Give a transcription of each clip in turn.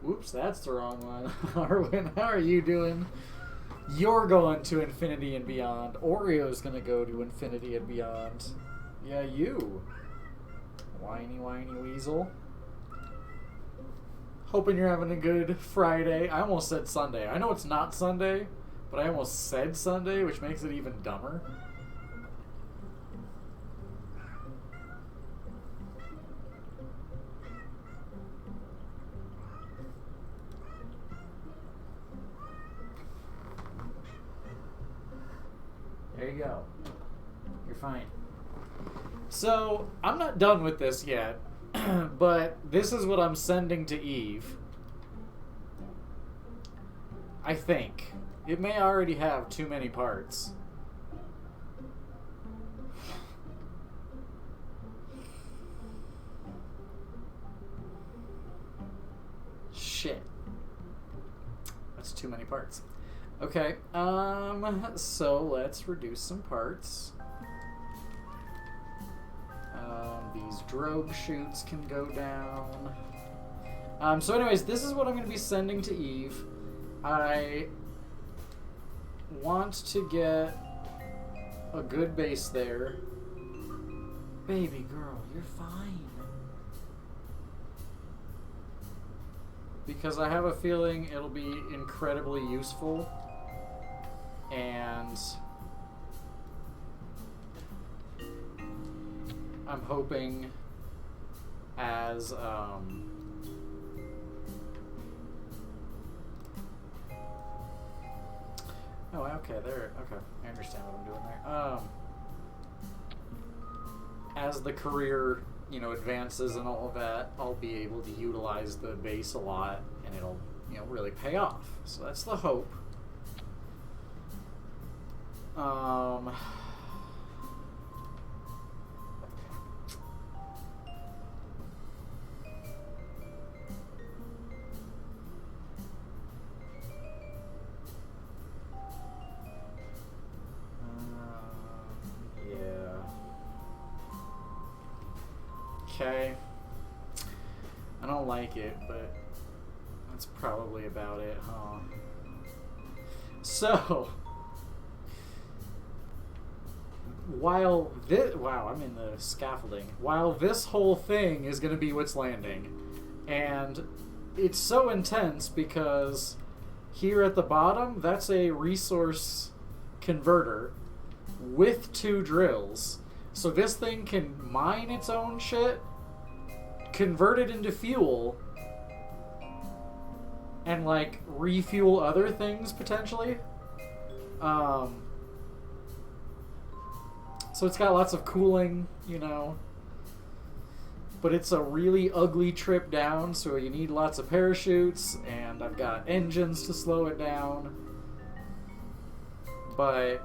Whoops, that's the wrong one. Arwen, how are you doing? You're going to infinity and beyond. Oreo's gonna go to infinity and beyond. Yeah, you. Whiny weasel. Hoping you're having a good Friday. I almost said Sunday. I know it's not Sunday, but I almost said Sunday, which makes it even dumber. There you go. You're fine. So, I'm not done with this yet, but this is what I'm sending to Eve. I think. It may already have too many parts. Shit. That's too many parts. Okay, so let's reduce some parts. These drogue chutes can go down. So anyways, this is what I'm going to be sending to Eve. I want to get a good base there. Baby girl, you're fine. Because I have a feeling it'll be incredibly useful. And I'm hoping as oh, okay, there. Okay, I understand what I'm doing there. As the career, you know, advances and all of that, I'll be able to utilize the base a lot, and it'll, you know, really pay off. So that's the hope. Yeah. Okay. I don't like it, but that's probably about it, huh? So, while this... Wow, I'm in the scaffolding. While this whole thing is going to be what's landing, and it's so intense because here at the bottom, that's a resource converter with 2 drills. So this thing can mine its own shit, convert it into fuel, and, like, refuel other things, potentially. So it's got lots of cooling, you know. But it's a really ugly trip down, so you need lots of parachutes, and I've got engines to slow it down. But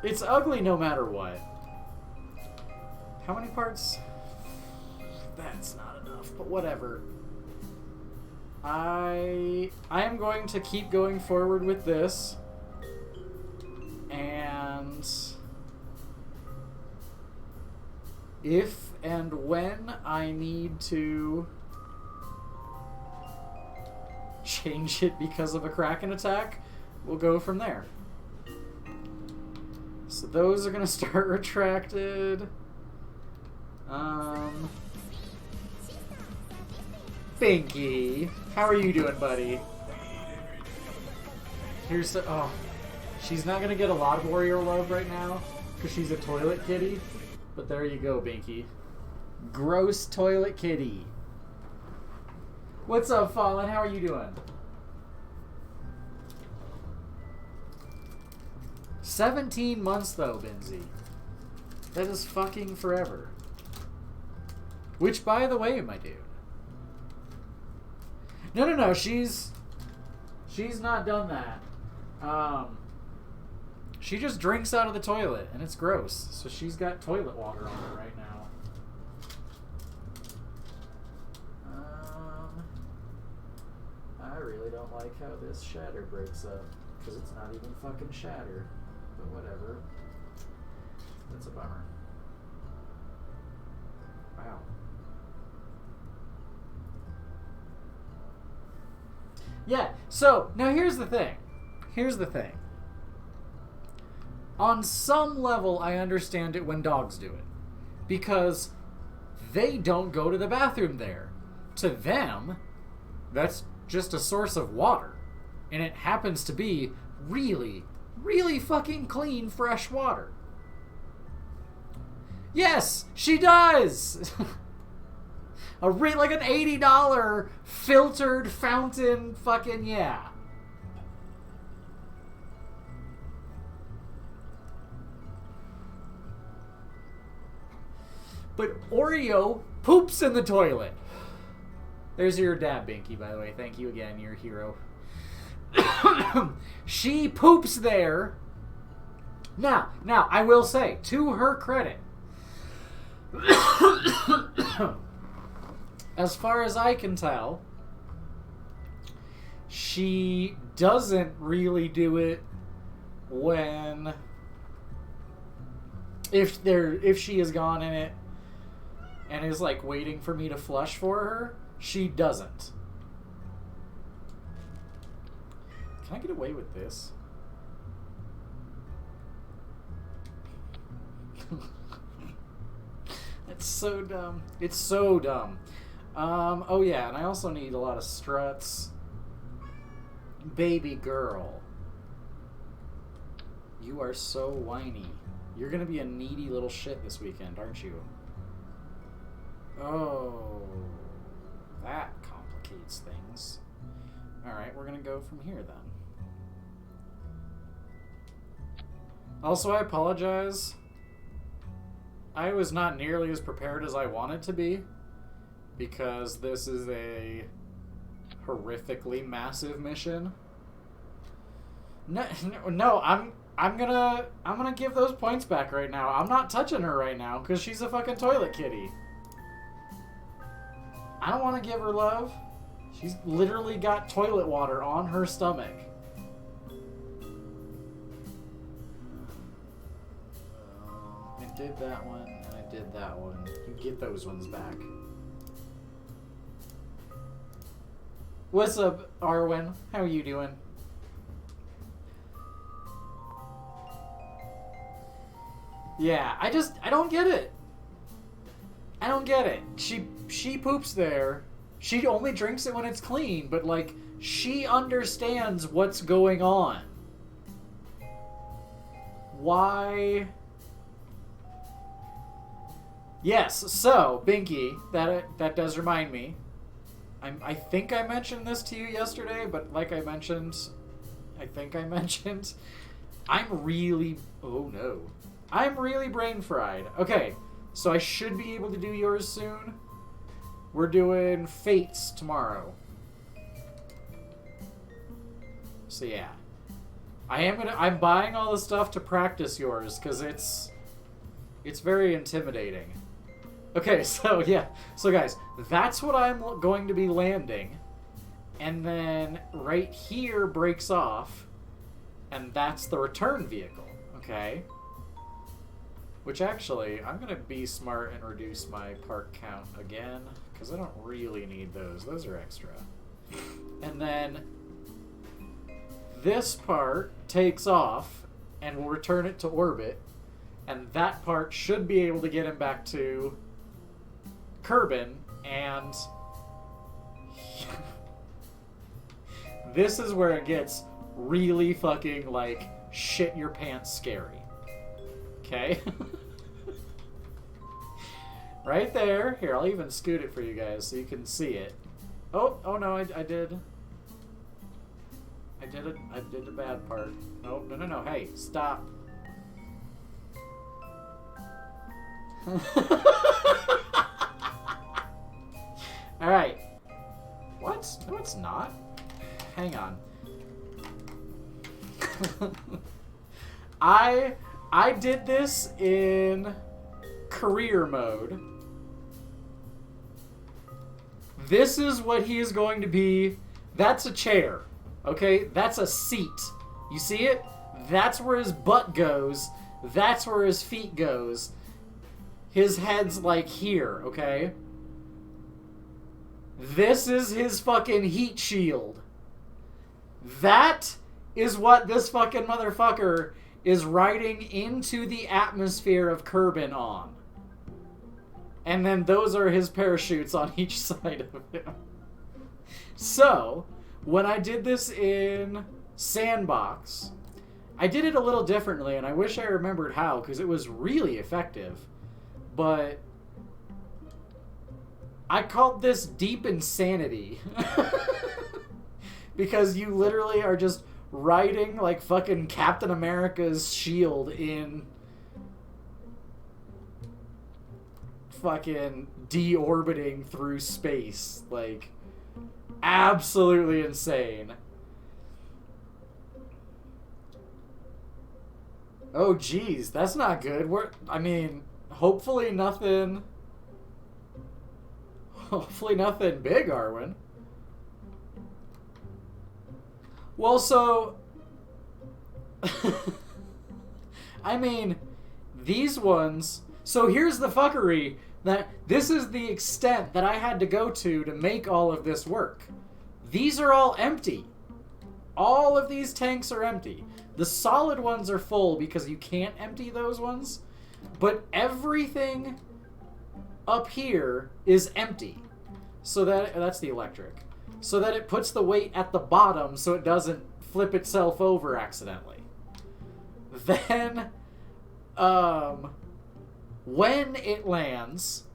it's ugly no matter what. How many parts? That's not enough, but whatever. I am going to keep going forward with this. And if and when I need to change it because of a Kraken attack, we'll go from there. So those are going to start retracted. Binky, how are you doing, buddy? Here's the... Oh. She's not going to get a lot of warrior love right now because she's a toilet kitty. But there you go, Binky. Gross toilet kitty. What's up, Fallen? How are you doing? 17 months, though, Benzie. That is fucking forever. Which, by the way, my dude. No. She's not done that. She just drinks out of the toilet, and it's gross. So she's got toilet water on her right now. I really don't like how this shatter breaks up, because it's not even fucking shatter. But whatever. That's a bummer. Wow. Yeah, so, now here's the thing. Here's the thing. On some level, I understand it when dogs do it. Because they don't go to the bathroom there. To them, that's just a source of water. And it happens to be really, really fucking clean, fresh water. Yes, she does! Like an $80 filtered fountain fucking yeah. But Oreo poops in the toilet. There's your dab, Binky, by the way. Thank you again, you're a hero. She poops there. Now, I will say, to her credit, as far as I can tell, she doesn't really do it when if she has gone in it and is like waiting for me to flush for her, she doesn't. Can I get away with this? It's so dumb. It's so dumb. Oh yeah, and I also need a lot of struts. Baby girl. You are so whiny. You're gonna be a needy little shit this weekend, aren't you? Oh, that complicates things. Alright, we're gonna go from here then. Also, I apologize. I was not nearly as prepared as I wanted to be, because this is a horrifically massive mission. No, I'm gonna give those points back right now. I'm not touching her right now because she's a fucking toilet kitty. I don't want to give her love. She's literally got toilet water on her stomach. I did that one, and I did that one. You get those ones back. What's up, Arwen? How are you doing? Yeah, I don't get it. I don't get it. She poops there. She only drinks it when it's clean, but like, she understands what's going on. Why? Yes, so, Binky, that does remind me. I think I mentioned this to you yesterday, but like I mentioned, I'm really brain fried. Okay, so I should be able to do yours soon. We're doing Fates tomorrow. So yeah. I'm buying all the stuff to practice yours, because it's very intimidating. Okay, so yeah. So guys, that's what I'm going to be landing. And then right here breaks off. And that's the return vehicle. Okay? Which actually, I'm going to be smart and reduce my part count again. Because I don't really need those. Those are extra. And then this part takes off and will return it to orbit. And that part should be able to get him back to Kerbin, and this is where it gets really fucking, like, shit your pants scary. Okay? Right there. Here, I'll even scoot it for you guys so you can see it. Oh no, I did the bad part. Oh, no, hey, stop. Alright. What? No, it's not. Hang on. I did this in career mode. This is what he is going to be. That's a chair. Okay? That's a seat. You see it? That's where his butt goes. That's where his feet goes. His head's like here, okay? This is his fucking heat shield. That is what this fucking motherfucker is riding into the atmosphere of Kerbin on. And then those are his parachutes on each side of him. So, when I did this in Sandbox, I did it a little differently, and I wish I remembered how, because it was really effective. But I called this Deep Insanity. Because you literally are just riding like fucking Captain America's shield in fucking deorbiting through space. Like, absolutely insane. Oh, geez, that's not good. I mean, hopefully nothing big, Arwen. Well, so... I mean, these ones... So here's the fuckery, that this is the extent that I had to go to make all of this work. These are all empty. All of these tanks are empty. The solid ones are full because you can't empty those ones. But everything up here is empty. So that's the electric. So that it puts the weight at the bottom so it doesn't flip itself over accidentally. Then, when it lands,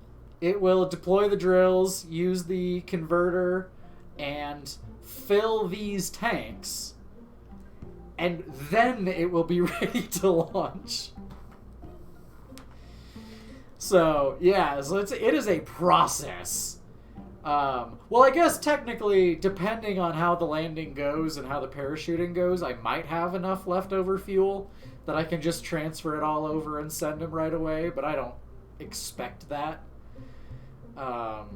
it will deploy the drills, use the converter, and fill these tanks. And then it will be ready to launch. So, yeah, so it is a process. Well, I guess technically, depending on how the landing goes and how the parachuting goes, I might have enough leftover fuel that I can just transfer it all over and send them right away, but I don't expect that. God,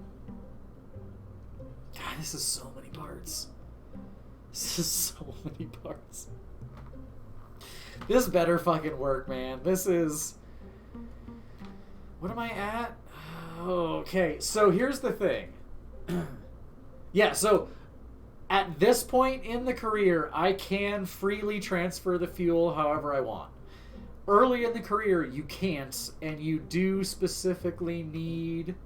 this is so many parts. This is so many parts. This better fucking work, man. This is... What am I at? Okay, so here's the thing. Yeah, so at this point in the career, I can freely transfer the fuel however I want. Early in the career, you can't, and you do specifically need...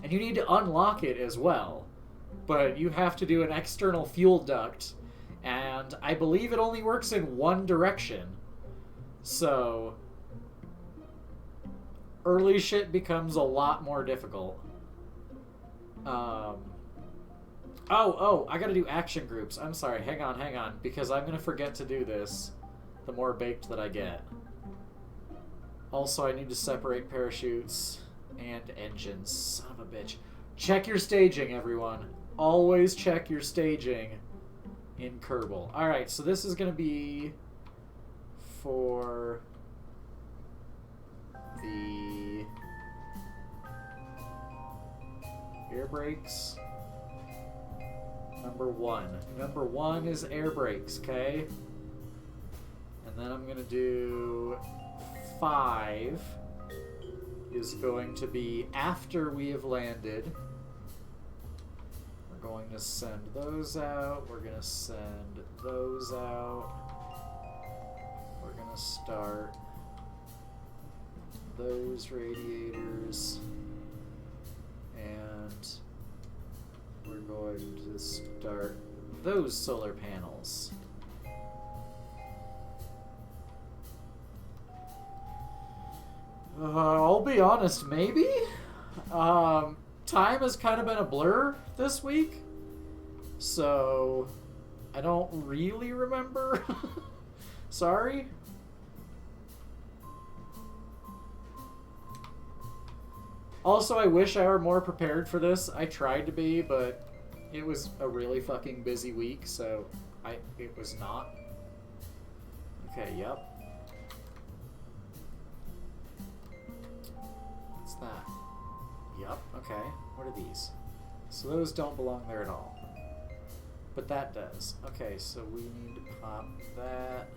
And you need to unlock it as well. But you have to do an external fuel duct, and I believe it only works in one direction. So... early shit becomes a lot more difficult. I gotta do action groups. I'm sorry, hang on, because I'm gonna forget to do this the more baked that I get. Also, I need to separate parachutes and engines. Son of a bitch. Check your staging, everyone. Always check your staging in Kerbal. Alright, so this is gonna be for the air brakes. Number one is air brakes, okay? And then I'm gonna do 5 is going to be after we have landed. We're going to send those out. We're gonna send those out. We're gonna start those radiators, and we're going to start those solar panels. I'll be honest, maybe? Time has kind of been a blur this week, so I don't really remember. Sorry. Also, I wish I were more prepared for this. I tried to be, but it was a really fucking busy week, so it was not. Okay, yep. What's that? Yep, okay. What are these? So those don't belong there at all. But that does. Okay, so we need to pop that.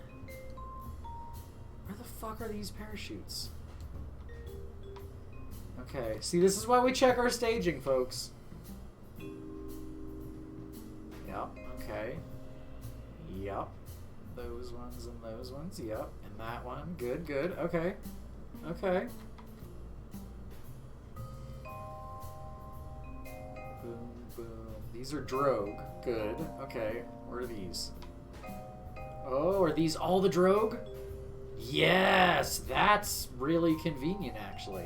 Where the fuck are these parachutes? Okay, see, this is why we check our staging, folks. Yep, okay. ones, yep. And that one. Good, good. Okay. Okay. Boom, boom. These are Drogue. Good. Okay. Where are these? Oh, are these all the Drogue? Yes! That's really convenient, actually.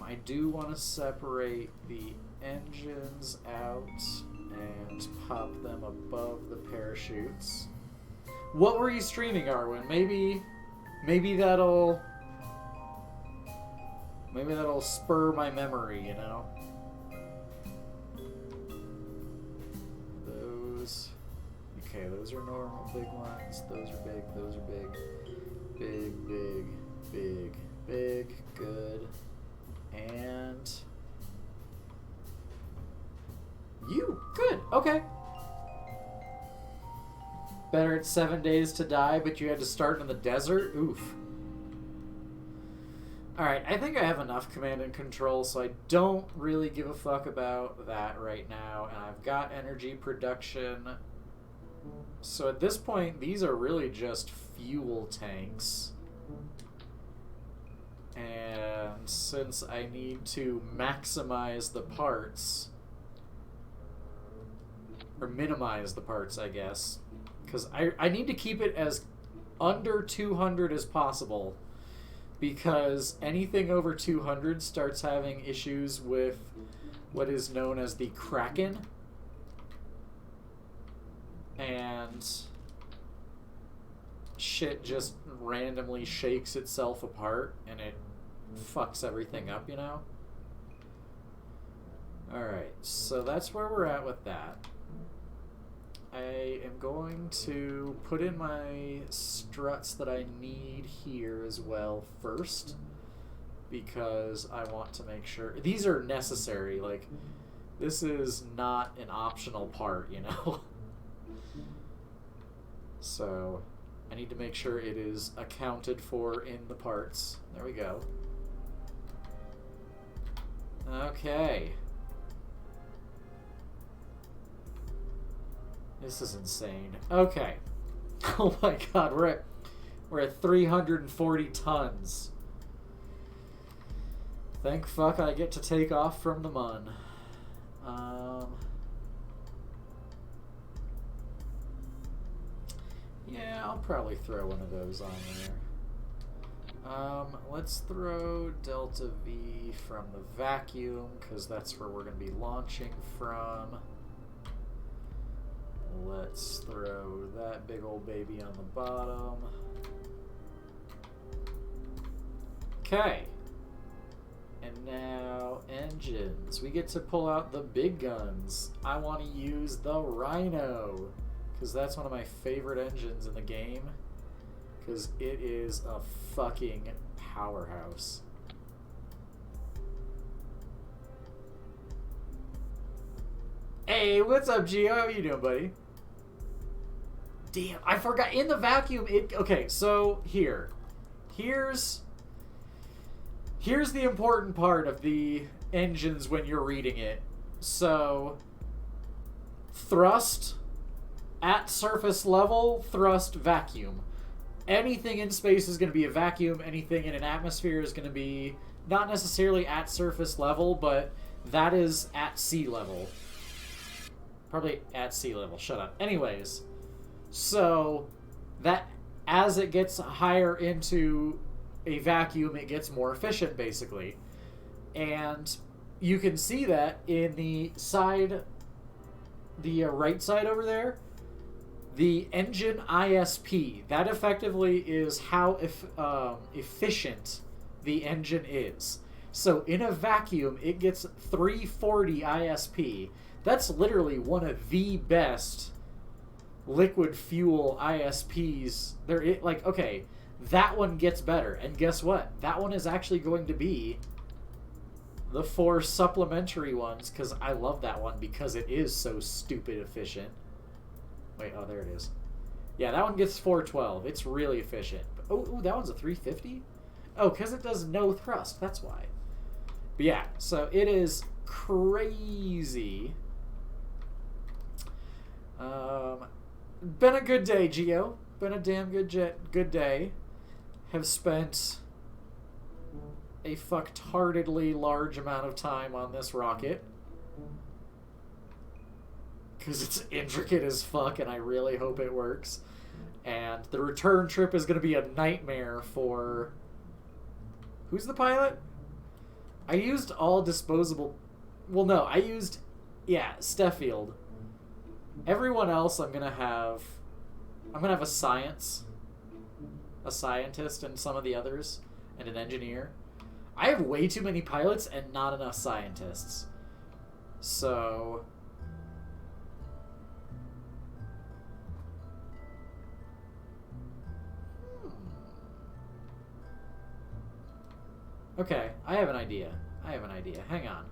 I do want to separate the engines out and pop them above the parachutes. What were you streaming, Arwen? Maybe that'll spur my memory, you know? Those. Okay, those are normal big ones. Those are big. Those are big. Big, big, big, big. Good. And you. Good. Okay. Better at 7 days to die, but you had to start in the desert? Oof. Alright, I think I have enough command and control, so I don't really give a fuck about that right now. And I've got energy production. So at this point, these are really just fuel tanks. And since I need to maximize the parts, or minimize the parts, I guess, because I need to keep it as under 200 as possible, because anything over 200 starts having issues with what is known as the Kraken. And shit just randomly shakes itself apart and it fucks everything up, you know? Alright, so that's where we're at with that. I am going to put in my struts that I need here as well first, because I want to make sure these are necessary. Like, this is not an optional part, you know? So I need to make sure it is accounted for in the parts. There we go. Okay. This is insane. Okay. Oh my god, we're at 340 tons. Thank fuck I get to take off from the mun. Yeah, I'll probably throw one of those on there. Let's throw Delta V from the vacuum, because that's where we're going to be launching from. Let's throw that big old baby on the bottom. Okay. And now, engines. We get to pull out the big guns. I want to use the Rhino, because that's one of my favorite engines in the game, because it is a fucking powerhouse. Hey, what's up, Gio? How you doing, buddy? Damn, I forgot. In the vacuum, okay, so here's the important part of the engines when you're reading it. So, thrust at surface level, thrust vacuum. Anything in space is going to be a vacuum. Anything in an atmosphere is going to be not necessarily at surface level, but that is at sea level. Probably at sea level. Shut up. Anyways, so that as it gets higher into a vacuum, it gets more efficient, basically. And you can see that in the side, the right side over there, the engine ISP. That effectively is how efficient the engine is. So in a vacuum, it gets 340 ISP. That's literally one of the best liquid fuel ISPs. Okay, that one gets better. And guess what? That one is actually going to be the 4 supplementary ones, because I love that one because it is so stupid efficient. Wait, oh, there it is. Yeah, that one gets 412. It's really efficient. Oh, that one's a 350? Oh, because it does no thrust. That's why. But yeah, so it is crazy. been a good day, Geo. Been a damn good day. Have spent a fucktardedly large amount of time on this rocket. Because it's intricate as fuck, and I really hope it works. And the return trip is going to be a nightmare for... Who's the pilot? I used all disposable... Well, no, I used... Yeah, Steffield. Everyone else I'm going to have a scientist, and some of the others, and an engineer. I have way too many pilots and not enough scientists. So... Okay, I have an idea. Hang on.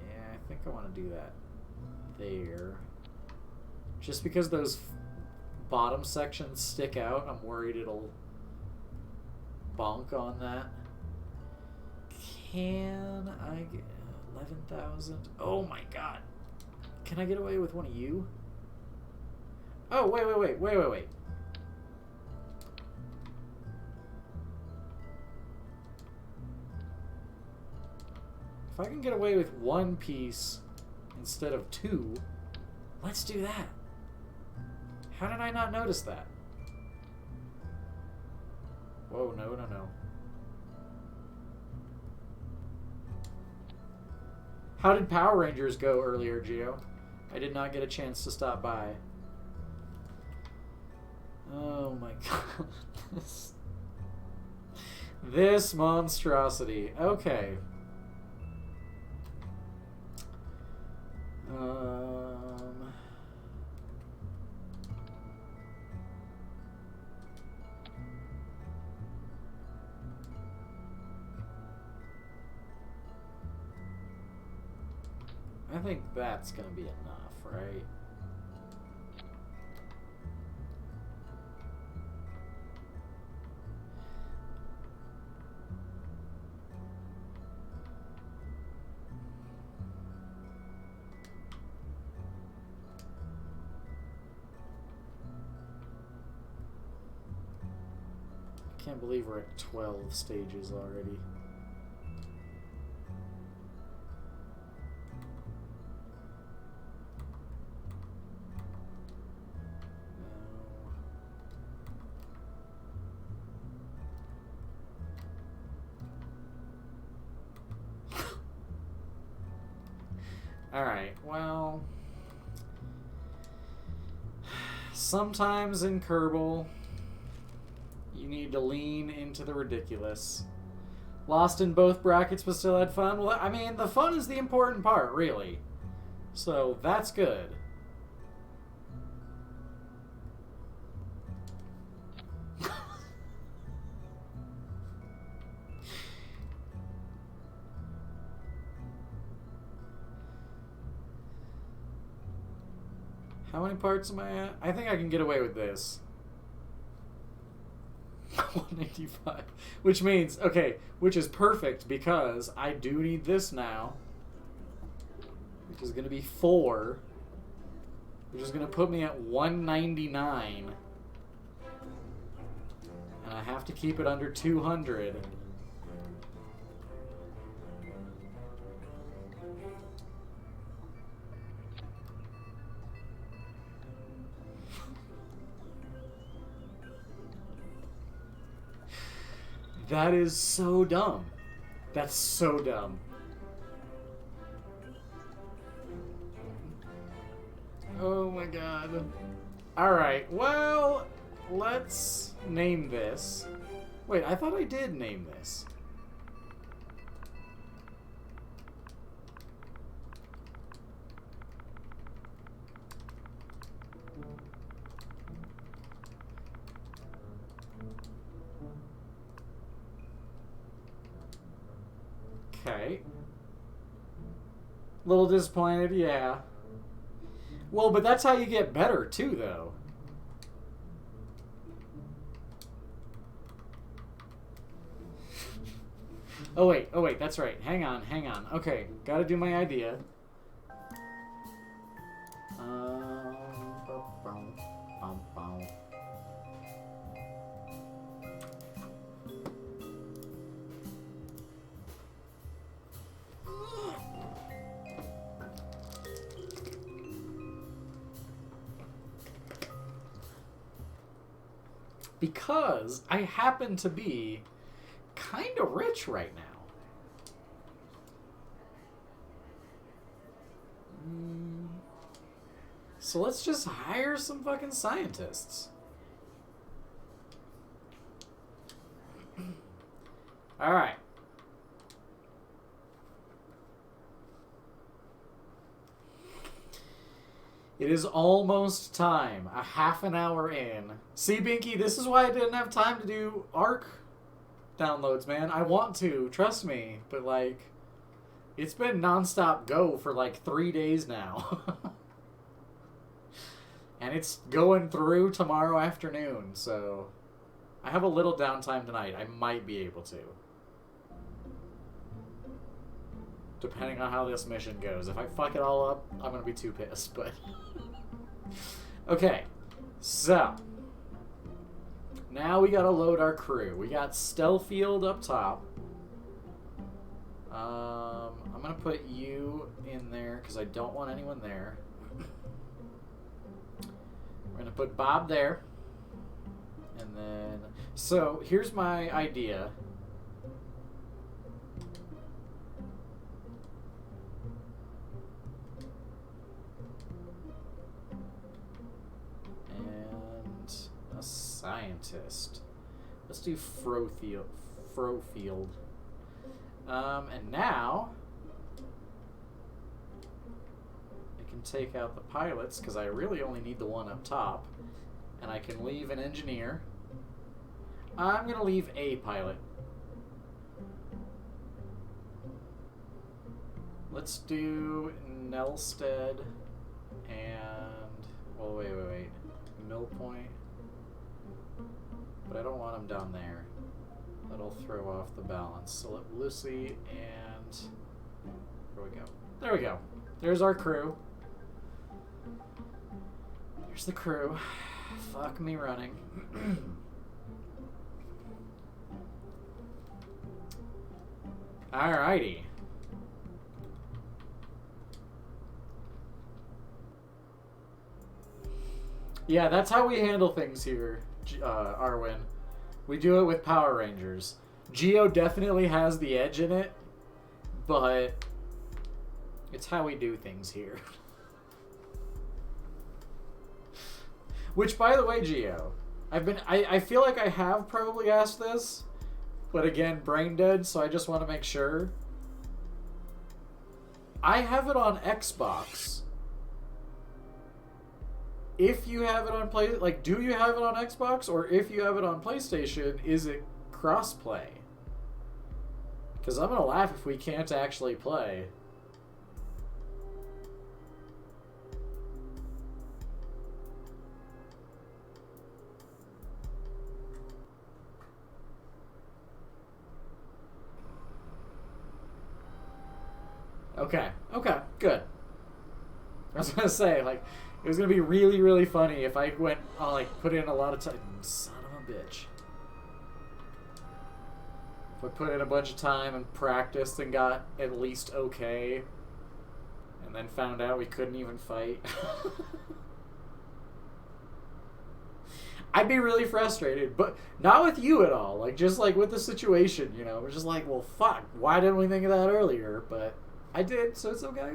Yeah, I think I want to do that there. Just because those bottom sections stick out, I'm worried it'll bonk on that. Can I get 11,000? Oh my god. Can I get away with one of you? Oh, wait. If I can get away with one piece instead of two, let's do that. How did I not notice that? Whoa, no. How did Power Rangers go earlier, Gio? I did not get a chance to stop by. Oh my god. This monstrosity. Okay. I think that's gonna be enough, right? I can't believe we're at 12 stages already. Alright, well... Sometimes in Kerbal, you need to lean into the ridiculous. Lost in both brackets but still had fun? Well, I mean, the fun is the important part, really. So, that's good. How many parts am I at? I think I can get away with this. 185. Which means, okay, which is perfect because I do need this now. Which is going to be 4. Which is going to put me at 199. And I have to keep it under 200. That is so dumb. That's so dumb. Oh my god. Alright, well, let's name this. Wait, I thought I did name this. Okay. Little disappointed, yeah. Well, but that's how you get better, too, though. Oh wait, that's right. Hang on. Okay, gotta do my idea. Bum, bum. Because I happen to be kind of rich right now. So let's just hire some fucking scientists. Alright. It is almost time. A half an hour in. See, Binky, this is why I didn't have time to do ARC downloads, man. I want to, trust me. But, like, it's been nonstop go for, like, 3 days now. And it's going through tomorrow afternoon, so I have a little downtime tonight. I might be able to. Depending on how this mission goes. If I fuck it all up, I'm going to be too pissed, but... Okay, so... Now we gotta load our crew. We got Stellfield up top. I'm going to put you in there, because I don't want anyone there. We're going to put Bob there. And then... So, here's my idea. And a scientist. Let's do Frofield. And now... can take out the pilots because I really only need the one up top, and I can leave an engineer. I'm gonna leave a pilot. Let's do Nelsted and wait, Mill Point, but I don't want him down there. That'll throw off the balance. So let Lucy and there we go. There's our crew. Here's the crew. Fuck me running. Alrighty. Yeah, that's how we handle things here, Arwen. We do it with Power Rangers. Geo definitely has the edge in it, but it's how we do things here. Which, by the way, Geo, I feel like I have probably asked this, but again, brain dead, so I just want to make sure. I have it on Xbox. If you have it on do you have it on Xbox, or if you have it on PlayStation, is it crossplay? Because I'm gonna laugh if we can't actually play. Okay, good. I was gonna say, like, it was gonna be really, really funny if I went, put in a lot of time. Son of a bitch. If I put in a bunch of time and practiced and got at least okay, and then found out we couldn't even fight. I'd be really frustrated, but not with you at all. Like, just like with the situation, you know. We're just like, well, fuck, why didn't we think of that earlier? But I did, so it's okay.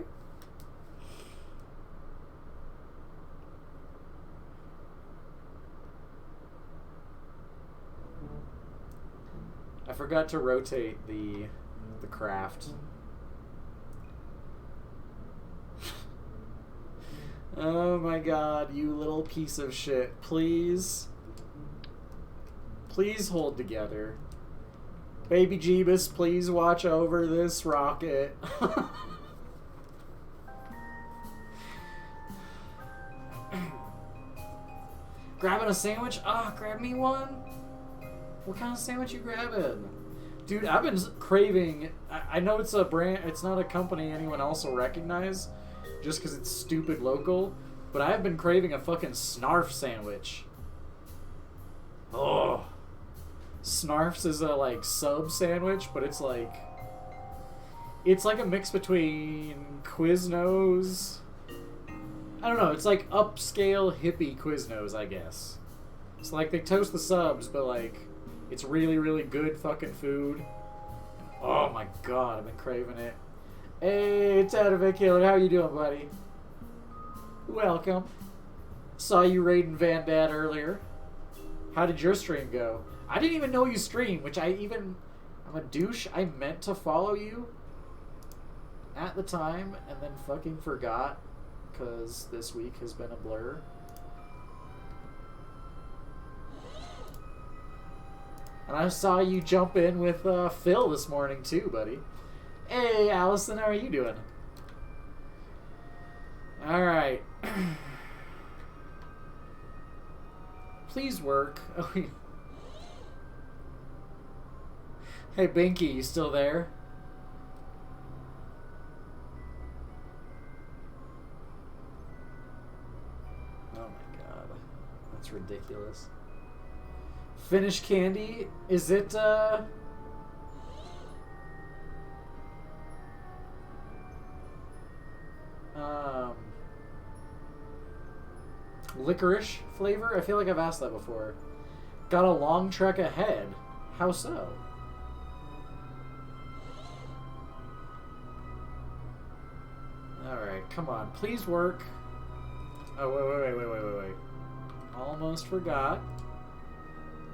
I forgot to rotate the craft. Oh my god, you little piece of shit. Please. Please hold together. Baby Jeebus, please watch over this rocket. Grabbing a sandwich? Ah, grab me one. What kind of sandwich you grabbing? Dude, I've been craving... I know it's a brand... It's not a company anyone else will recognize, just because it's stupid local, but I have been craving a fucking Snarf sandwich. Oh. Snarf's is a, like, sub sandwich, but it's like... It's like a mix between Quiznos... I don't know, it's like upscale hippie Quiznos, I guess. So, like, they toast the subs, but, like... It's really, really good fucking food. Oh my god, I've been craving it. Hey, Tadavik Killer, how you doing, buddy? Welcome. Saw you raiding Van Dad earlier. How did your stream go? I didn't even know you stream, which I'm a douche. I meant to follow you at the time and then fucking forgot because this week has been a blur. And I saw you jump in with Phil this morning too, buddy. Hey, Allison, how are you doing? Alright. Please work. Hey, Binky, you still there? Oh my god. That's ridiculous. Finnish candy? Is it, licorice flavor? I feel like I've asked that before. Got a long trek ahead. How so? Alright, come on. Please work. Oh, wait. Almost forgot.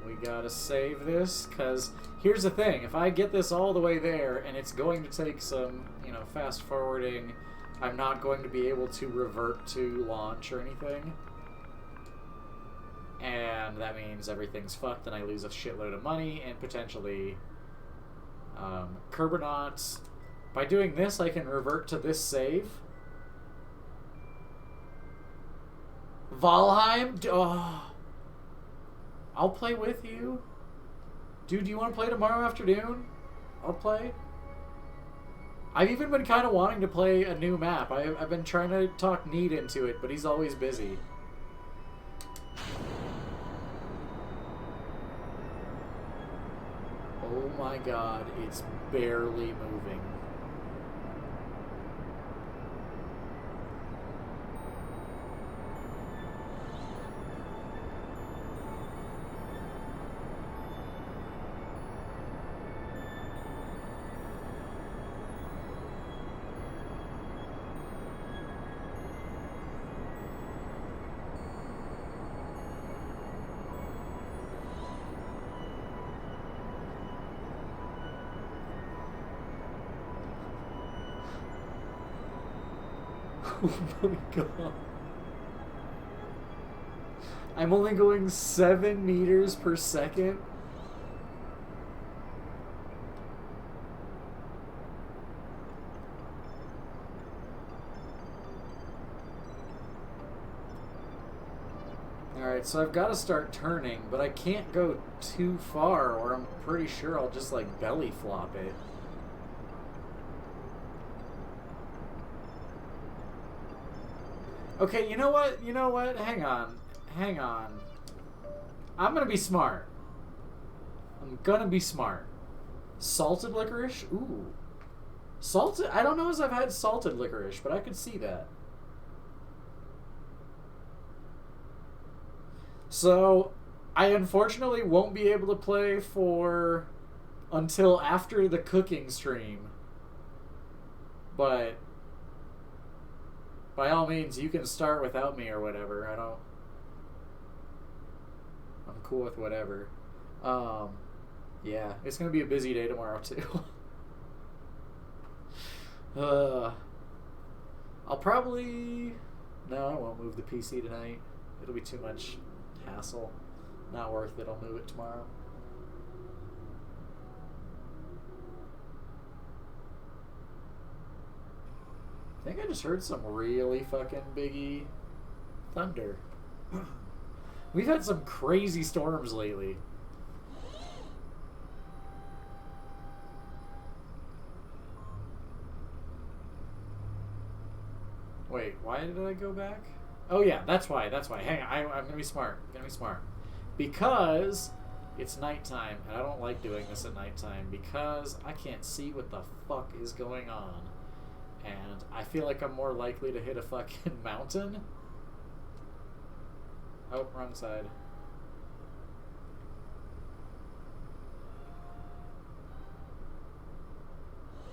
We gotta save this, because here's the thing. If I get this all the way there, and it's going to take some, fast forwarding, I'm not going to be able to revert to launch or anything. And that means everything's fucked and I lose a shitload of money and potentially Kerbernauts. By doing this, I can revert to this save. Valheim? Oh. I'll play with you. Dude, do you want to play tomorrow afternoon? I'll play. I've even been kind of wanting to play a new map. I've been trying to talk Need into it, but he's always busy. Oh my god, it's barely moving. Oh my god. I'm only going 7 meters per second. Alright, so I've got to start turning, but I can't go too far or I'm pretty sure I'll just like belly flop it. Okay, you know what? Hang on. I'm gonna be smart. Salted licorice? Ooh. Salted? I don't know as I've had salted licorice, but I could see that. So, I unfortunately won't be able to play until after the cooking stream. But by all means, you can start without me or whatever. I'm cool with whatever. Yeah, it's gonna be a busy day tomorrow too. I'll probably... No, I won't move the PC tonight. It'll be too much hassle. Not worth it. I'll move it tomorrow. I think I just heard some really fucking biggie thunder. We've had some crazy storms lately. Wait, why did I go back? Oh yeah, that's why. That's why. Hang on, I'm gonna be smart. Because it's nighttime, and I don't like doing this at nighttime because I can't see what the fuck is going on, and I feel like I'm more likely to hit a fucking mountain. Oh, wrong side.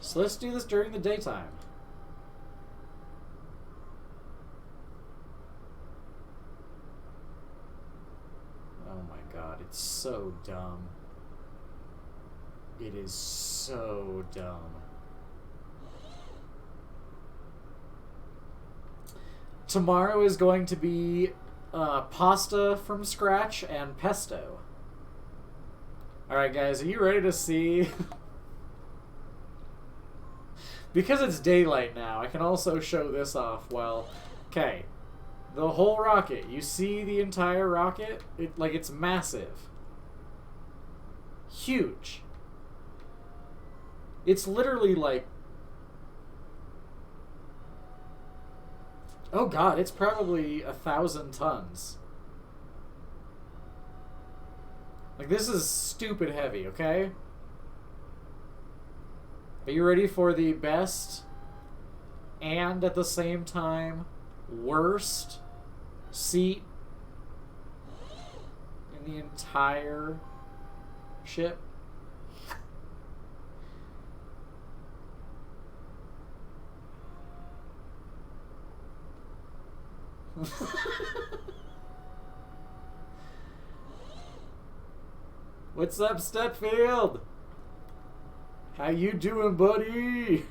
So let's do this during the daytime. Oh my god, it's so dumb. It is so dumb. Tomorrow is going to be pasta from scratch and pesto. Alright guys, are you ready to see... Because it's daylight now, I can also show this off while... Okay. The whole rocket. You see the entire rocket? It's massive. Huge. It's literally like... Oh god, it's probably 1,000 tons. Like, this is stupid heavy, okay? Are you ready for the best and at the same time worst seat in the entire ship? What's up, Stutfield? How you doing, buddy?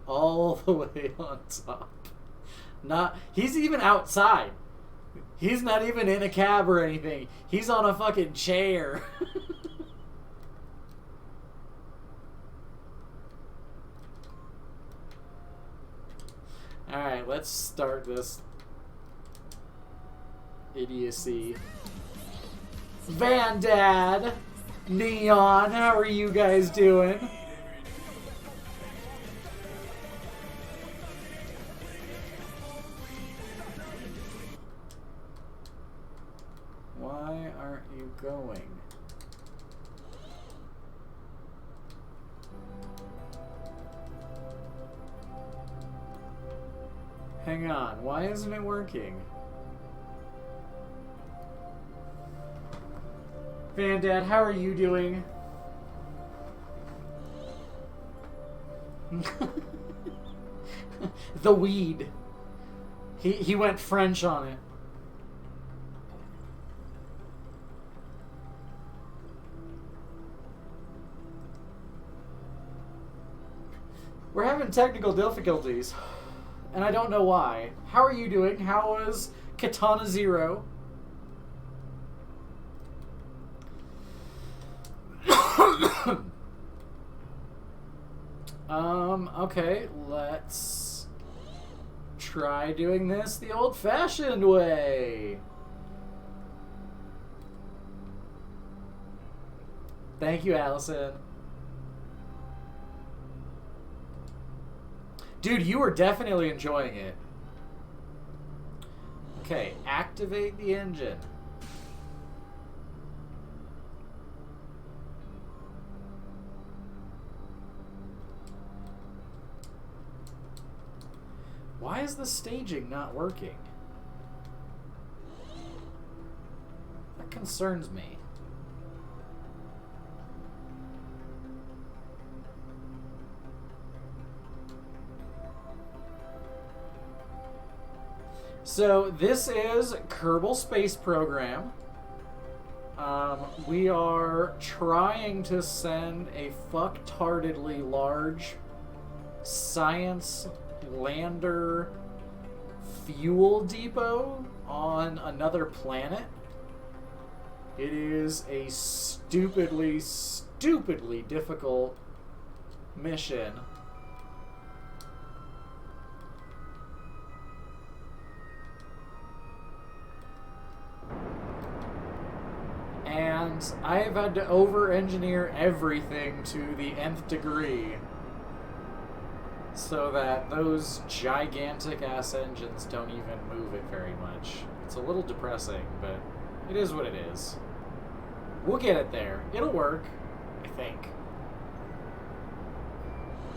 All the way on top. He's even outside. He's not even in a cab or anything. He's on a fucking chair. Alright, let's start this idiocy. Vandad, Neon, how are you guys doing? Why aren't you going? Hang on, why isn't it working? Vandad, how are you doing? The weed. He went French on it. We're having technical difficulties, and I don't know why. How are you doing? How was Katana Zero? Okay, let's try doing this the old-fashioned way. Thank you, Allison. Dude, you were definitely enjoying it. Okay, activate the engine. Why is the staging not working? That concerns me. So this is Kerbal Space Program. We are trying to send a fucktardedly large science lander fuel depot on another planet. It is a stupidly difficult mission. And And I have had to over-engineer everything to the nth degree so that those gigantic-ass engines don't even move it very much. It's a little depressing, but it is what it is. We'll get it there. It'll work, I think.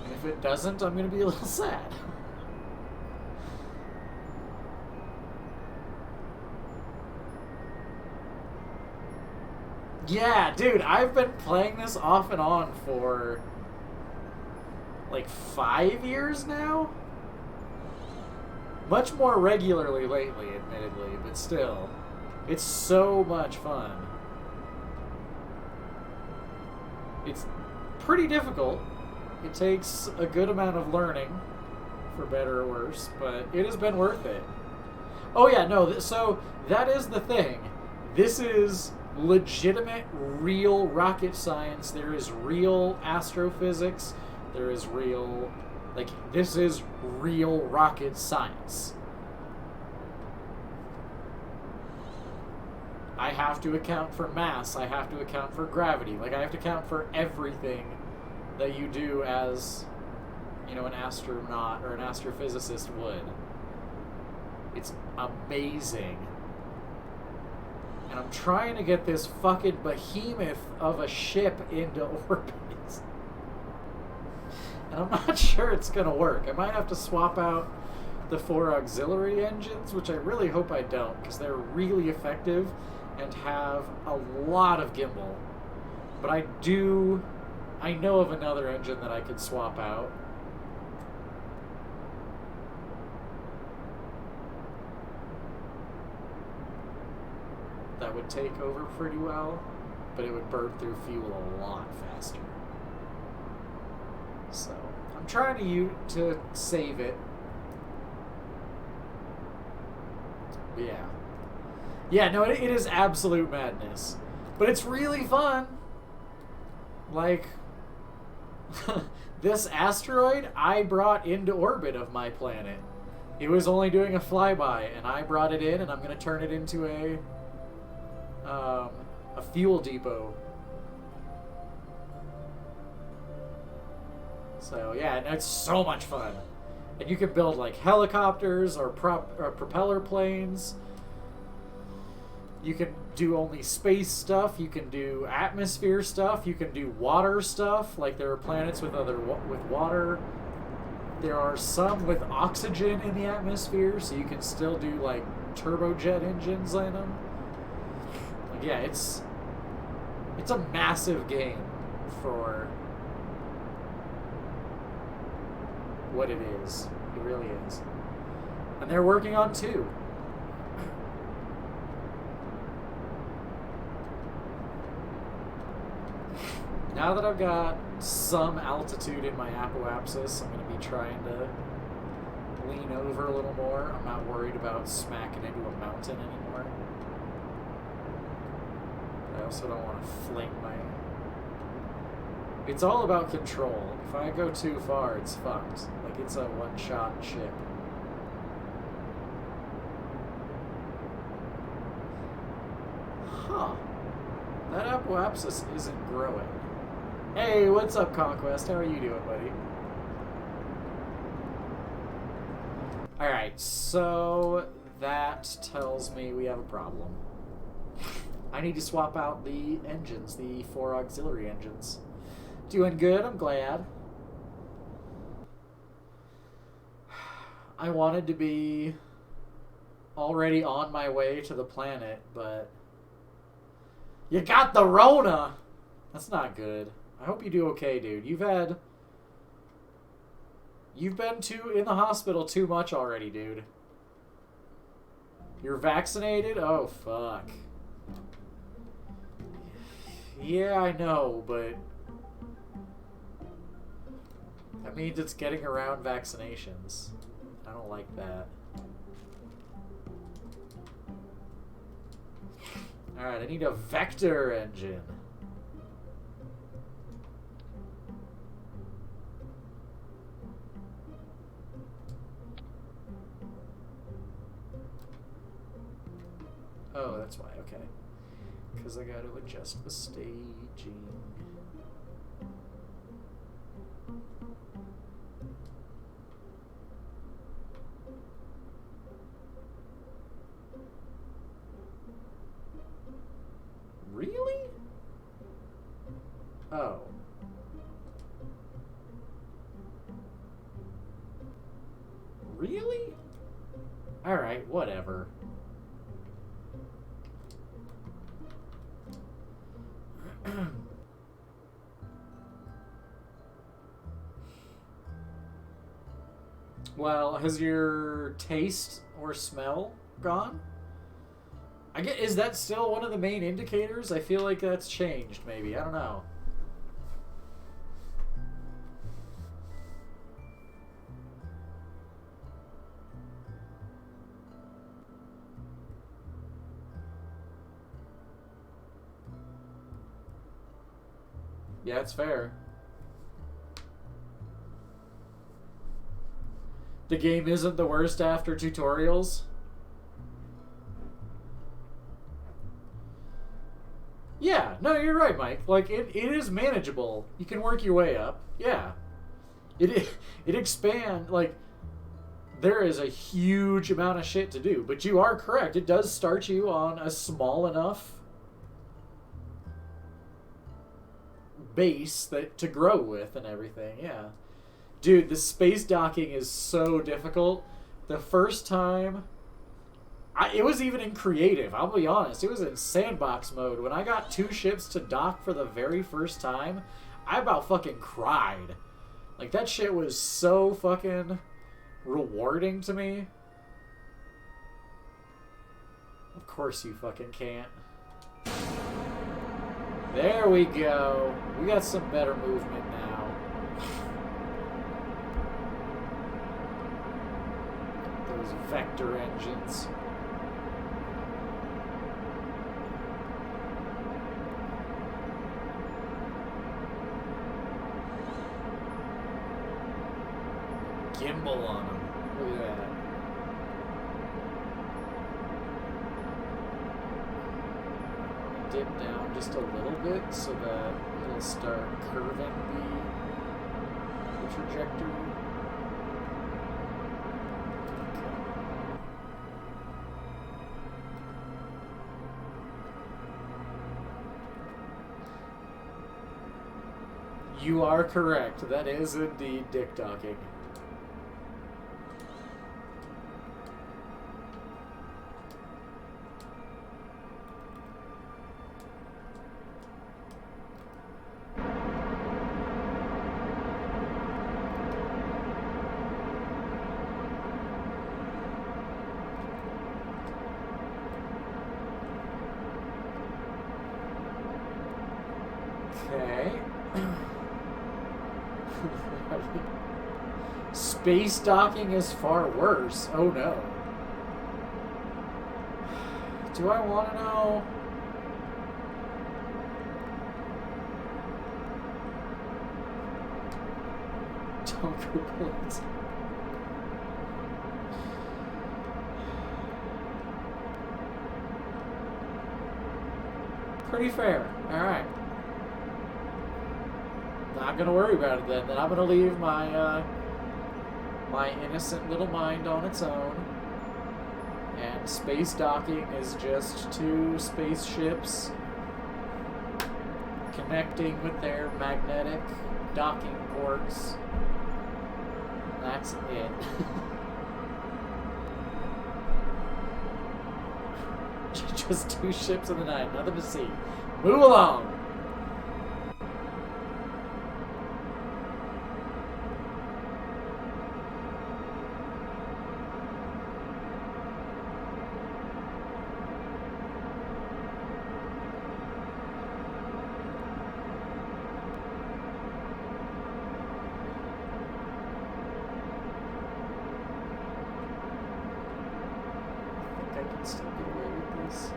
And if it doesn't, I'm going to be a little sad. Yeah, dude, I've been playing this off and on for like 5 years now? Much more regularly lately, admittedly, but still. It's so much fun. It's pretty difficult. It takes a good amount of learning, for better or worse, but it has been worth it. Oh yeah, no, so that is the thing. This is legitimate, real rocket science. There is real astrophysics. There is real... Like, this is real rocket science. I have to account for mass. I have to account for gravity. Like, I have to account for everything that you do as, you know, an astronaut or an astrophysicist would. It's amazing. And I'm trying to get this fucking behemoth of a ship into orbit. And I'm not sure it's going to work. I might have to swap out the 4 auxiliary engines, which I really hope I don't, because they're really effective and have a lot of gimbal. But I know of another engine that I could swap out. That would take over pretty well, but it would burn through fuel a lot faster. So, I'm trying to save it. Yeah. Yeah, no, it is absolute madness. But it's really fun. Like, this asteroid I brought into orbit of my planet. It was only doing a flyby, and I brought it in, and I'm going to turn it into a fuel depot. So yeah, and it's so much fun. And you can build like helicopters or propeller planes. You can do only space stuff. You can do atmosphere stuff. You can do water stuff. Like there are planets with water. There are some with oxygen in the atmosphere, so you can still do like turbojet engines in them. Like, yeah, it's a massive game for what it is. It really is. And they're working on 2. Now that I've got some altitude in my apoapsis, I'm going to be trying to lean over a little more. I'm not worried about smacking into a mountain anymore. I also don't want to fling my... It's all about control. If I go too far, it's fucked. Like, it's a one-shot ship. Huh. That apoapsis isn't growing. Hey, what's up, Conquest? How are you doing, buddy? Alright, so that tells me we have a problem. I need to swap out the engines, the 4 auxiliary engines. Doing good, I'm glad. I wanted to be already on my way to the planet, but... You got the Rona! That's not good. I hope you do okay, dude. You've been in the hospital too much already, dude. You're vaccinated? Oh, fuck. Yeah, I know, but... that means it's getting around vaccinations. I don't like that. Alright, I need a vector engine. Oh, that's why, okay. because I got to adjust the staging. Really? Oh. Really? Alright, whatever. Well, has your taste or smell gone? Is that still one of the main indicators? I feel like that's changed, maybe. I don't know. Yeah, it's fair. The game isn't the worst after tutorials? Yeah, no, you're right, Mike. Like, it is manageable. You can work your way up. Yeah. It expand, like, there is a huge amount of shit to do. But you are correct. It does start you on a small enough base to grow with and everything, yeah. Dude, the space docking is so difficult. The first time... it was even in creative, I'll be honest. It was in sandbox mode. When I got 2 ships to dock for the very first time, I about fucking cried. Like, that shit was so fucking rewarding to me. Of course you fucking can't. There we go. We got some better movement now. Those vector engines. Gimbal on them. Look at that. Dip down just a little bit so that it'll start curving the trajectory. You are correct. That is indeed dick docking. Okay. Space docking is far worse. Oh no. Do I want to know? Don't Google it. Pretty fair. Alright. Not gonna worry about it then. Then I'm gonna leave my my innocent little mind on its own. And space docking is just 2 spaceships connecting with their magnetic docking ports. That's it. Just 2 ships in the night, nothing to see. Move along! I can still get away with this.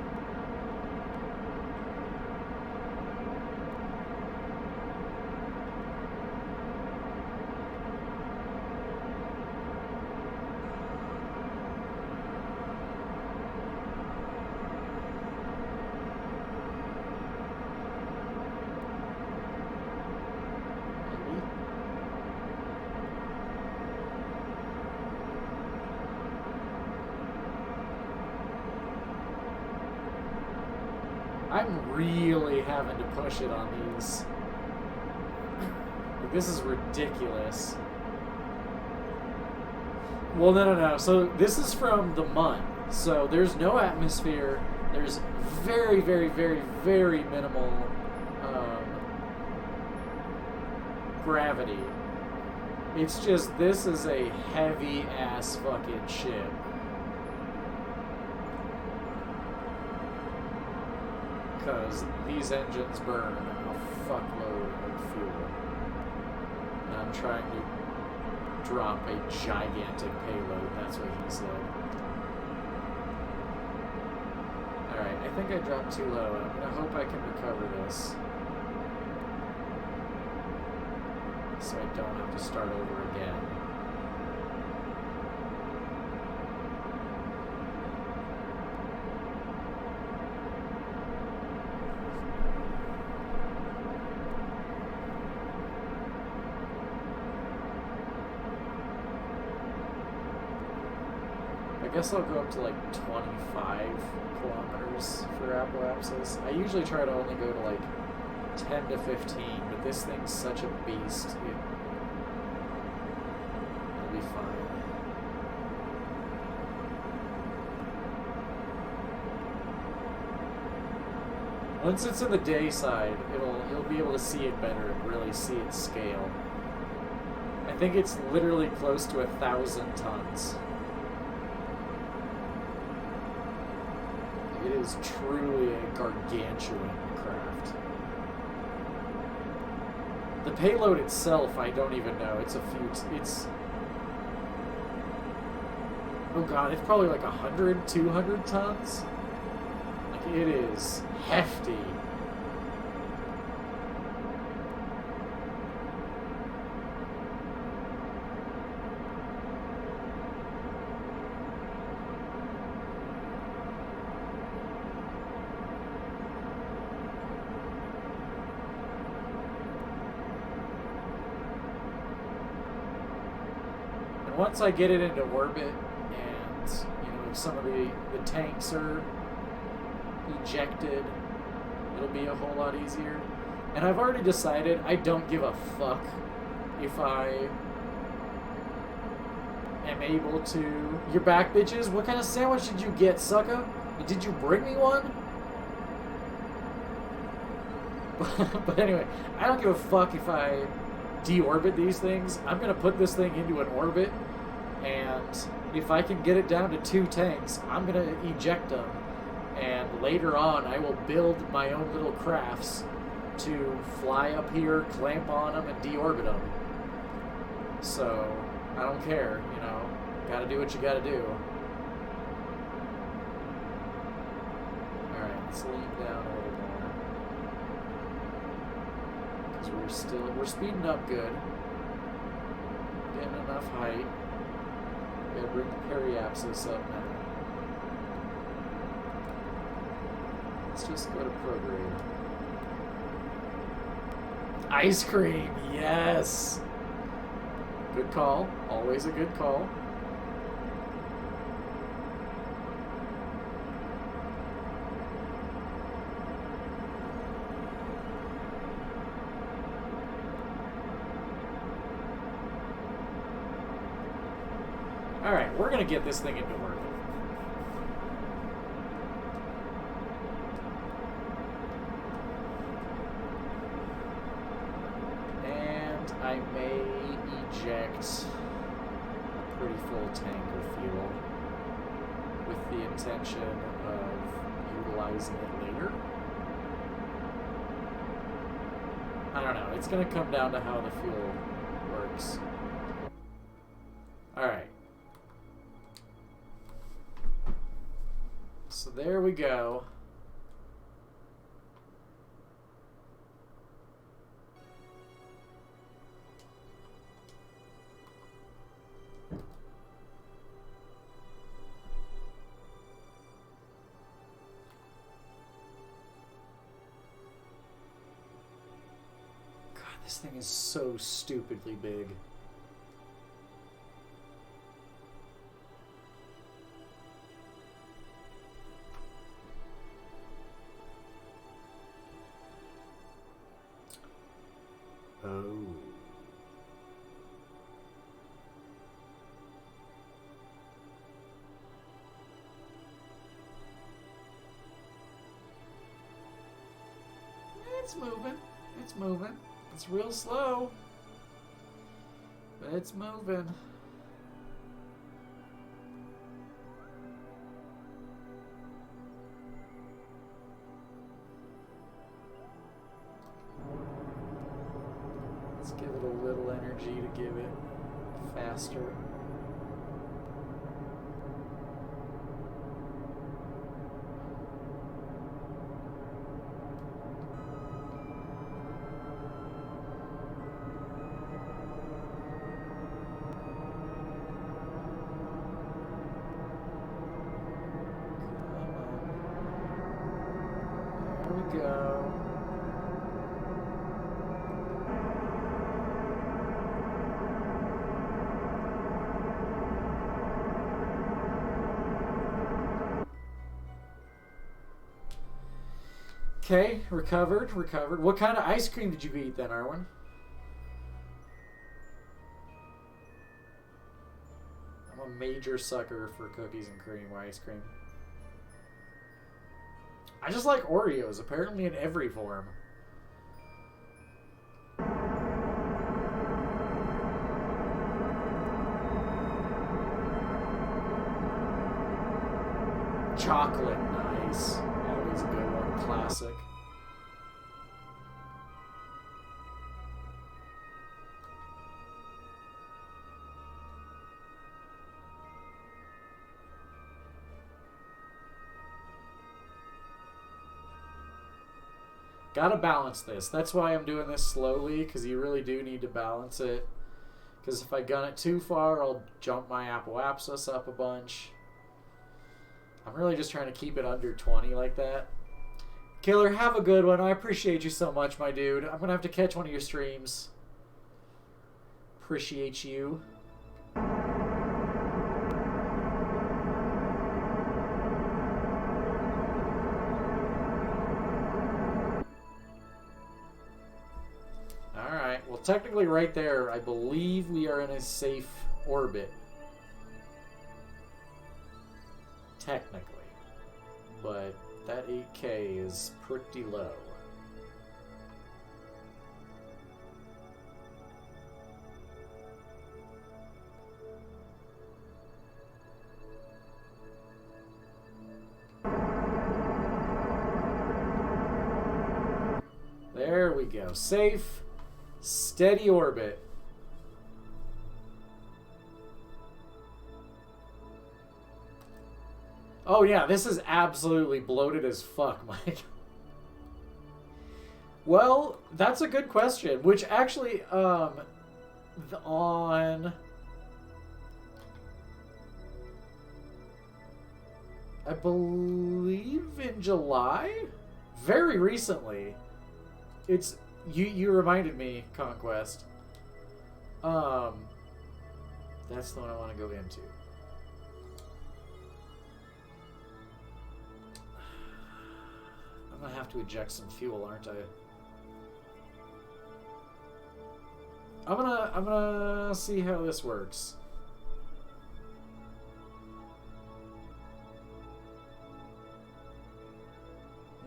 I'm really having to push it on these. Like, this is ridiculous. Well, no. So this is from the Mun. So there's no atmosphere. There's very, very, very, very minimal gravity. It's just, this is a heavy ass fucking ship. Because these engines burn a fuckload of fuel. And I'm trying to drop a gigantic payload, that's what he said. Alright, I think I dropped too low. I'm gonna hope I can recover this. So I don't have to start over again. I guess I'll go up to like 25 kilometers for apoapsis. I usually try to only go to like 10 to 15, but this thing's such a beast. It'll be fine. Once it's in the day side, you'll be able to see it better and really see its scale. I think it's literally close to 1,000 tons. It is truly a gargantuan craft. The payload itself, I don't even know. It's oh god, it's probably like 100, 200 tons. Like, it is hefty. Once I get it into orbit, and if some of the tanks are ejected, it'll be a whole lot easier. And I've already decided I don't give a fuck if I am able to. You're back, bitches. What kind of sandwich did you get, sucker? Did you bring me one? But anyway, I don't give a fuck if I deorbit these things. I'm gonna put this thing into an orbit, and if I can get it down to 2 tanks, I'm gonna eject them, and later on I will build my own little crafts to fly up here, clamp on them, and deorbit them. So I don't care, gotta do what you gotta do. Alright, let's lean down a little more, because we're speeding up good, getting enough height. Gotta bring the periapsis up now. Let's just go to prograde. Ice cream, yes! Good call. Always a good call. Alright, we're gonna get this thing into orbit. And I may eject a pretty full tank of fuel with the intention of utilizing it later. I don't know, it's gonna come down to how the fuel works. Alright. So there we go. God, this thing is so stupidly big. Oh. It's moving. It's moving. It's real slow. But it's moving. Let's give it a little energy to give it faster. Go. Okay, recovered. What kind of ice cream did you eat then, Arwen? I'm a major sucker for cookies and cream or ice cream. I just like Oreos, apparently in every form. Chocolate, nice. Always a good one, classic. Gotta balance this. That's why I'm doing this slowly, because you really do need to balance it. Because if I gun it too far, I'll jump my apoapsis up a bunch. I'm really just trying to keep it under 20 like that. Killer, have a good one. I appreciate you so much, my dude. I'm going to have to catch one of your streams. Appreciate you. Technically right there, I believe we are in a safe orbit. Technically. But that 8K is pretty low. There we go. Safe. Steady orbit. Oh yeah, this is absolutely bloated as fuck, Mike. Well, that's a good question. Which actually, on... I believe in July? Very recently. It's... You reminded me, Conquest. That's the one I want to go into. I'm gonna have to eject some fuel, aren't I? I'm gonna see how this works.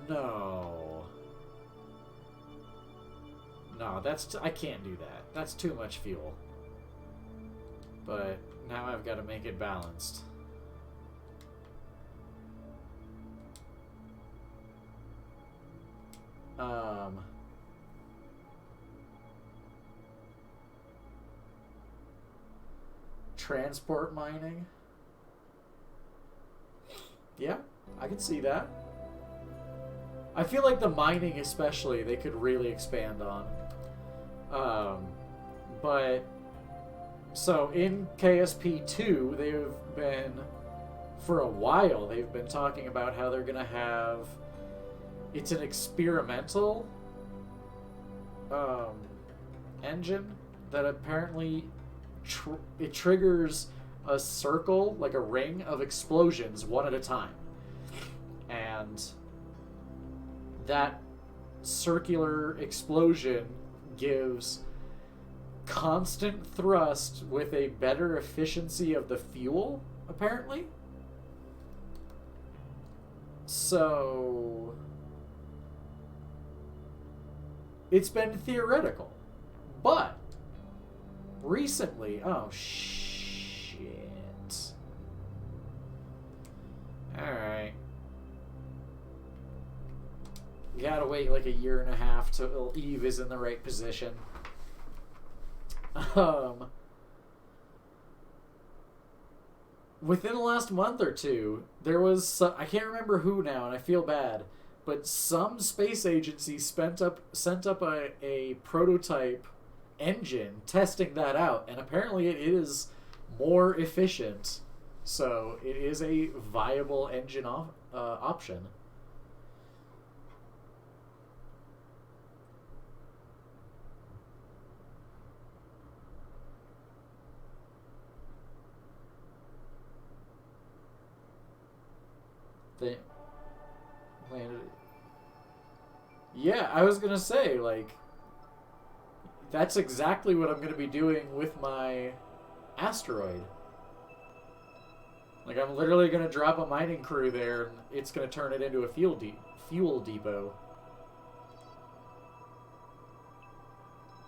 No. No, I can't do that. That's too much fuel. But now I've got to make it balanced. Transport mining? Yeah, I can see that. I feel like the mining especially, they could really expand on. But, so in KSP 2, they've been, for a while, they've been talking about how they're going to have, it's an experimental engine that apparently it triggers a circle, like a ring of explosions one at a time. And that circular explosion gives constant thrust with a better efficiency of the fuel, apparently. So it's been theoretical. But recently, oh shit. Alright. You gotta wait like a year and a half till Eve is in the right position. Within the last month or two, there was some, I can't remember who now, and I feel bad, but some space agency sent up a prototype engine testing that out, and apparently it is more efficient. So it is a viable engine option. They landed. Yeah, I was gonna say, like, that's exactly what I'm gonna be doing with my asteroid. Like, I'm literally gonna drop a mining crew there, and it's gonna turn it into a fuel depot.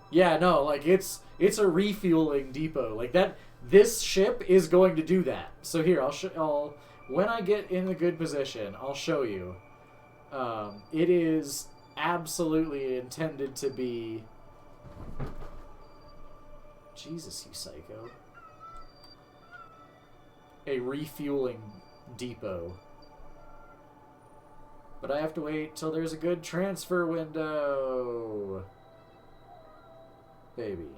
Yeah, no, like it's a refueling depot. Like that, this ship is going to do that. So here, I'll when I get in a good position, I'll show you. It is absolutely intended to be. Jesus, you psycho. A refueling depot. But I have to wait till there's a good transfer window. Baby,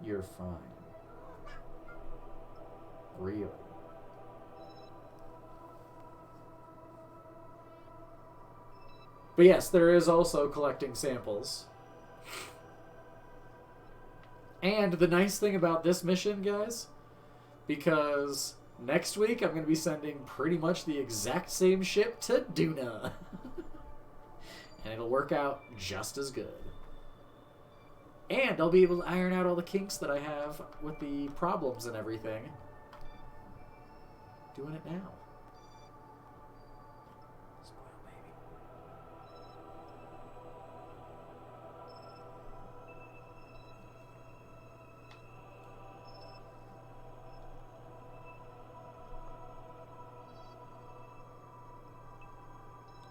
you're fine. Really. But yes, there is also collecting samples. And the nice thing about this mission, guys, because next week I'm going to be sending pretty much the exact same ship to Duna. And it'll work out just as good. And I'll be able to iron out all the kinks that I have with the problems and everything. Doing it now. Spoil baby.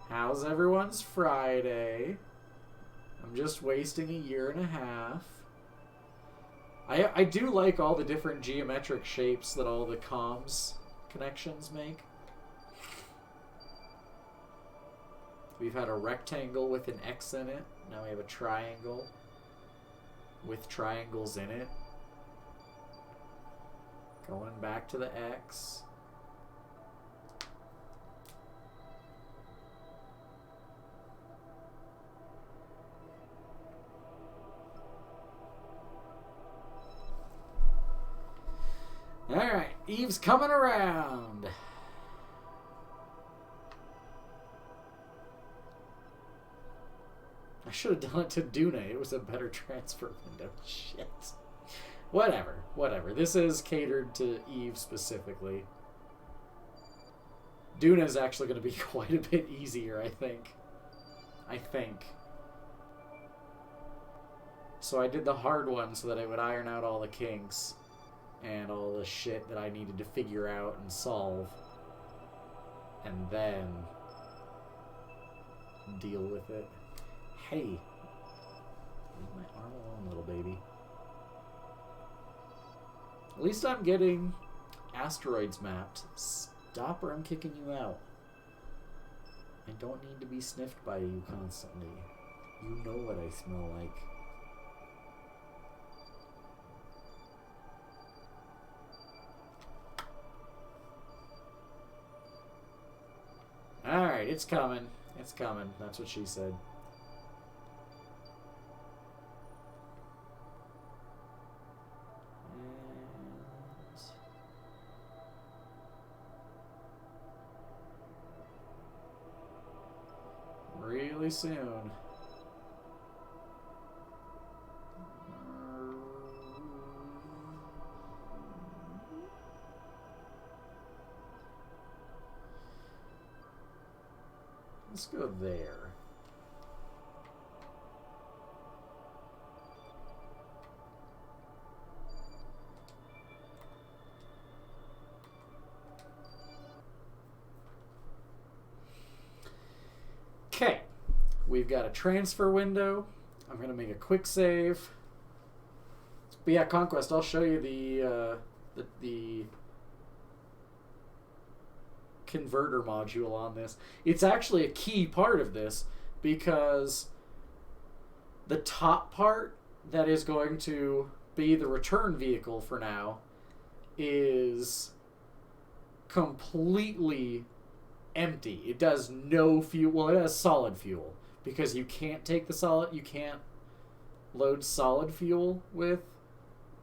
How's everyone's Friday? I'm just wasting a year and a half. I do like all the different geometric shapes that all the comms connections make. We've had a rectangle with an X in it. Now we have a triangle with triangles in it. Going back to the X. Alright, Eve's coming around. I should have done it to Duna. It was a better transfer window. Shit. Whatever. This is catered to Eve specifically. Duna's actually going to be quite a bit easier, I think. So I did the hard one so that I would iron out all the kinks. And all the shit that I needed to figure out and solve. And then deal with it. Hey. Leave my arm alone, little baby. At least I'm getting asteroids mapped. Stop or I'm kicking you out. I don't need to be sniffed by you constantly. You know what I smell like. Alright, it's coming. It's coming. That's what she said. And really soon. Let's go there. Okay, we've got a transfer window. I'm going to make a quick save. But yeah, Conquest, I'll show you the converter module on this. It's actually a key part of this because the top part that is going to be the return vehicle for now is completely empty. It does no fuel. Well, it has solid fuel because you can't load solid fuel with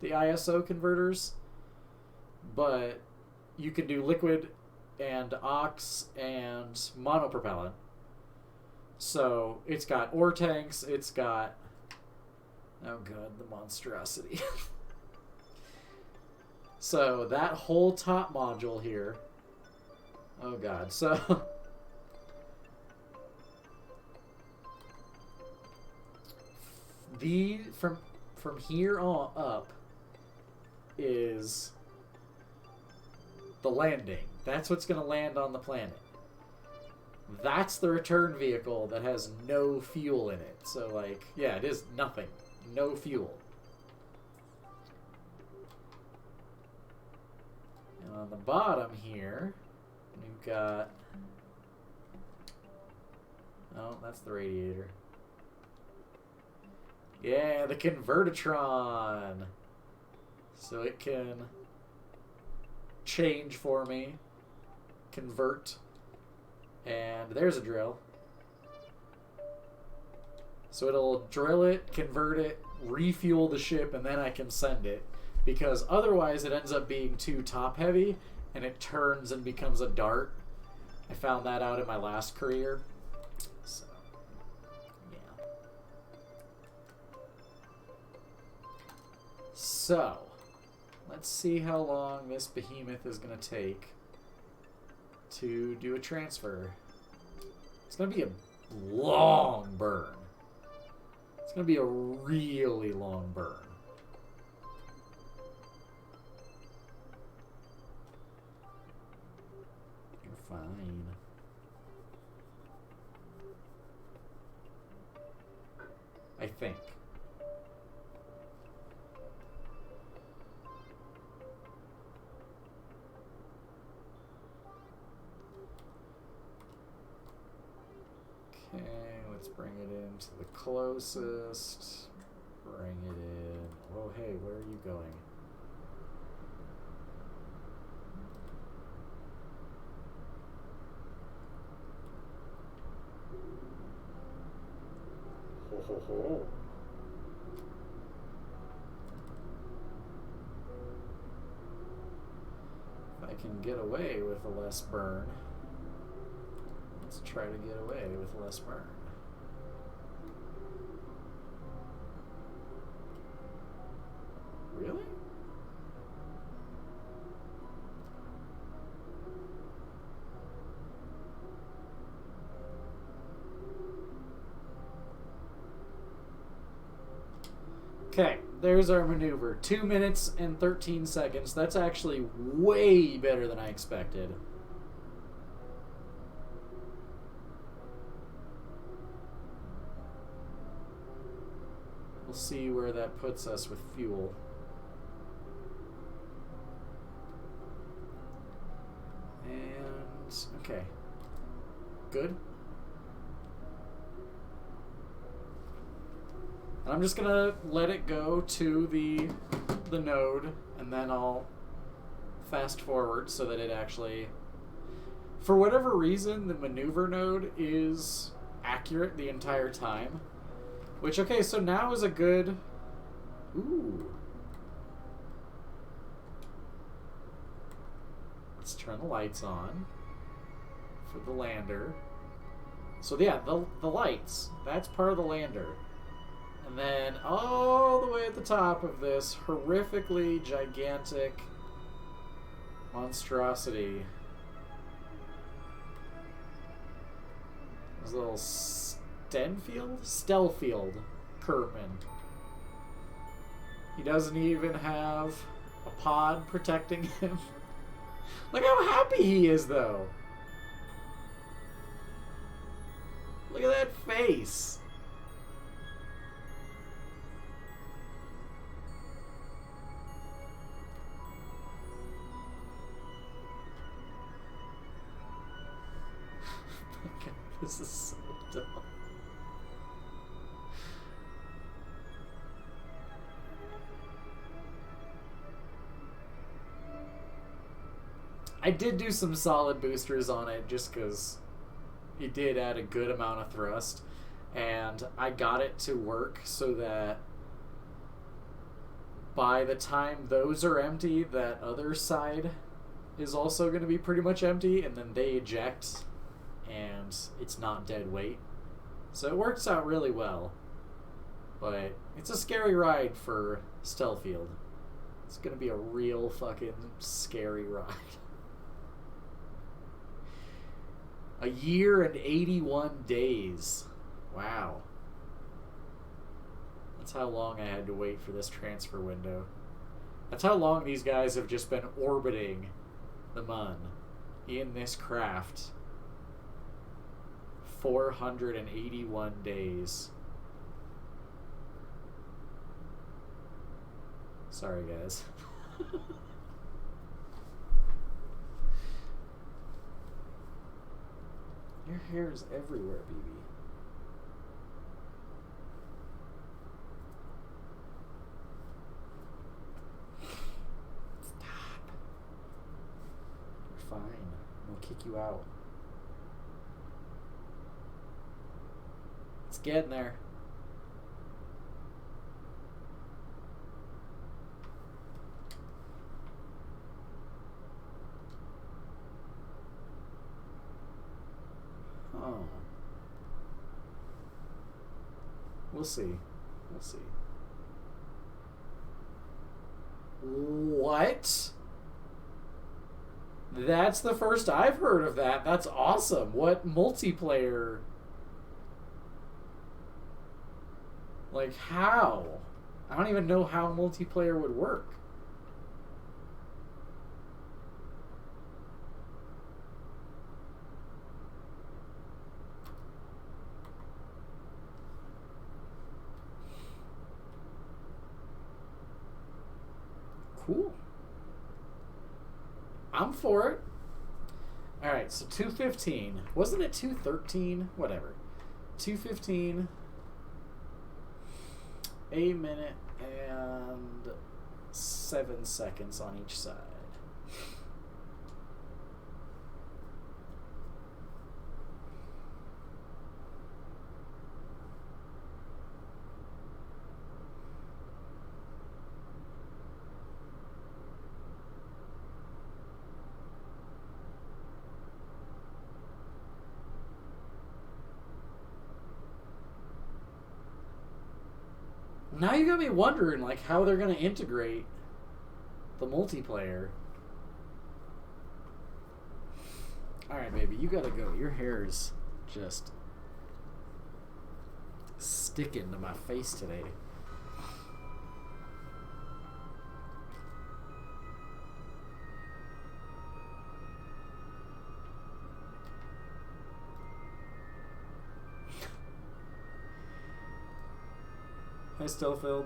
the ISO converters, but you can do liquid and ox and monopropellant. So it's got ore tanks, it's got, oh god, the monstrosity. So that whole top module here, oh god, so from here on up is the landing. That's what's going to land on the planet. That's the return vehicle that has no fuel in it. So, like, yeah, it is nothing. No fuel. And on the bottom here, we've got... Oh, that's the radiator. Yeah, the Convertitron! So it can change for me. Convert. And there's a drill. So it'll drill it, convert it, refuel the ship, and then I can send it. Because otherwise it ends up being too top heavy and it turns and becomes a dart. I found that out in my last career. So, yeah. So, let's see how long this behemoth is going to take to do a transfer. It's going to be a long burn. It's going to be a really long burn. You're fine. I think. Okay, let's bring it into the closest. Bring it in. Oh, hey, where are you going? Ho, ho, ho. If I can get away with a less burn. Let's try to get away with less burn. Really? Okay, there's our maneuver. 2 minutes and 13 seconds. That's actually way better than I expected. We'll see where that puts us with fuel. And, okay. Good. And I'm just gonna let it go to the node, and then I'll fast forward so that it actually, for whatever reason, the maneuver node is accurate the entire time. Which, okay, so now is a good... Ooh. Let's turn the lights on for the lander. So yeah, the lights, that's part of the lander. And then all the way at the top of this horrifically gigantic monstrosity His little Stellfield Kerman. He doesn't even have a pod protecting him. Look how happy he is, though. Look at that face. God, this is so dumb. I did do some solid boosters on it just because it did add a good amount of thrust, and I got it to work so that by the time those are empty, that other side is also going to be pretty much empty, and then they eject, and it's not dead weight. So it works out really well, but it's a scary ride for Stellfield. It's going to be a real fucking scary ride. A year and 81 days. Wow. That's how long I had to wait for this transfer window. That's how long these guys have just been orbiting the Mun in this craft. 481 days. Sorry, guys. Your hair is everywhere, BB. Stop. You're fine. I'm gonna kick you out. It's getting there. Oh. We'll see. We'll see. What? That's the first I've heard of that. That's awesome. What multiplayer? Like, how? I don't even know how multiplayer would work. Cool. I'm for it. Alright, so 2:15. Wasn't it 2:13? Whatever. 2:15. A minute and 7 seconds on each side. Now you got me wondering, like, how they're going to integrate the multiplayer. Alright, baby, you gotta go. Your hair is just sticking to my face today. Hi, Stillfield.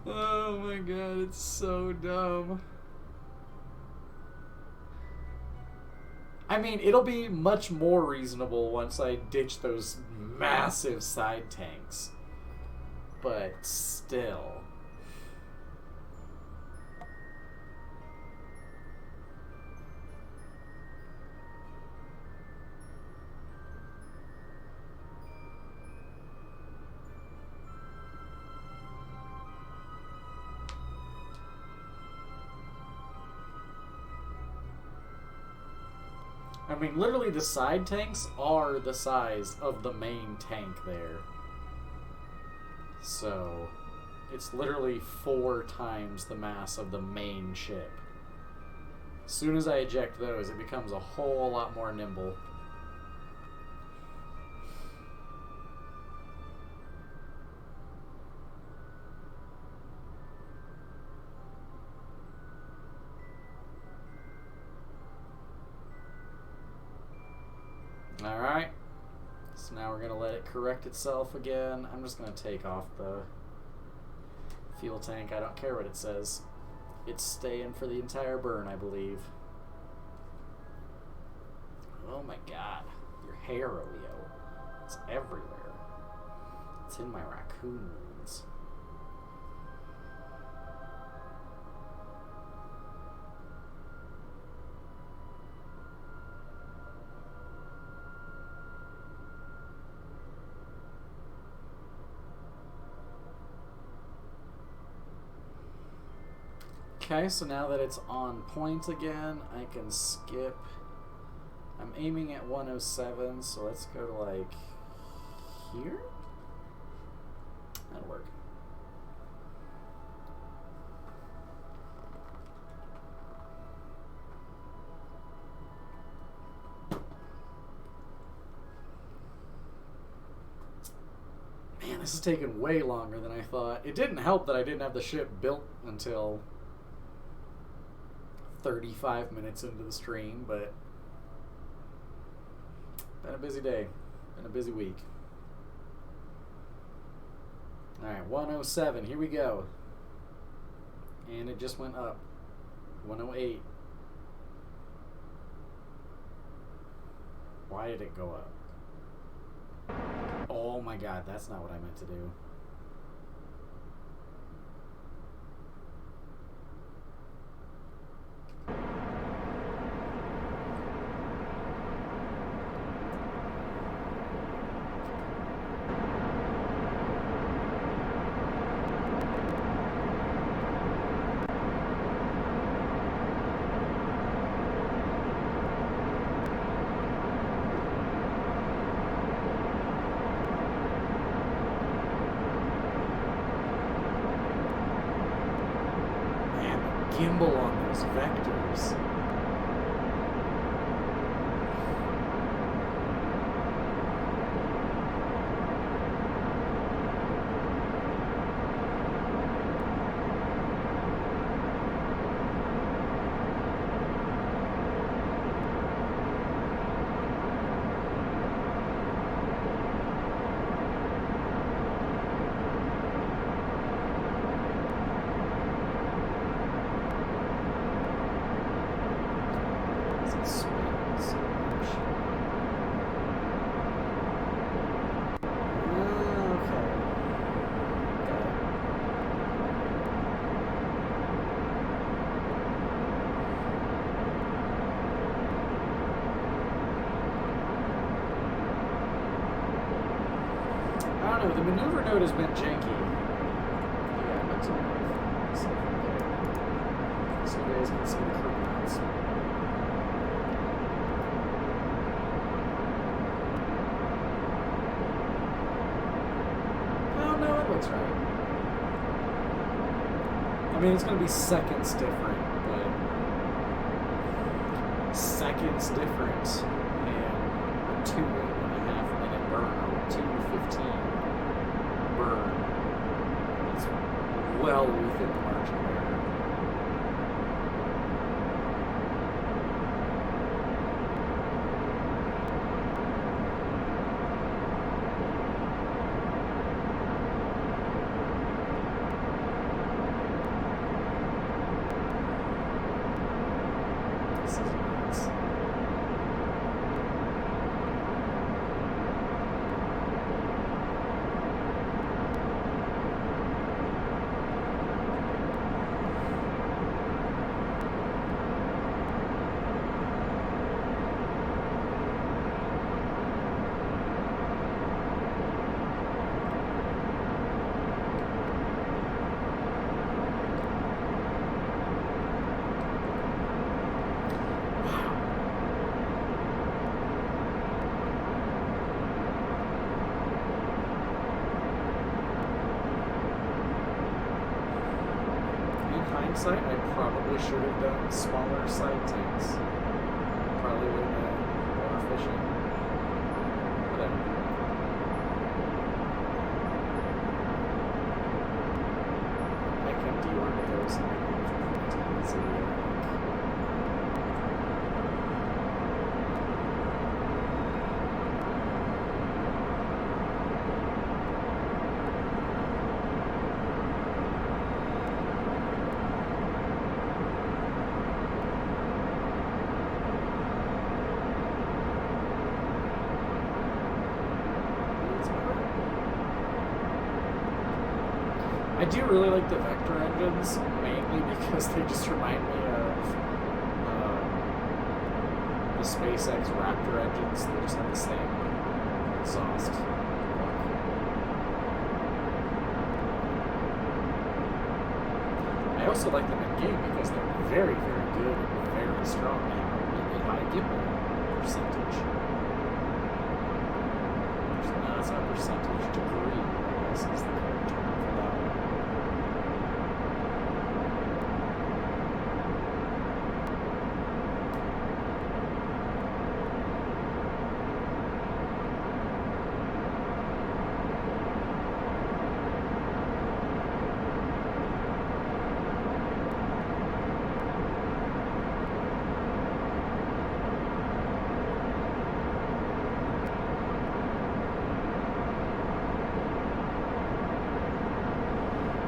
Oh my god, it's so dumb. I mean, it'll be much more reasonable once I ditch those massive side tanks. But still. I mean, literally the side tanks are the size of the main tank there. So, it's literally 4 times the mass of the main ship. As soon as I eject those, it becomes a whole lot more nimble. Alright. So now we're going to let it correct itself again. I'm just going to take off the fuel tank. I don't care what it says. It's staying for the entire burn, I believe. Oh my god. Your hair, Olio. It's everywhere. It's in my raccoon wounds. Okay, so now that it's on point again, I can skip. I'm aiming at 107, so let's go to like here? That'll work. Man, this is taking way longer than I thought. It didn't help that I didn't have the ship built until 35 minutes into the stream, but been a busy day. Been a busy week. Alright, 107. Here we go. And it just went up. 108. Why did it go up? Oh my god, that's not what I meant to do. Gimbal on those vectors. The maneuver node has been janky. Yeah, that's all right. So you guys can see the curve lines. Oh no, it looks right. I mean, it's going to be seconds different, but seconds different in a 2.5 minute burn or 2:15. Burn. It's well within the margin of error. This is nuts. hindsight, I probably should have done smaller side tanks. Probably would have been more efficient. Whatever. I can deorbit those and make them pretty easily, I think. I do really like the vector engines, mainly because they just remind me of the SpaceX Raptor engines. They just have the same exhaust. I also like them in game because they're very, very good and very strong. They have a really high gimbal percentage. No, it's not percentage, degree, I guess is the correct term for that one.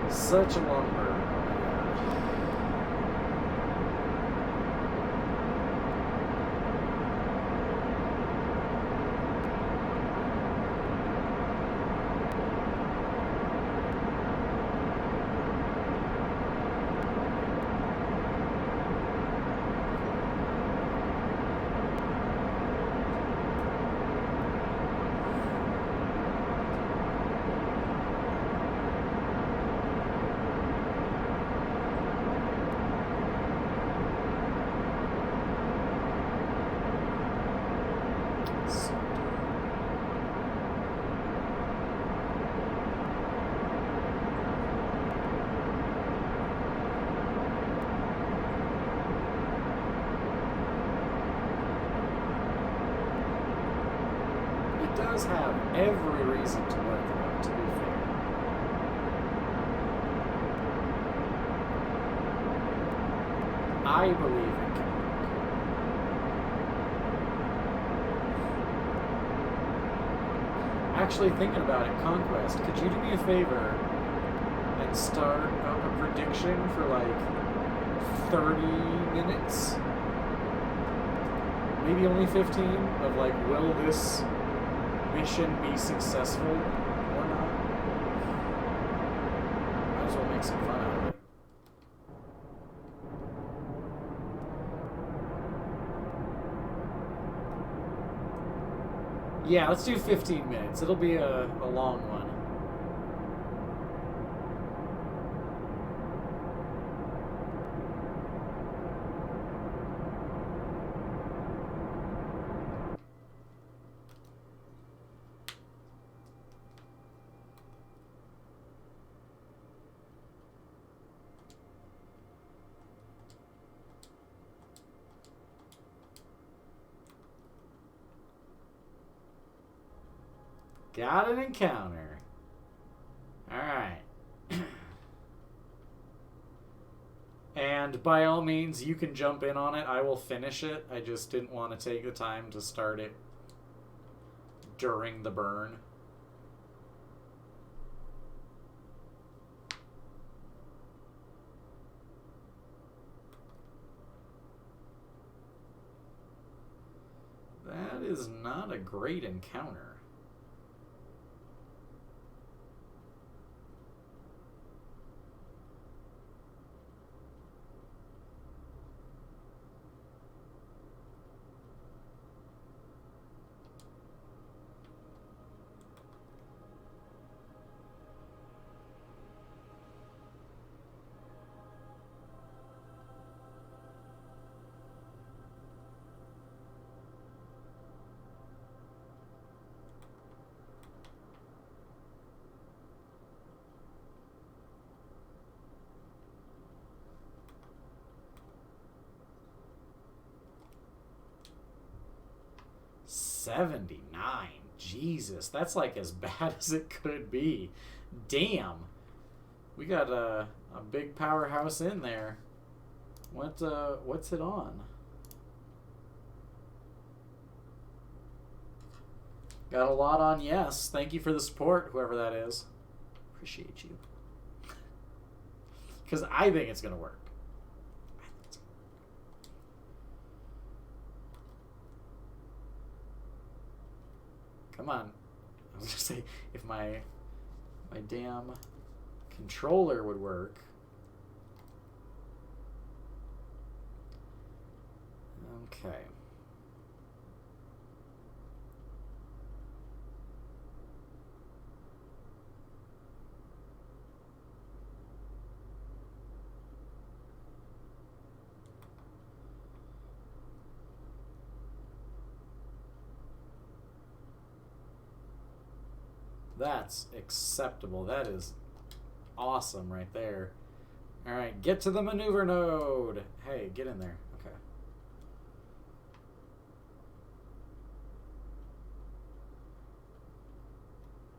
Such a long burn. Oh my does have every reason to work, though, to be fair. I believe it can work. Actually, thinking about it, Conquest, could you do me a favor and start up a prediction for like 30 minutes? Maybe only 15 of like, will this mission be successful or not? Might as well make some fun out of it. Yeah, let's do 15 minutes. It'll be a long one. Got an encounter. Alright. And by all means, you can jump in on it. I will finish it. I just didn't want to take the time to start it during the burn. That is not a great encounter. 79. Jesus, that's like as bad as it could be. Damn. We got a big powerhouse in there. What's it on? Got a lot on yes. Thank you for the support, whoever that is. Appreciate you. Because I think it's going to work. Come on. I was going to say, if my damn controller would work. Okay. That's acceptable. That is awesome right there. All right, get to the maneuver node. Hey, get in there. Okay.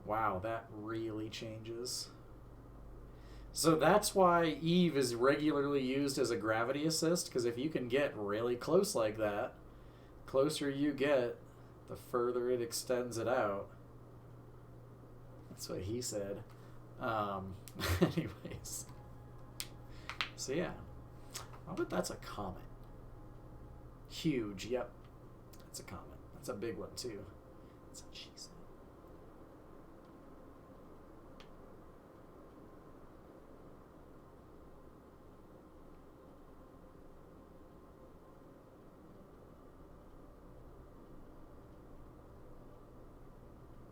Wow, that really changes. So that's why Eve is regularly used as a gravity assist, because if you can get really close like that, closer you get, the further it extends it out. That's what he said. Anyways. So yeah. I'll bet that's a comet. Huge, yep. That's a comet. That's a big one too. That's what she said.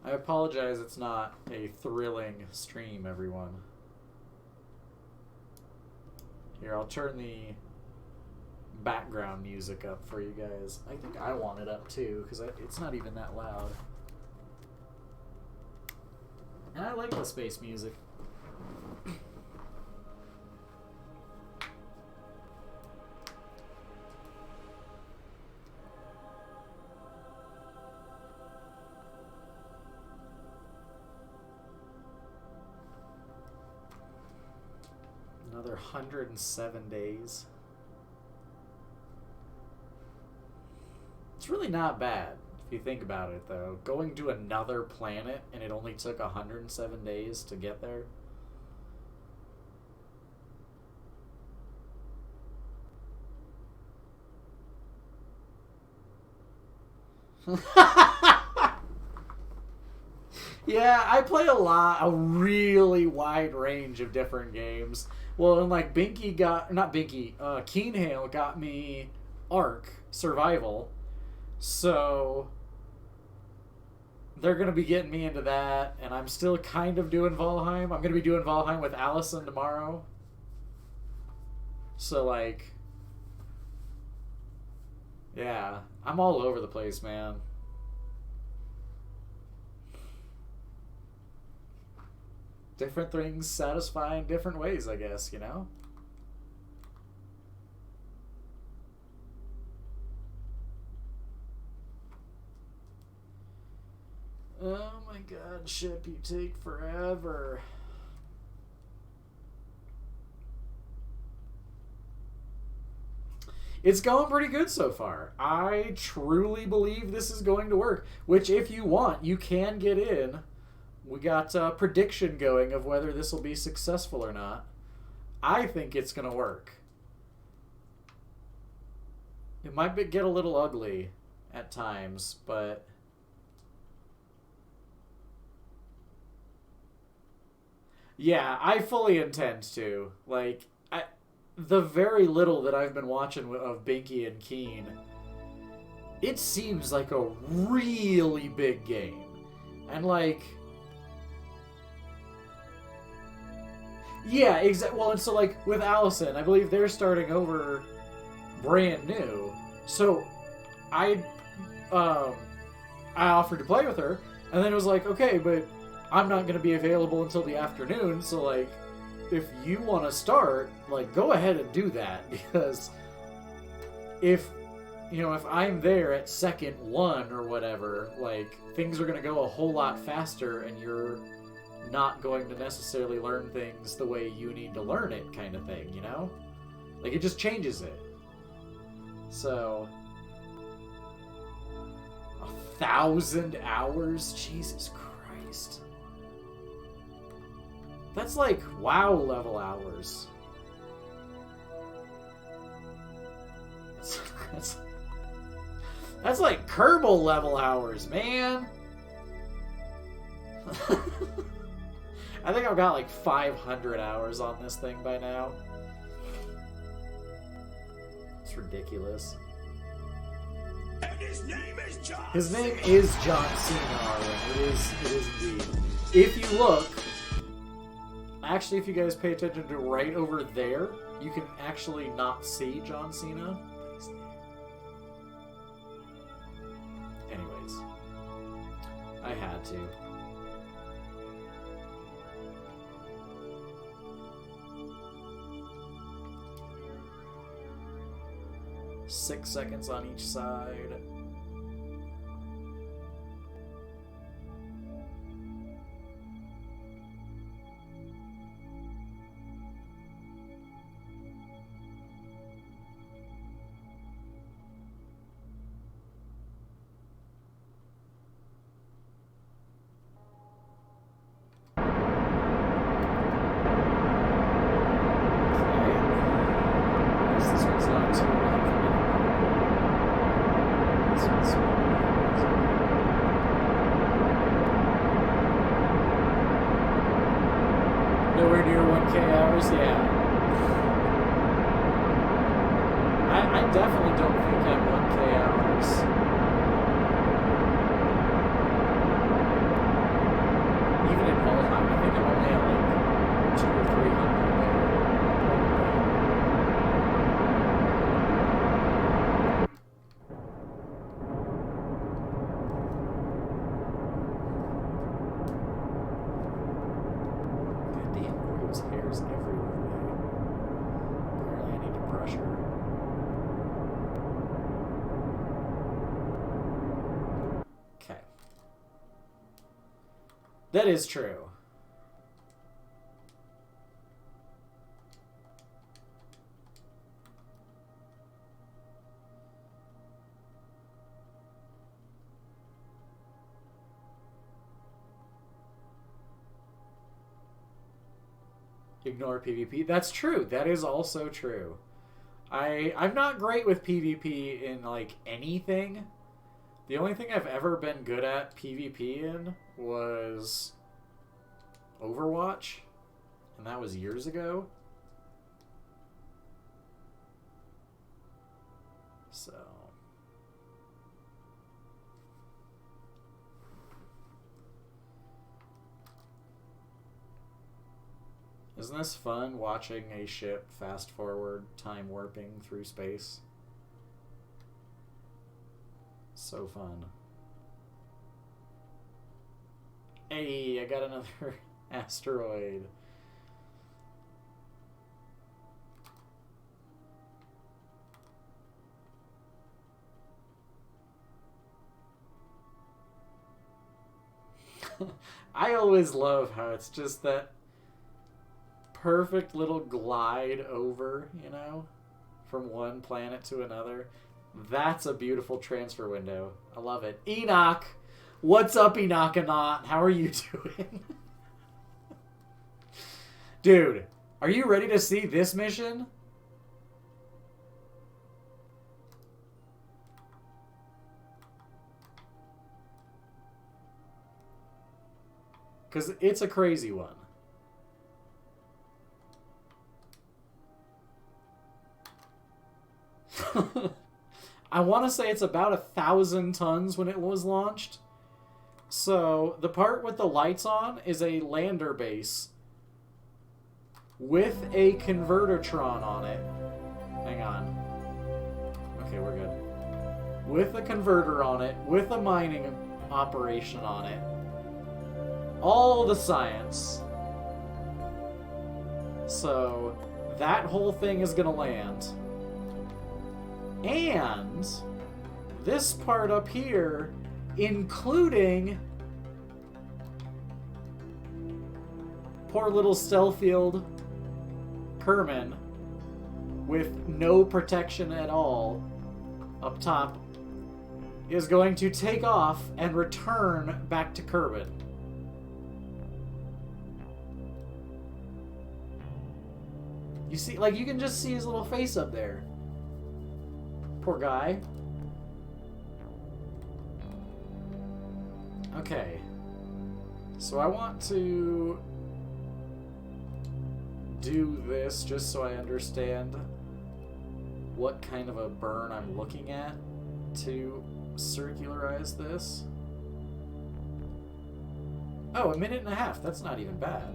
I apologize, it's not a thrilling stream, everyone. Here, I'll turn the background music up for you guys. I think I want it up too, because it's not even that loud. And I like the space music. Another 107 days. It's really not bad if you think about it, though. Going to another planet and it only took 107 days to get there. Yeah, I play a really wide range of different games. Well, and like Keenhale got me Ark Survival. So they're going to be getting me into that, and I'm still kind of doing Valheim. I'm going to be doing Valheim with Allison tomorrow. So like, yeah, I'm all over the place, man. Different things satisfy in different ways, I guess, you know? Oh my god, ship, you take forever. It's going pretty good so far. I truly believe this is going to work, which if you want, you can get in. We got a prediction going of whether this will be successful or not. I think it's going to work. It might get a little ugly at times, but... yeah, I fully intend to. Like, the very little that I've been watching of Binky and Keen, it seems like a really big game. And, like... yeah, exactly. Well, and so, like, with Allison, I believe they're starting over brand new. So, I offered to play with her, and then it was like, okay, but I'm not going to be available until the afternoon, so, like, if you want to start, like, go ahead and do that, because if you know, if I'm there at second 1 or whatever, like, things are going to go a whole lot faster and you're not going to necessarily learn things the way you need to learn it, kind of thing, you know? Like, it just changes it. So, 1,000 hours? Jesus Christ. That's like WoW level hours. That's like Kerbal level hours, man. I think I've got like 500 hours on this thing by now. It's ridiculous. And his name is John. His name is John Cena, Arwen. It is indeed. If you look, actually, if you guys pay attention to right over there, you can actually not see John Cena. Anyways, I had to. Six seconds on each side. Nowhere near 1K hours, yeah. I definitely don't think I'm 1K hours. Even in Valheim, I think I'm only at like 200 or 300 hairs everywhere today. Apparently I need to brush her. Okay. That is true. Ignore PvP. That's true. That is also true. I'm not great with PvP in, like, anything. The only thing I've ever been good at PvP in was Overwatch. And that was years ago. So... Isn't this fun, watching a ship fast forward, time warping through space? So fun. Hey, I got another asteroid. I always love how it's just that perfect little glide over, you know, from one planet to another. That's a beautiful transfer window. I love it. Enoch! What's up, Enochonaut? How are you doing? Dude, are you ready to see this mission? Because it's a crazy one. I want to say it's about 1,000 tons when it was launched. So the part with the lights on is a lander base with a convertertron on it. Hang on. Okay, we're good. With a converter on it, with a mining operation on it. All the science. So that whole thing is going to land. And this part up here, including poor little Stellfield Kerman with no protection at all up top, is going to take off and return back to Kerbin. You see, like, you can just see his little face up there. Poor guy. Okay. So I want to do this just so I understand what kind of a burn I'm looking at to circularize this. Oh, 1.5 minutes. That's not even bad.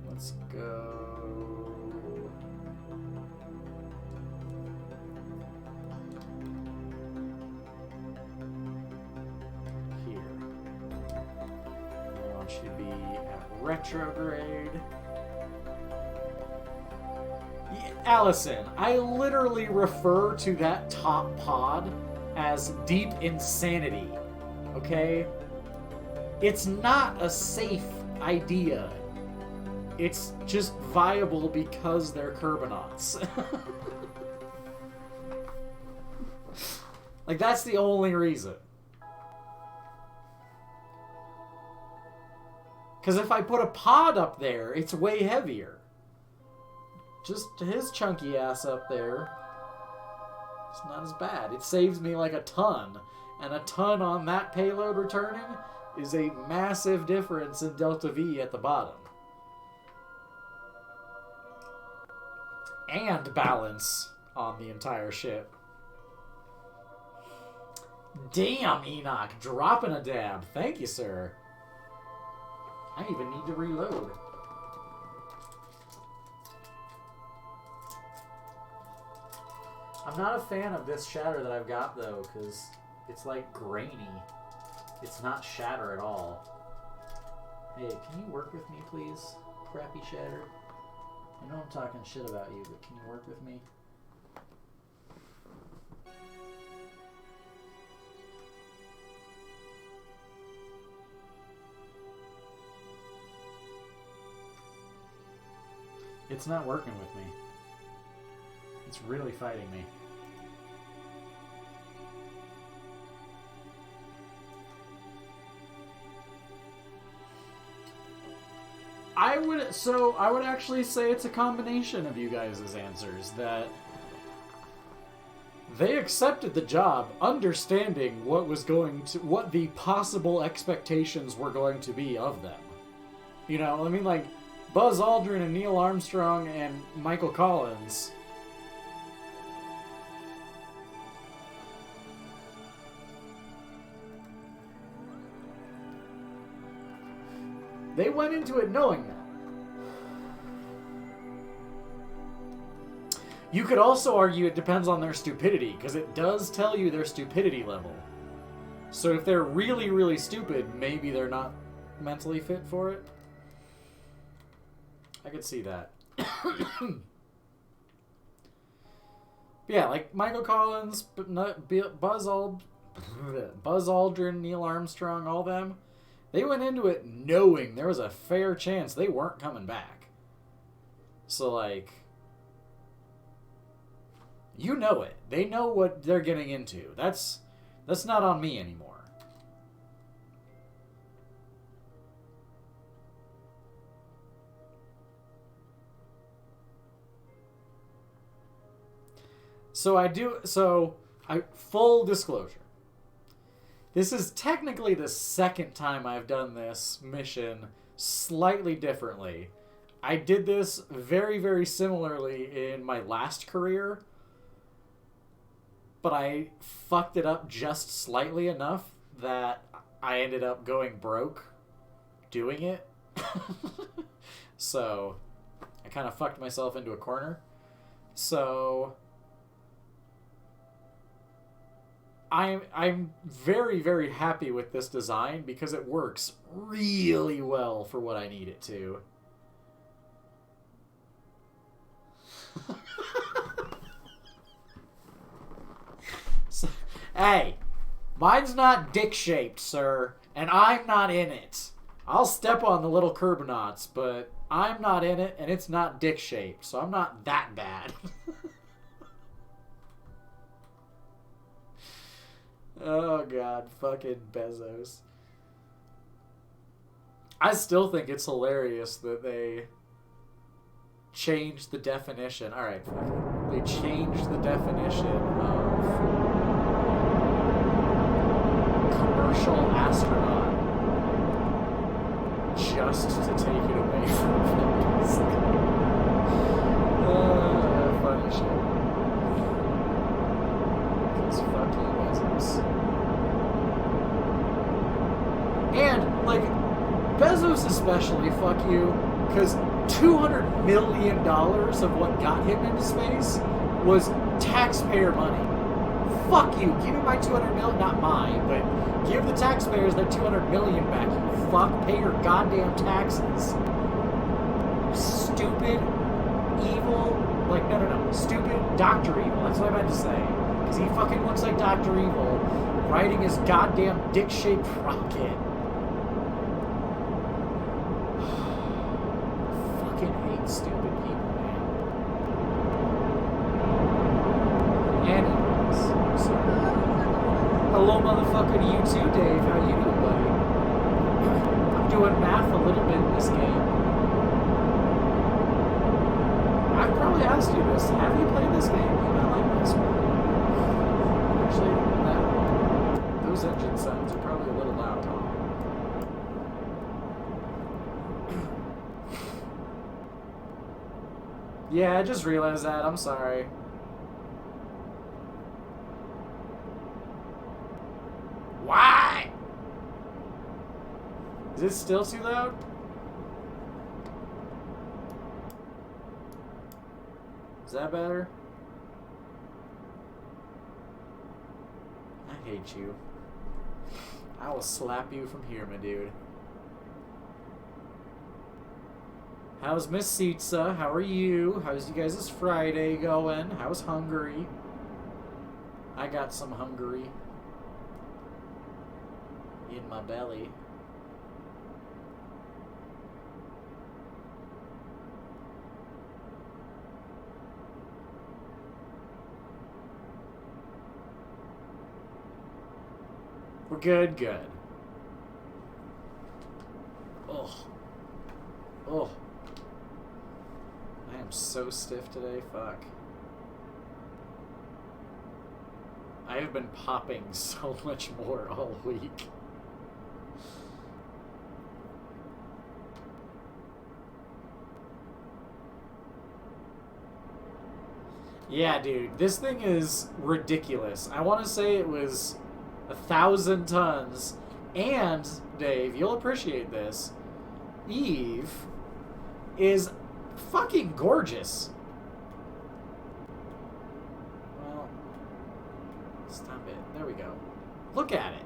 Let's go. Here. I want you to be at retrograde. Allison, I literally refer to that top pod as deep insanity. Okay? It's not a safe idea. It's just viable because they're Kerbinauts. Like, that's the only reason. Because if I put a pod up there, it's way heavier. Just his chunky ass up there, it's not as bad. It saves me like a ton. And a ton on that payload returning is a massive difference in Delta V at the bottom. And balance on the entire ship. Damn, Enoch, dropping a dab. Thank you, sir. I even need to reload. I'm not a fan of this shatter that I've got, though, because it's, like, grainy. It's not shatter at all. Hey, can you work with me, please, crappy shatter? I know I'm talking shit about you, but can you work with me? It's not working with me. It's really fighting me. I would actually say it's a combination of you guys' answers, that they accepted the job understanding what the possible expectations were going to be of them. You know, I mean, like, Buzz Aldrin and Neil Armstrong and Michael Collins. They went into it knowing that. You could also argue it depends on their stupidity, because it does tell you their stupidity level. So if they're really, really stupid, maybe they're not mentally fit for it. I could see that. Yeah, like Michael Collins, Buzz Aldrin, Neil Armstrong, all them. They went into it knowing there was a fair chance they weren't coming back. So, like, you know it. They know what they're getting into. That's not on me anymore. Full disclosure. This is technically the second time I've done this mission slightly differently. I did this very, very similarly in my last career, but I fucked it up just slightly enough that I ended up going broke doing it. So I kind of fucked myself into a corner. So I'm very, very happy with this design because it works really well for what I need it to. So, hey, mine's not dick-shaped, sir, and I'm not in it. I'll step on the little curb knots, but I'm not in it, and it's not dick-shaped, so I'm not that bad. Oh, God. Fucking Bezos. I still think it's hilarious that they changed the definition. Alright, they changed the definition of commercial astronaut just to take it away from them. Funny shit. Because fuck you, Bezos. And, like, Bezos especially, fuck you, because $200 million of what got him into space was taxpayer money. Fuck you. Give me my $200 million, not mine, but give the taxpayers their $200 million back, you fuck. Pay your goddamn taxes. Stupid, evil, no, stupid Dr. Evil. That's what I meant to say. Because he fucking looks like Dr. Evil riding his goddamn dick-shaped rocket. Stupid people, man. Anyways, so hello, motherfucker, to you too, Dave. How you doing, buddy? I'm doing math a little bit in this game. I've probably asked you this. Have you played this game? You might like this one. Actually, those engine sounds are probably a little loud, huh? Yeah, I just realized that. I'm sorry. Why? Is it still too loud? Is that better? I hate you. I will slap you from here, my dude. How's Miss Sitsa? How are you? How's you guys' Friday going? How's Hungary? I got some Hungary in my belly. We're good, good. Oh. Oh. I am so stiff today, fuck. I have been popping so much more all week. Yeah, dude, this thing is ridiculous. I want to say it was 1,000 tons. And, Dave, you'll appreciate this, Eve is fucking gorgeous. Well, stop it. There we go. Look at it.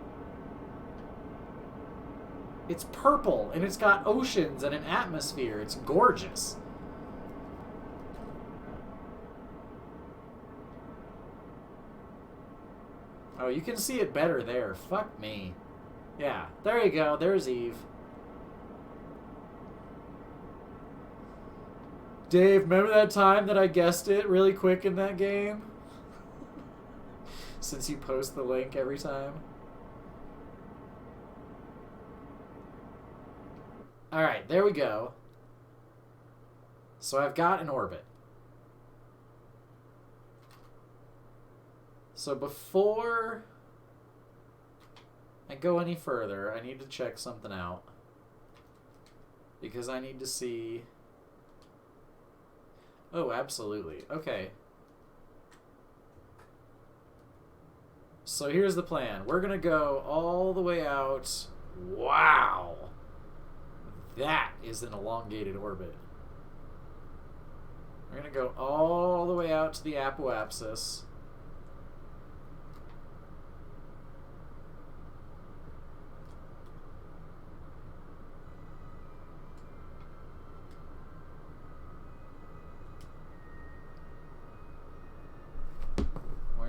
It's purple, and it's got oceans and an atmosphere. It's gorgeous. Oh, you can see it better there. Fuck me. Yeah, there you go. There's Eve. Dave, remember that time that I guessed it really quick in that game? Since you post the link every time. Alright, there we go. So I've got an orbit. So before I go any further, I need to check something out. Because I need to see... Oh, absolutely. Okay. So here's the plan. We're going to go all the way out. Wow! That is an elongated orbit. We're going to go all the way out to the apoapsis.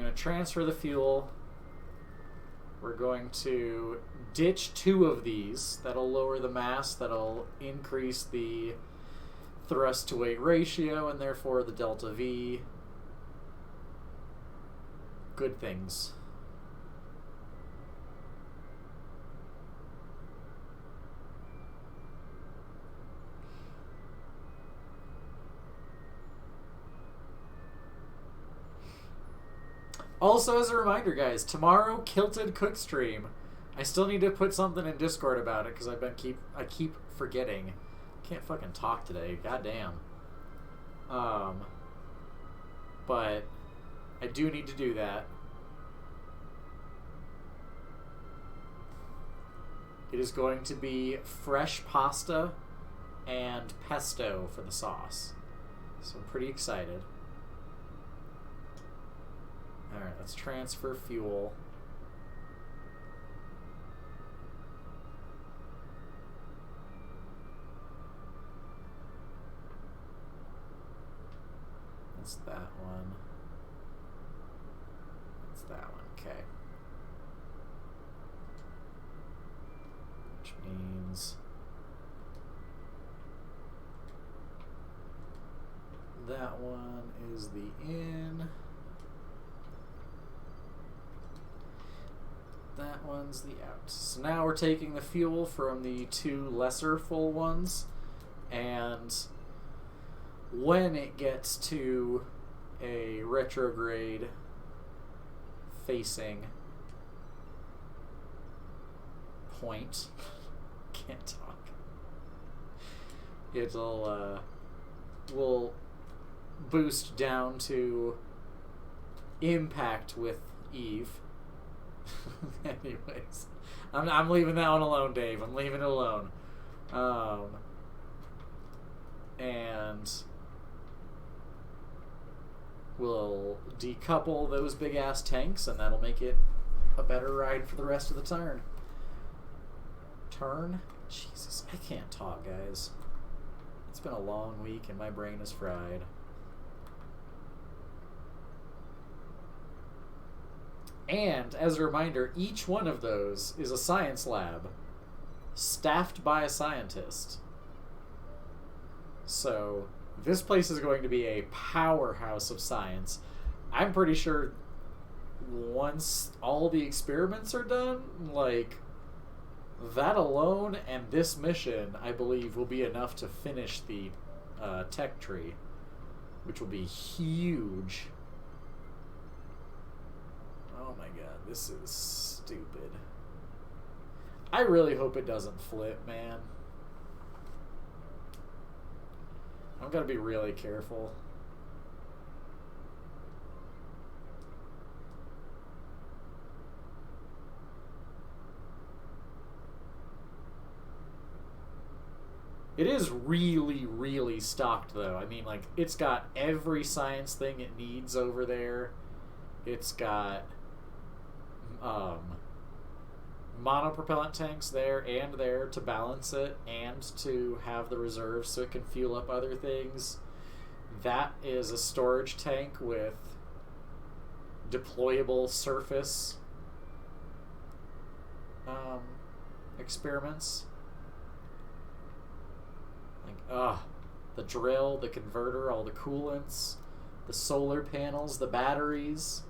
going to transfer the fuel. We're going to ditch 2 of these. That'll lower the mass. That'll increase the thrust to weight ratio and therefore the delta V. Good things. Also, as a reminder, guys, tomorrow Kilted Cook Stream. I still need to put something in Discord about it because I keep forgetting. Can't fucking talk today. Goddamn. But I do need to do that. It is going to be fresh pasta and pesto for the sauce. So I'm pretty excited. Alright, let's transfer fuel. That's that one. That's that one, okay. Which means that one is the in. That one's the out. So now we're taking the fuel from the 2 lesser full ones, and when it gets to a retrograde facing point, can't talk, it'll will boost down to impact with Eve. Anyways, I'm leaving that one alone, Dave. I'm leaving it alone. And we'll decouple those big ass tanks, and that'll make it a better ride for the rest of the turn. Jesus, I can't talk, guys. It's been a long week, and my brain is fried. And, as a reminder, each one of those is a science lab staffed by a scientist. So, this place is going to be a powerhouse of science. I'm pretty sure once all the experiments are done, like, that alone and this mission, I believe, will be enough to finish the tech tree, which will be huge. Oh my god, this is stupid. I really hope it doesn't flip, man. I'm gonna be really careful. It is really, really stocked, though. I mean, like, it's got every science thing it needs over there. It's got monopropellant tanks there and there to balance it and to have the reserves so it can fuel up other things. That is a storage tank with deployable surface experiments. Like, the drill, the converter, all the coolants, the solar panels, the batteries.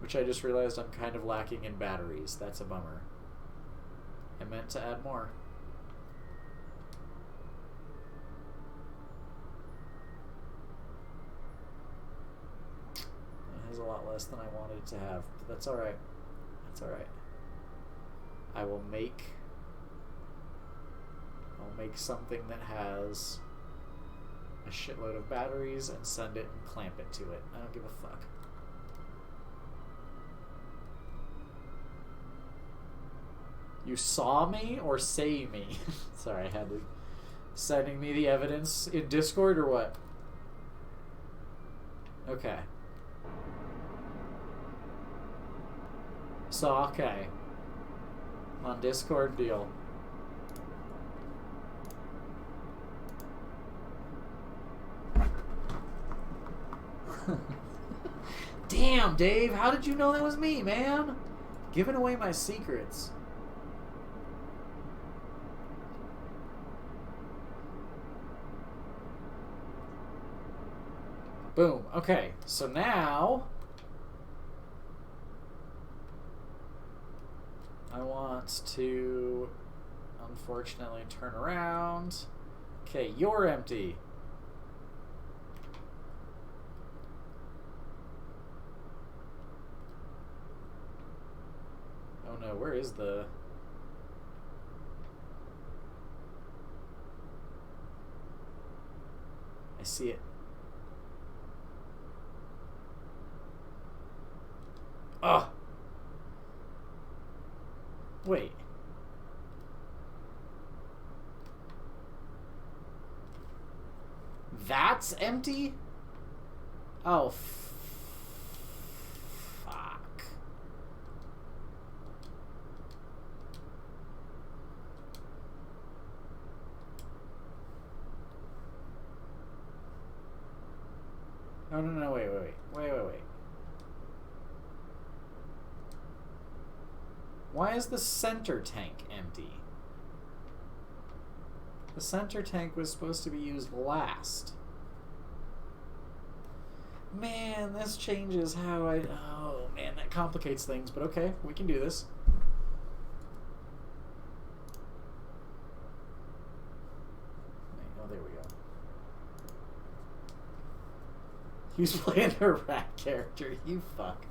Which I just realized I'm kind of lacking in batteries. That's a bummer. I meant to add more. It has a lot less than I wanted it to have, but that's alright. That's alright. I'll make something that has a shitload of batteries and send it and clamp it to it. I don't give a fuck. You saw me or say me? Sorry, I had to... Sending me the evidence in Discord or what? Okay. So, okay. On Discord, deal. Damn, Dave, how did you know that was me, man? Giving away my secrets. Boom. Okay, so now I want to, unfortunately, turn around. Okay, you're empty. Oh no, where is the... I see it. Oh! Wait. That's empty? Oh, fuck. No, no, no, wait. Why is the center tank empty? The center tank was supposed to be used last. Man, this changes how I... Oh, man, that complicates things, but okay, we can do this. Oh, there we go. He was playing a rat character, you fuck.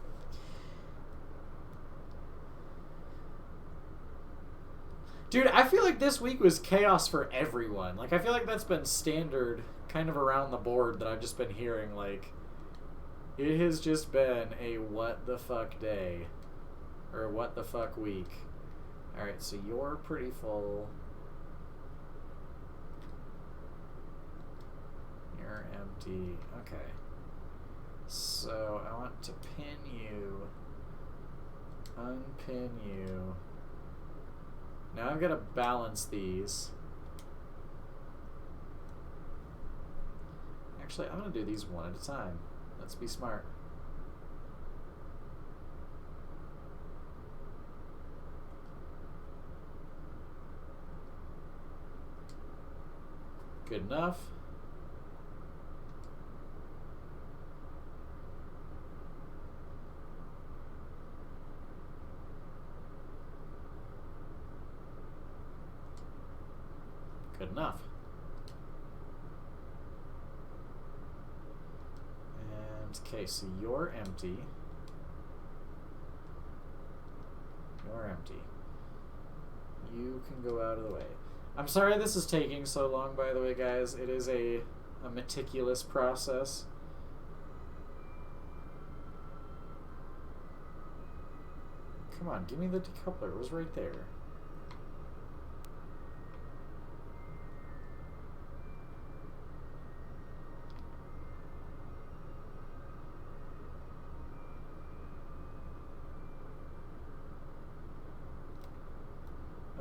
Dude, I feel like this week was chaos for everyone. Like, I feel like that's been standard kind of around the board that I've just been hearing. Like, it has just been a what the fuck day. Or what the fuck week. Alright, so you're pretty full. You're empty. Okay. So, I want to pin you. Unpin you. Now I've got to balance these. Actually, I'm going to do these one at a time. Let's be smart. Good enough. Good enough. And, okay, so you're empty. You're empty. You can go out of the way. I'm sorry this is taking so long, by the way, guys. It is a meticulous process. Come on, give me the decoupler. It was right there.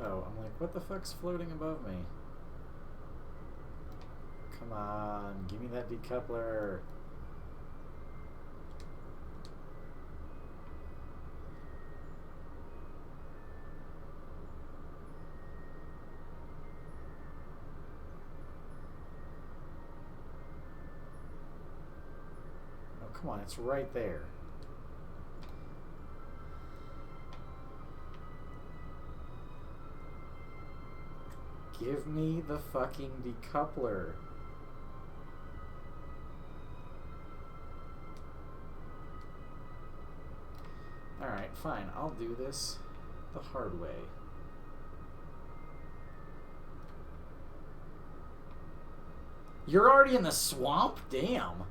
Oh, I'm like, what the fuck's floating above me? Come on, give me that decoupler. Oh, come on, it's right there. Give me the fucking decoupler. Alright, fine. I'll do this the hard way. You're already in the swamp? Damn.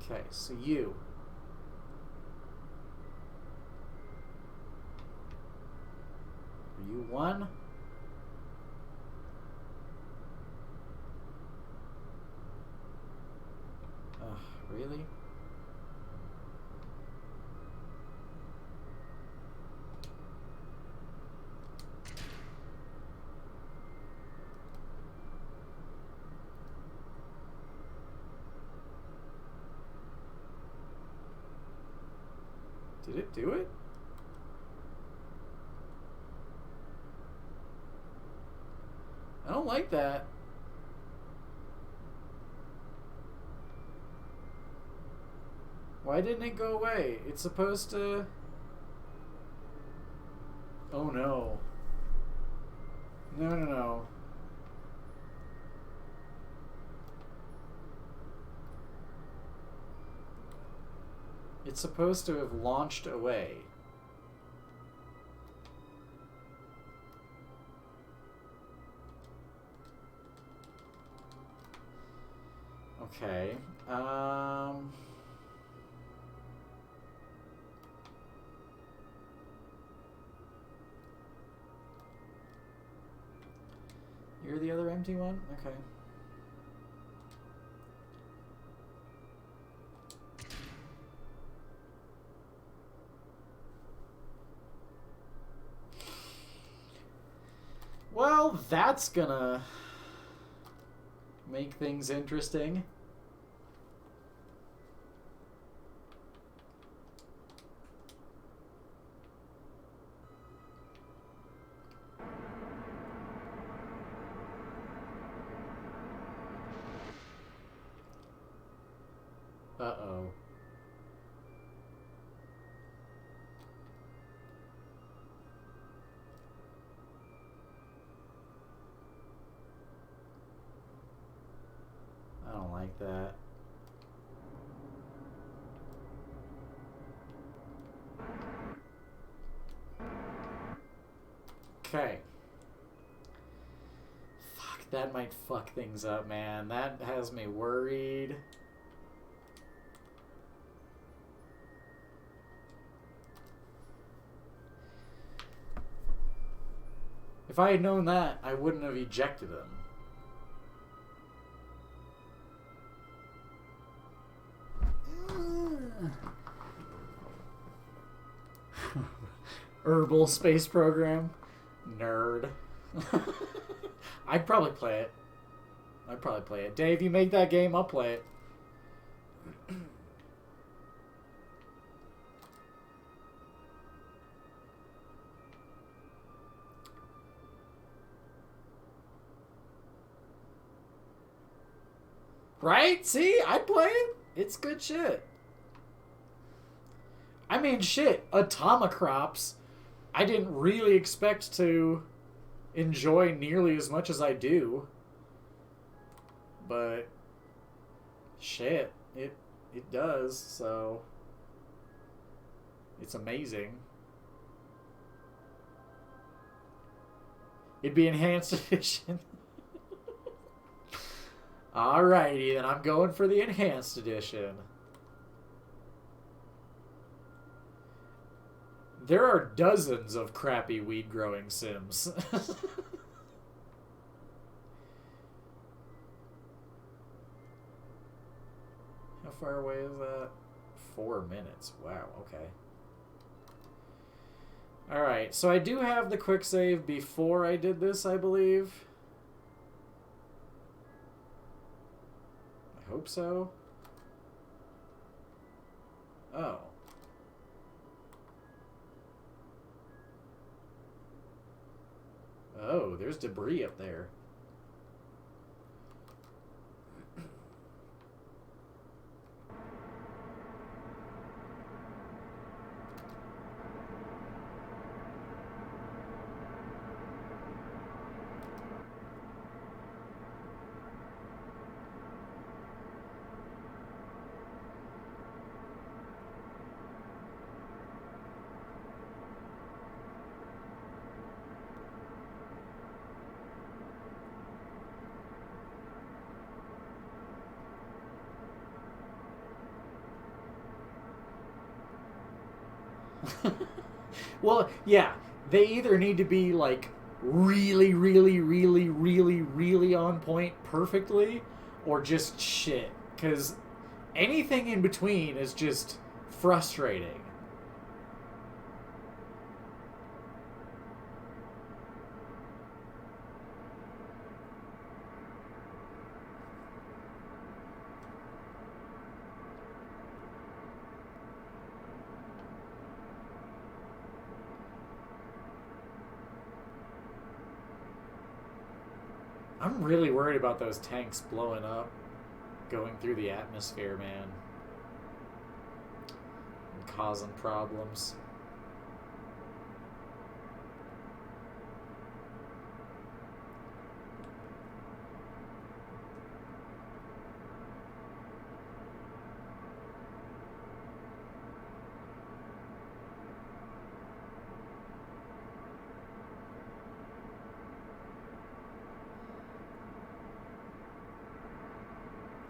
Okay, so you... You won? Ugh, really? Did it do it? I don't like that. Why didn't it go away? It's supposed to... Oh no. No, no, no. It's supposed to have launched away. Okay. You're the other empty one? Okay. Well, that's gonna make things interesting. Uh-oh. I don't like that. Okay. Fuck, that might fuck things up, man. That has me worried. If I had known that, I wouldn't have ejected him. Herbal space program. Nerd. I'd probably play it. I'd probably play it. Dave, you make that game, I'll play it. Right? See? I'd play it. It's good shit. I mean, shit. Atomicrops. I didn't really expect to enjoy nearly as much as I do. But shit, it does, so it's amazing. It'd be enhanced edition. Alrighty, then I'm going for the enhanced edition. There are dozens of crappy weed growing sims. How far away is that? 4 minutes. Wow, okay. Alright, so I do have the quick save before I did this, I believe. I hope so. Oh. Oh, there's debris up there. Well, yeah, they either need to be like really, really, really, really, really on point perfectly, or just shit. Because anything in between is just frustrating. I'm really worried about those tanks blowing up, going through the atmosphere, man. And causing problems.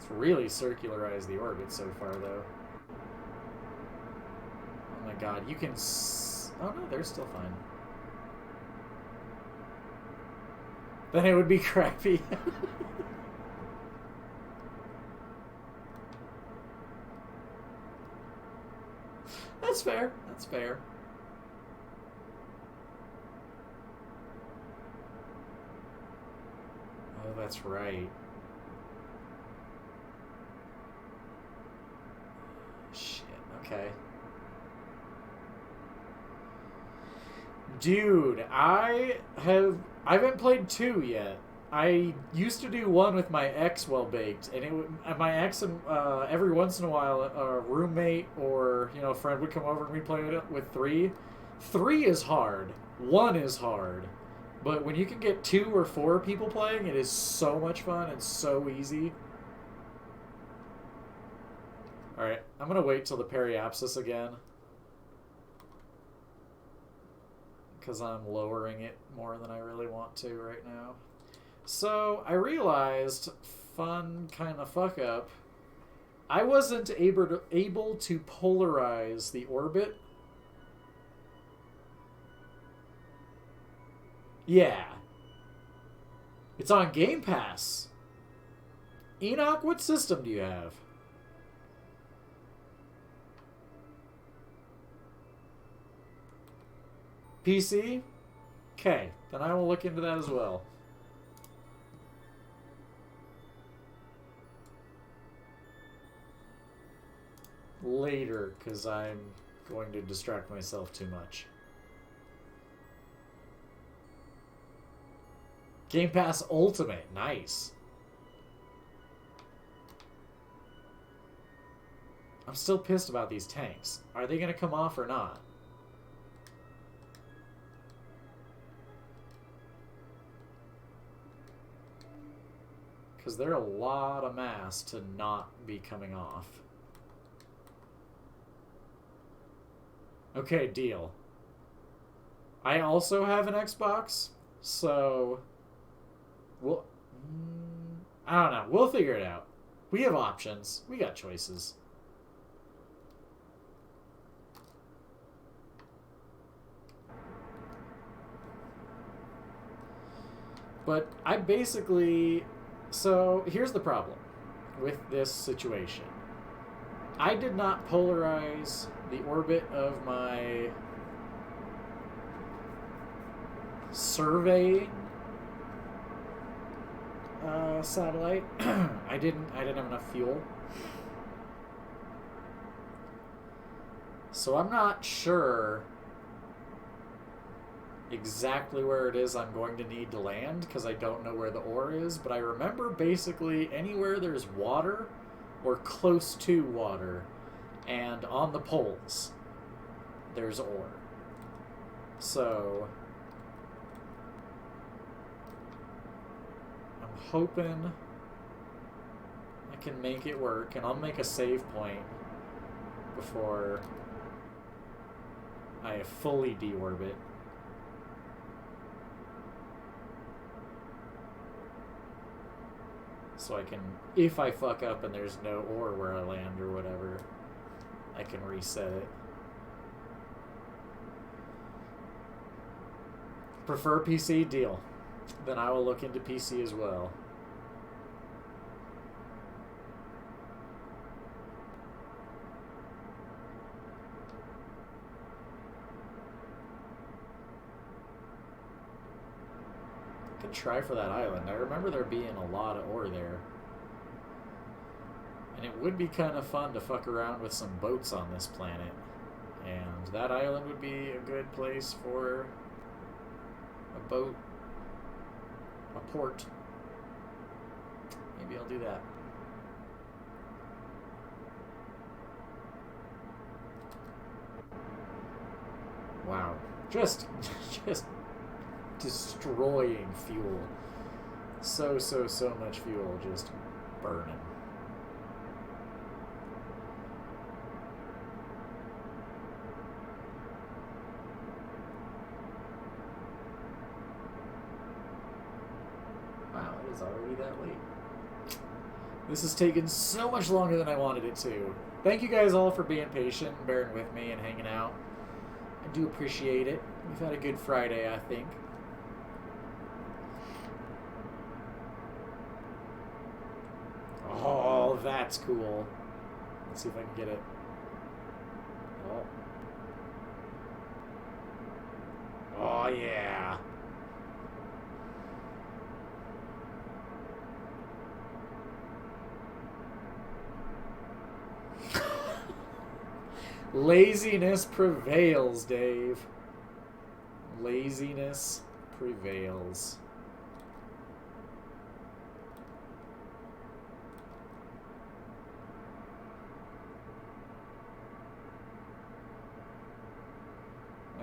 Really circularized the orbit so far, though. Oh my god, you can... Oh no, they're still fine. Then it would be crappy. That's fair. That's fair. Oh, that's right. Shit, okay. Dude, I haven't played 2 yet. I used to do 1 with my ex well baked, and my ex and every once in a while a roommate or a friend would come over and we'd play it with 3. 3 is hard. 1 is hard. But when you can get 2 or 4 people playing, it is so much fun and so easy. Alright, I'm gonna wait till the periapsis again. Because I'm lowering it more than I really want to right now. So, I realized, fun kind of fuck up, I wasn't able to polarize the orbit. Yeah. It's on Game Pass. Enoch, what system do you have? PC? Okay, then I will look into that as well. Later, because I'm going to distract myself too much. Game Pass Ultimate, nice. I'm still pissed about these tanks. Are they going to come off or not? Because they're a lot of mass to not be coming off. Okay, deal. I also have an Xbox, so... I don't know. We'll figure it out. We have options. We got choices. But I basically... So, here's the problem with this situation. I did not polarize the orbit of my surveying satellite. I didn't have enough fuel. So I'm not sure exactly where it is I'm going to need to land because I don't know where the ore is, but I remember basically anywhere there's water or close to water and on the poles there's ore. So I'm hoping I can make it work, and I'll make a save point before I fully deorbit. So I can, if I fuck up and there's no ore where I land or whatever, I can reset it. Prefer PC? Deal. Then I will look into PC as well. I could try for that island. I remember there being a lot of ore there. And it would be kind of fun to fuck around with some boats on this planet. And that island would be a good place for a boat, a port. Maybe I'll do that. Wow. Just destroying fuel. So much fuel just burning. Wow, it is already that late. This has taken so much longer than I wanted it to. Thank you guys all for being patient and bearing with me and hanging out. I do appreciate it. We've had a good Friday, I think. Oh, that's cool. Let's see if I can get it. Oh. Oh, yeah. Laziness prevails, Dave. Laziness prevails.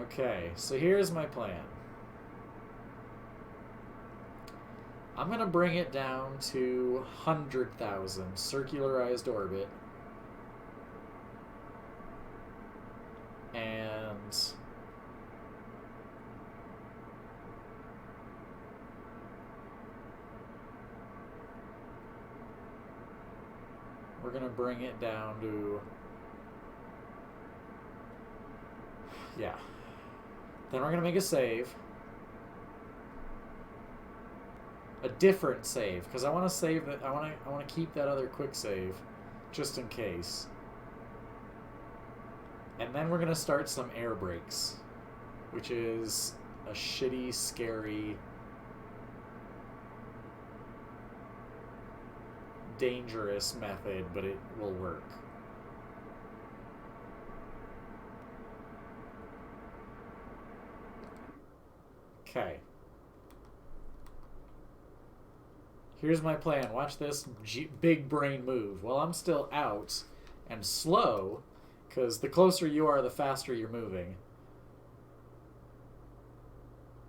Okay, so here's my plan. I'm going to bring it down to 100,000 circularized orbit. And we're going to bring it down to, yeah. Then we're going to make a save. A different save, because I want to save that. I want to keep that other quick save just in case. And then we're going to start some air brakes, which is a shitty, scary, dangerous method, but it will work. Okay. Here's my plan. Watch this big brain move. While I'm still out and slow, because the closer you are, the faster you're moving.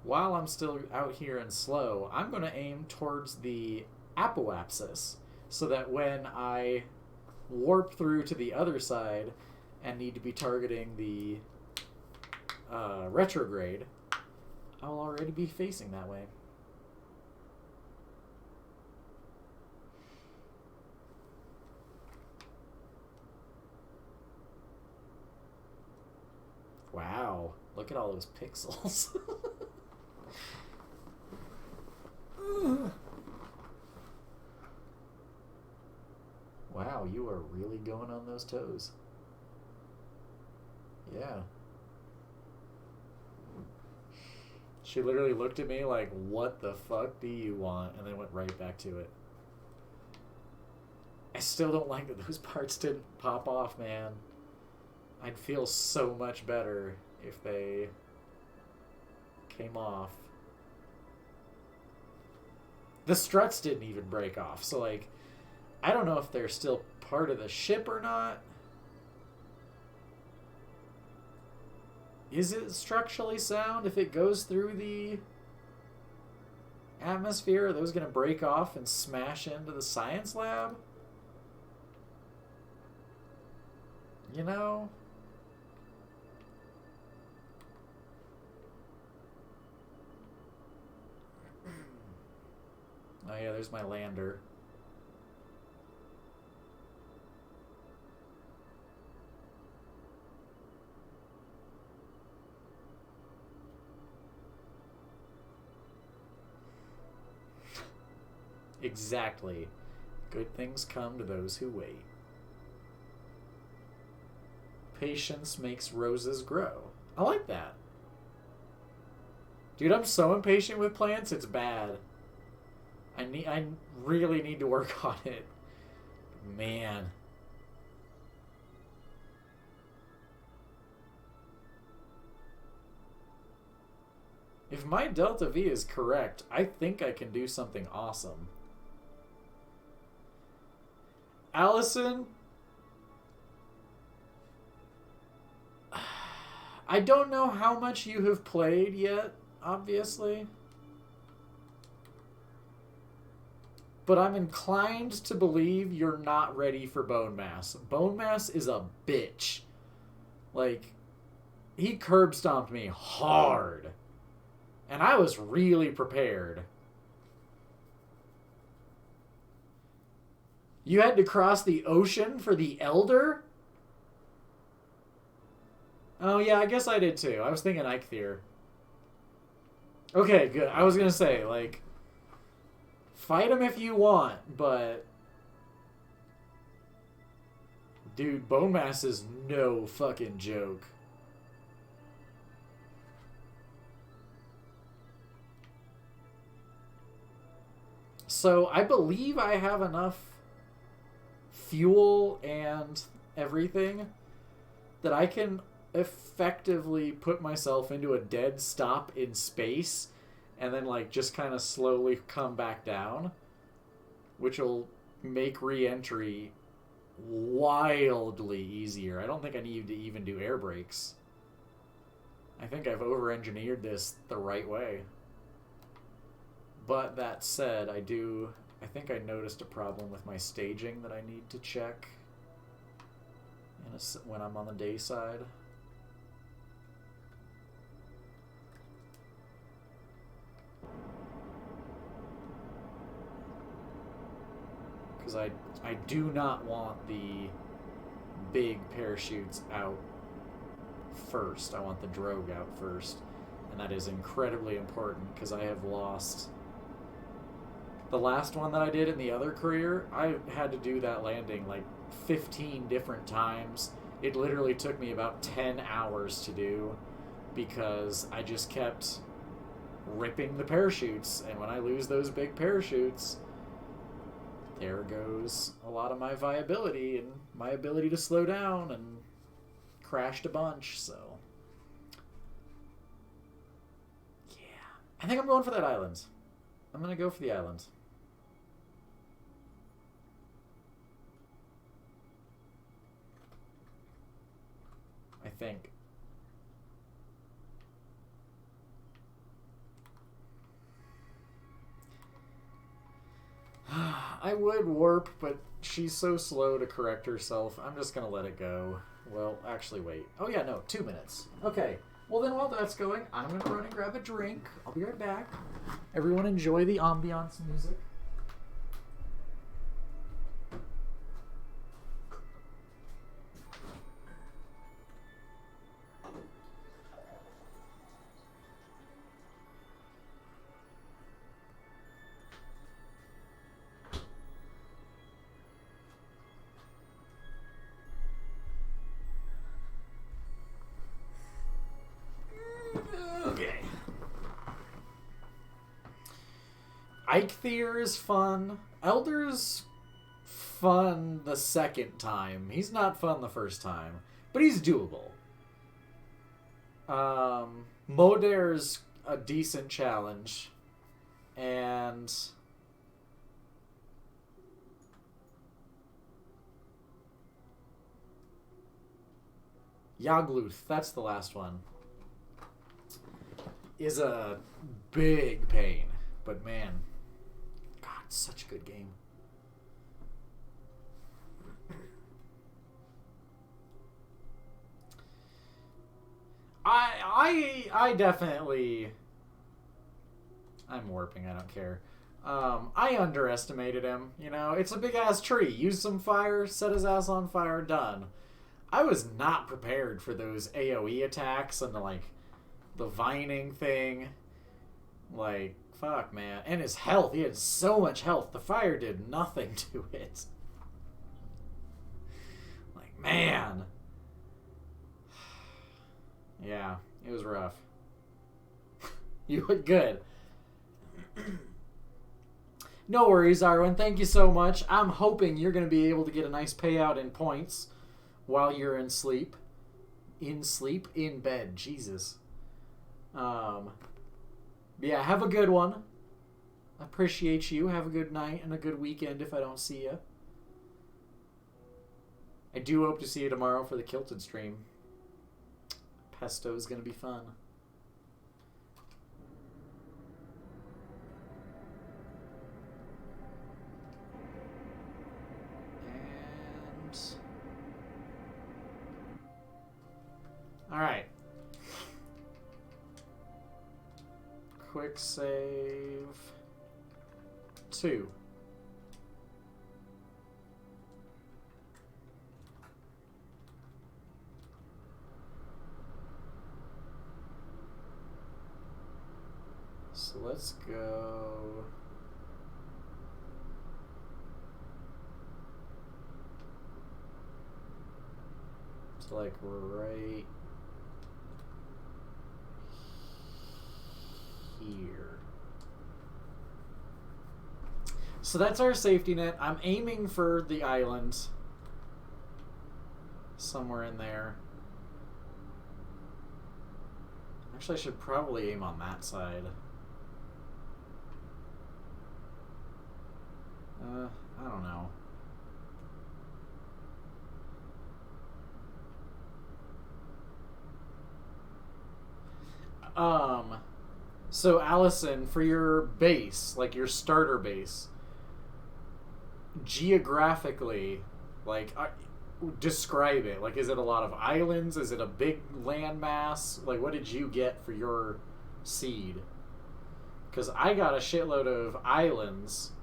While I'm still out here and slow, I'm going to aim towards the apoapsis, so that when I warp through to the other side and need to be targeting the retrograde, I'll already be facing that way. Wow, look at all those pixels. Wow, you are really going on those toes. Yeah. She literally looked at me like, what the fuck do you want? And then went right back to it. I still don't like that those parts didn't pop off, man. I'd feel so much better if they came off. The struts didn't even break off, so like, I don't know if they're still part of the ship or not. Is it structurally sound if it goes through the atmosphere? Are those going to break off and smash into the science lab? You know? Oh yeah, there's my lander. Exactly. Good things come to those who wait. Patience makes roses grow. I like that. Dude, I'm so impatient with plants, it's bad. I really need to work on it. Man. If my delta V is correct, I think I can do something awesome. Allison, I don't know how much you have played yet, obviously. But I'm inclined to believe you're not ready for Bone Mass. Bone Mass is a bitch. Like, he curb stomped me hard. And I was really prepared. You had to cross the ocean for the Elder? Oh, yeah, I guess I did too. I was thinking Eikthyr. Okay, good. I was gonna say, like, fight him if you want, but... Dude, Bone Mass is no fucking joke. So, I believe I have enough fuel and everything that I can effectively put myself into a dead stop in space and then like just kind of slowly come back down, which will make re-entry wildly easier. I don't think I need to even do air brakes. I think I've over-engineered this the right way. But that said, I think I noticed a problem with my staging that I need to check when I'm on the day side. Because I do not want the big parachutes out first. I want the drogue out first. And that is incredibly important because I have lost... The last one that I did in the other career, I had to do that landing like 15 different times. It literally took me about 10 hours to do because I just kept ripping the parachutes. And when I lose those big parachutes, there goes a lot of my viability and my ability to slow down, and crashed a bunch, so... Yeah. I think I'm going for that island. I'm going to go for the island. I think. I would warp, but she's so slow to correct herself. I'm just going to let it go. Well, actually, wait. Oh, yeah, no, 2 minutes. Okay. Well, then while that's going, I'm going to run and grab a drink. I'll be right back. Everyone enjoy the ambiance music. Okay. Eikthyr is fun. Elder's fun the second time. He's not fun the first time, but he's doable. Modair's a decent challenge, and Yagluth, that's the last one, is a big pain, but man, God, it's such a good game. I definitely... I'm warping, I don't care. I underestimated him, you know? It's a big-ass tree. Use some fire, set his ass on fire, done. I was not prepared for those AoE attacks and the vining thing. Like, fuck, man. And his health. He had so much health. The fire did nothing to it. Like, man. Yeah, it was rough. You look good. No worries, Arwen. Thank you so much. I'm hoping you're going to be able to get a nice payout in points while you're in sleep. In sleep? In bed. Jesus. Yeah, have a good one. Appreciate you. Have a good night and a good weekend if I don't see you. I do hope to see you tomorrow for the Kilted stream. Pesto is going to be fun. And... Alright. Quick save... 2. So let's go... to like right here. So that's our safety net. I'm aiming for the island. Somewhere in there. Actually, I should probably aim on that side. I don't know. So Allison, for your base, like your starter base, geographically, like, describe it. Like, is it a lot of islands? Is it a big landmass? Like, what did you get for your seed? Because I got a shitload of islands,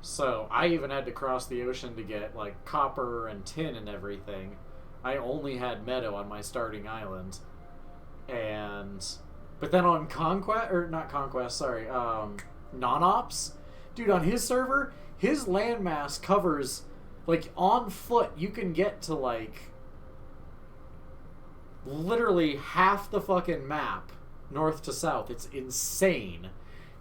so I even had to cross the ocean to get, like, copper and tin and everything. I only had meadow on my starting island. But then on Conquest, or not Conquest, sorry, Non-Ops, dude, on his server, his landmass covers, like, on foot, you can get to, like, literally half the fucking map, north to south. It's insane.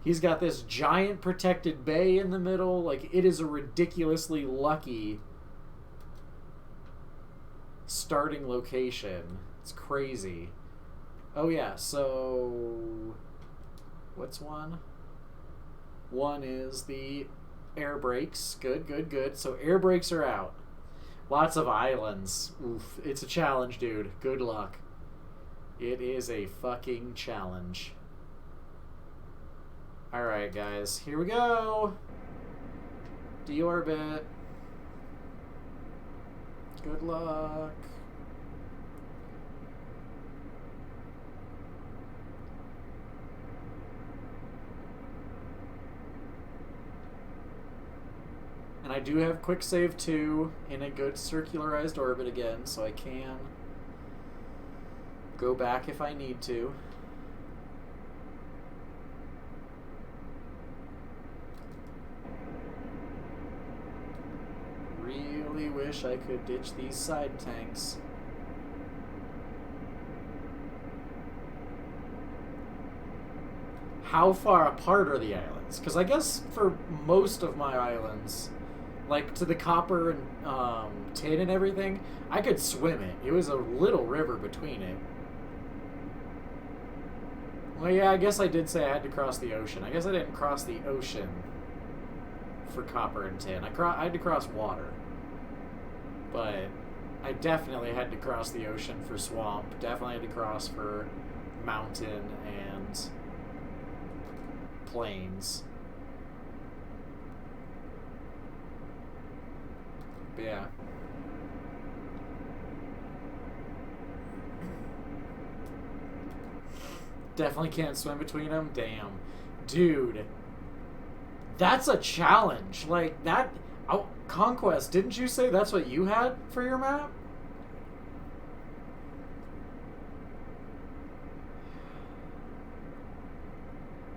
He's got this giant protected bay in the middle. Like, it is a ridiculously lucky starting location. It's crazy. Oh, yeah, so... what's one? One is the air brakes. Good, good, good. So air brakes are out. Lots of islands. Oof. It's a challenge, dude. Good luck. It is a fucking challenge. Alright, guys. Here we go. Deorbit. Good luck. And I do have quick save 2 in a good circularized orbit again, so I can go back if I need to. Really wish I could ditch these side tanks. How far apart are the islands? Because I guess for most of my islands, like to the copper and tin and everything, I could swim it. It was a little river between it. Well, yeah, I guess I did say I had to cross the ocean. I guess I didn't cross the ocean for copper and tin. I had to cross water. But I definitely had to cross the ocean for swamp. Definitely had to cross for mountain and plains. But yeah. Definitely can't swim between them. Damn. Dude. That's a challenge. Like, that... Oh, Conquest, didn't you say that's what you had for your map?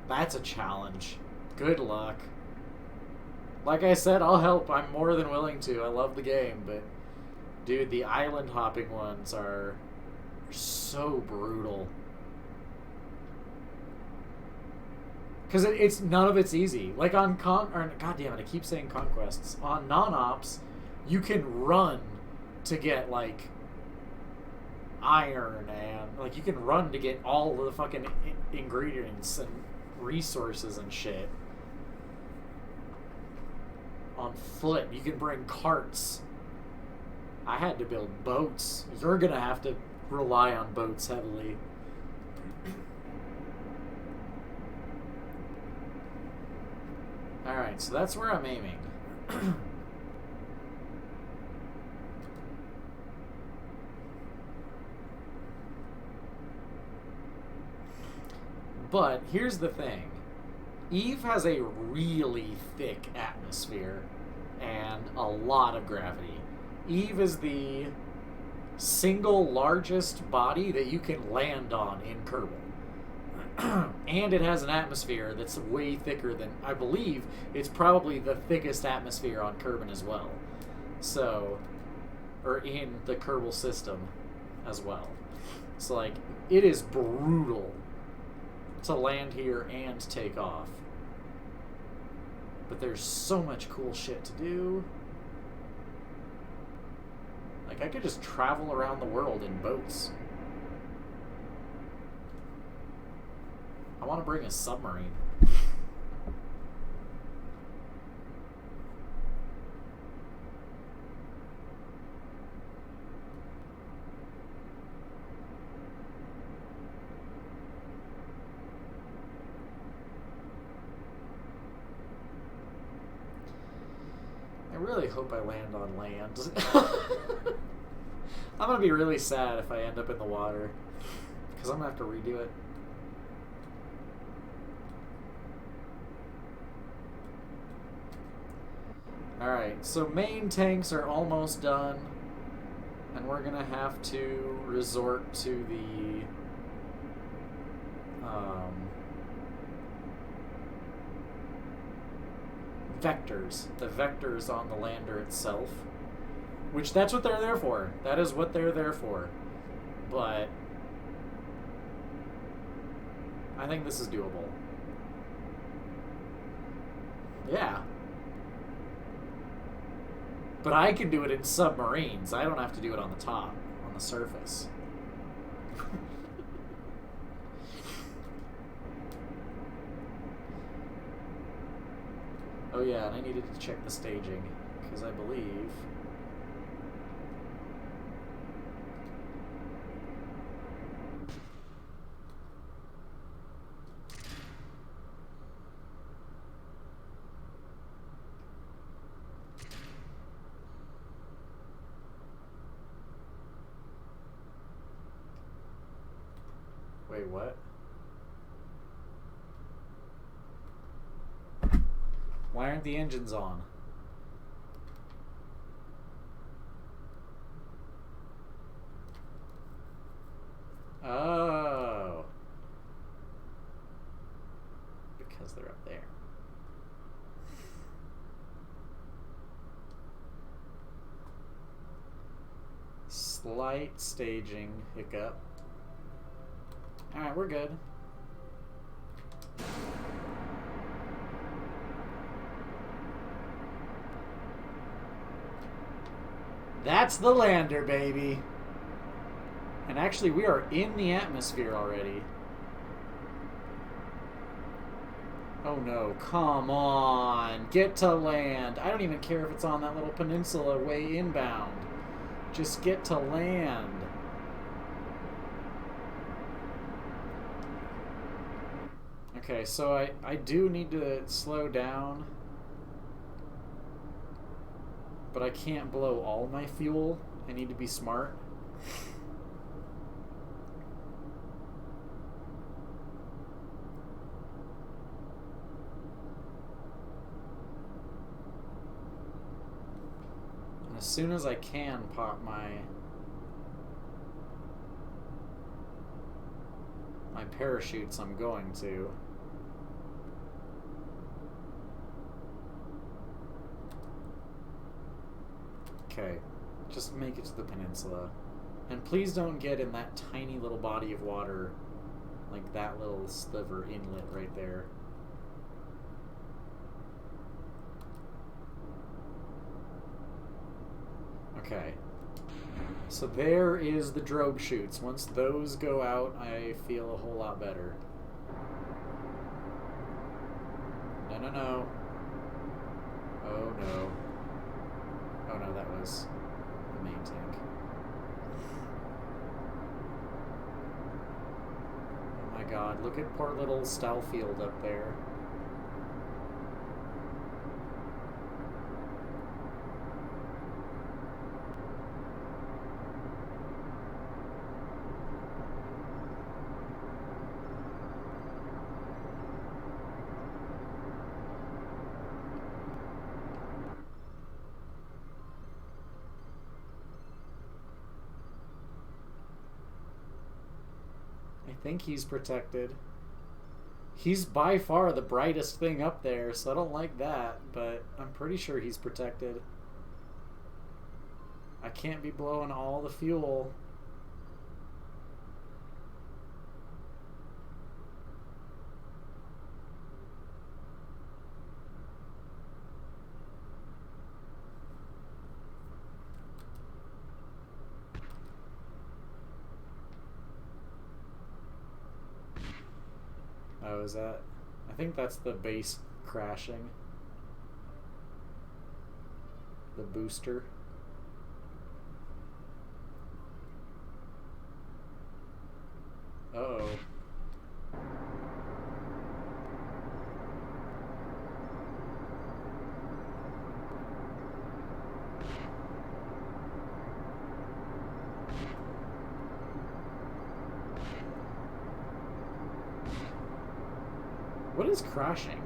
That's a challenge. Good luck. Like I said, I'll help. I'm more than willing to. I love the game, but... Dude, the island hopping ones are so brutal. Because it's none of it's easy. Like on God damn it, I keep saying Conquests. On Non-Ops, you can run to get, like, iron and... Like, you can run to get all of the fucking ingredients and resources and shit. On foot, you can bring carts. I had to build boats. You're gonna have to rely on boats heavily. Alright, so that's where I'm aiming. But here's the thing. Eve has a really thick atmosphere and a lot of gravity. Eve is the single largest body that you can land on in Kerbal. And it has an atmosphere that's way thicker than, I believe, it's probably the thickest atmosphere on Kerbin as well. So, or in the Kerbal system as well. So, like, it is brutal to land here and take off. But there's so much cool shit to do. Like, I could just travel around the world in boats. I want to bring a submarine. I really hope I land on land. I'm going to be really sad if I end up in the water, because I'm going to have to redo it. Alright, so main tanks are almost done, and we're going to have to resort to the vectors. The vectors on the lander itself. Which, that's what they're there for. That is what they're there for. But I think this is doable. Yeah. But I can do it in submarines. I don't have to do it on the top, on the surface. Oh yeah, and I needed to check the staging, because I believe... Wait, what? Why aren't the engines on? Oh. Because they're up there. Slight staging hiccup. Alright, we're good. That's the lander, baby. And actually, we are in the atmosphere already. Oh no, come on. Get to land. I don't even care if it's on that little peninsula way inbound. Just get to land. Okay, so I do need to slow down. But I can't blow all my fuel. I need to be smart. And as soon as I can pop my parachutes, I'm going to. Okay, just make it to the peninsula. And please don't get in that tiny little body of water, like that little sliver inlet right there. Okay. So there is the drobe chutes. Once those go out, I feel a whole lot better. No, no, no. Oh, no. Oh no, that was the main tank. Oh my god, look at poor little Stallfield up there. I think he's protected. He's by far the brightest thing up there, so I don't like that, but I'm pretty sure he's protected. I can't be blowing all the fuel. Oh, is that... I think that's the base crashing. The booster. Uh-oh. What is crashing?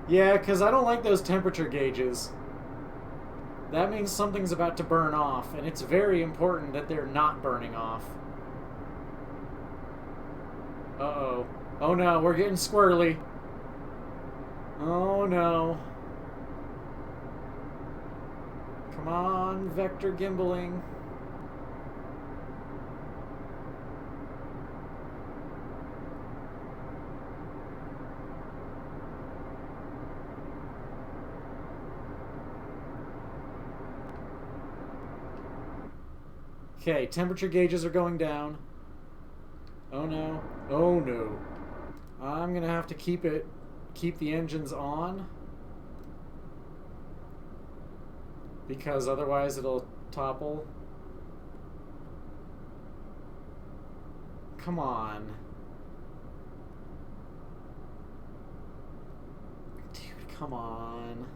Yeah, because I don't like those temperature gauges. That means something's about to burn off, and it's very important that they're not burning off. Uh-oh. Oh no, we're getting squirrely. Oh no. Come on, vector gimbaling. Okay, temperature gauges are going down. Oh no. Oh no. I'm gonna have to keep the engines on, because otherwise it'll topple. Come on. Dude, come on.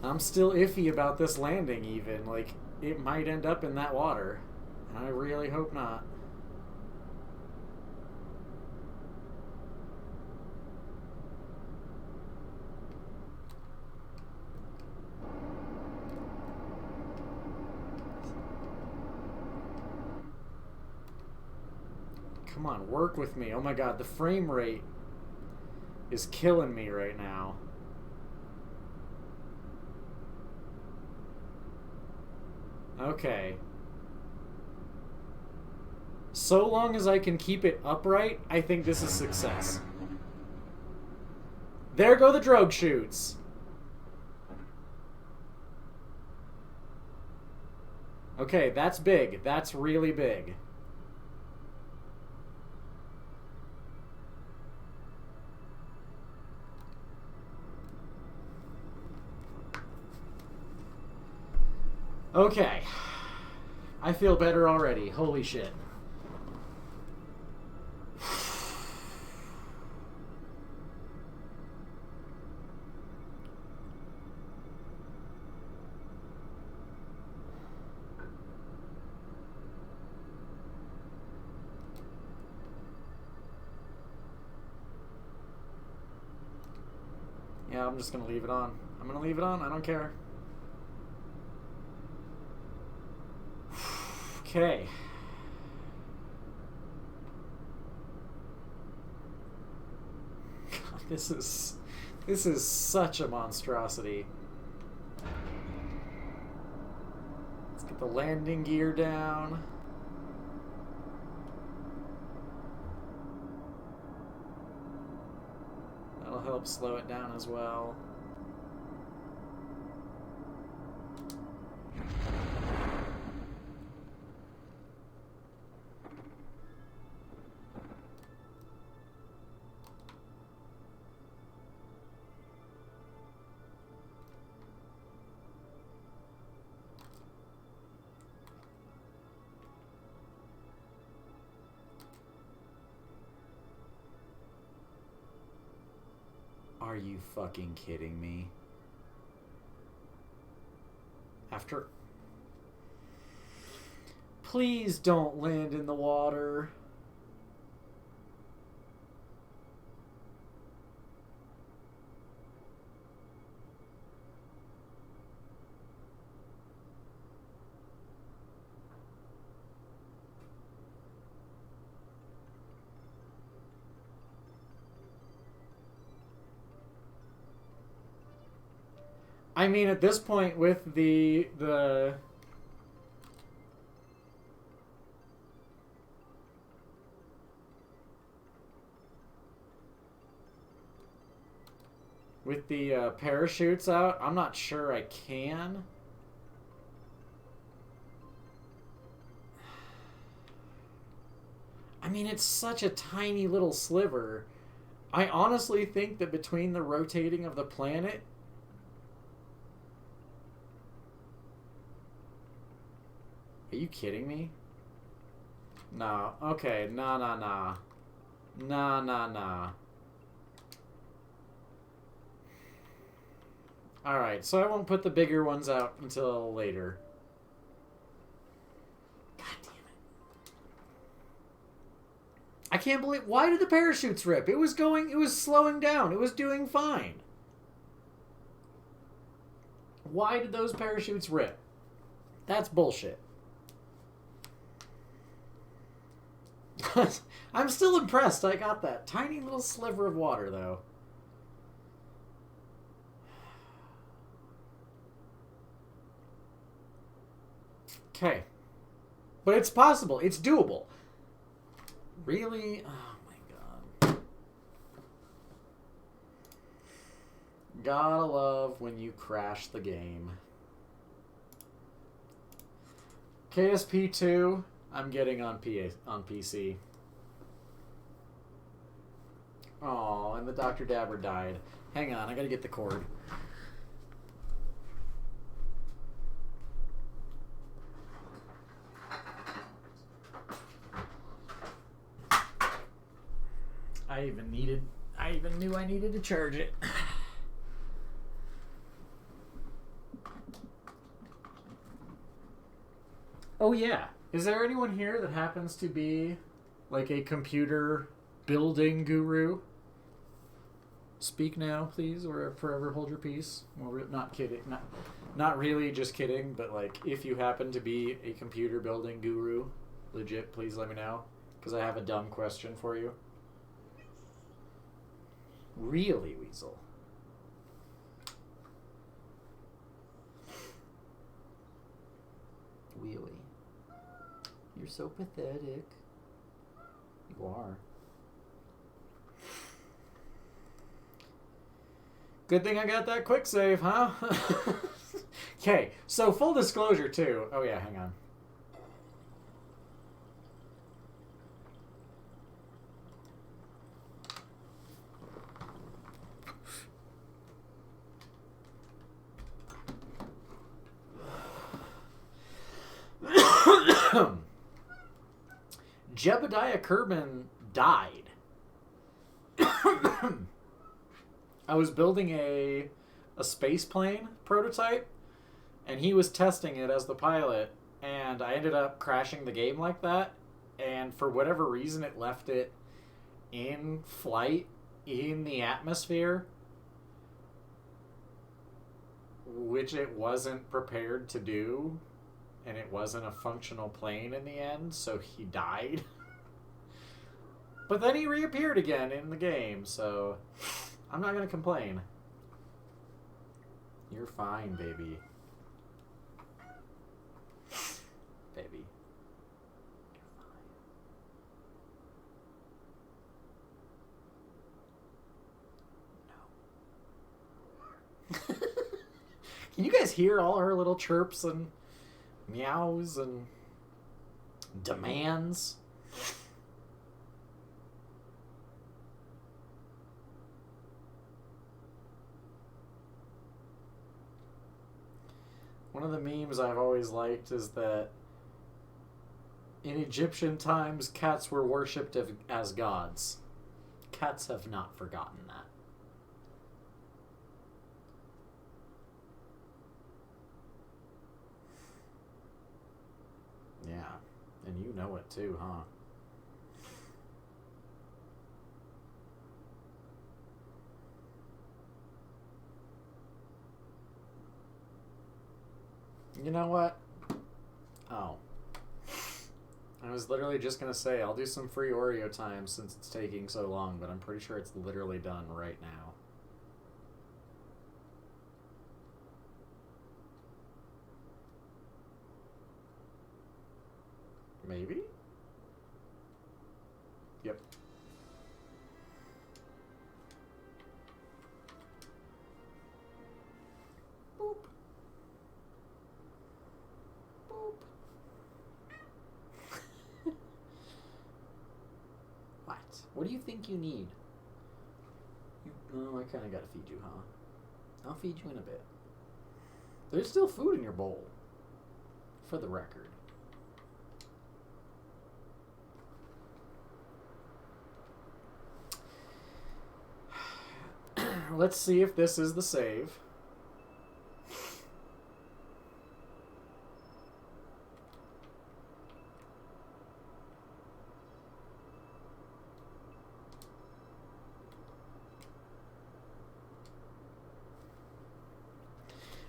I'm still iffy about this landing even. Like, it might end up in that water. And I really hope not. Come on, work with me. Oh my god, the frame rate is killing me right now. Okay. So long as I can keep it upright, I think this is success. There go the drogue chutes. Okay, that's big. That's really big. Okay. I feel better already. Holy shit. Yeah, I'm just gonna leave it on. I'm gonna leave it on. I don't care. Okay. God, this is such a monstrosity. Let's get the landing gear down. slow it down as well. Are you fucking kidding me? After... Please don't land in the water. I mean, at this point, with the parachutes out, I'm not sure I can. I mean, it's such a tiny little sliver. I honestly think that between the rotating of the planet... Are you kidding me? No. Okay. Nah. Alright, so I won't put the bigger ones out until later. God damn it. I can't believe... Why did the parachutes rip? It was slowing down. It was doing fine. Why did those parachutes rip? That's bullshit. I'm still impressed I got that tiny little sliver of water, though. Okay. But it's possible. It's doable. Really? Oh, my God. Gotta love when you crash the game. KSP 2... I'm getting on PC. Oh, and the Dr. Dabber died. Hang on, I gotta get the cord. I even knew I needed to charge it. Oh yeah. Is there anyone here that happens to be like a computer building guru? Speak now, please, or forever hold your peace. Well, not kidding. Not really, just kidding. But like, if you happen to be a computer building guru, legit, please let me know. Because I have a dumb question for you. Really, Weasel? Really? You're so pathetic. You are. Good thing I got that quick save, huh? Okay, so full disclosure too. Oh yeah, hang on. Jebediah Kerbin died. I was building a space plane prototype, and he was testing it as the pilot, and I ended up crashing the game like that, and for whatever reason it left it in flight in the atmosphere, which it wasn't prepared to do. And it wasn't a functional plane in the end, so he died. But then he reappeared again in the game, so I'm not going to complain. You're fine, baby. Baby. You're fine. No. Can you guys hear all her little chirps and meows and demands? One of the memes I've always liked is that in Egyptian times, cats were worshipped as gods. Cats have not forgotten that. Yeah, and you know it too, huh? You know what? Oh. I was literally just going to say, I'll do some free Oreo time since it's taking so long, but I'm pretty sure it's literally done right now. Maybe? Yep. Boop. Boop. What? What do you think you need? Oh, I kind of gotta feed you, huh? I'll feed you in a bit. There's still food in your bowl. For the record. Let's see if this is the save.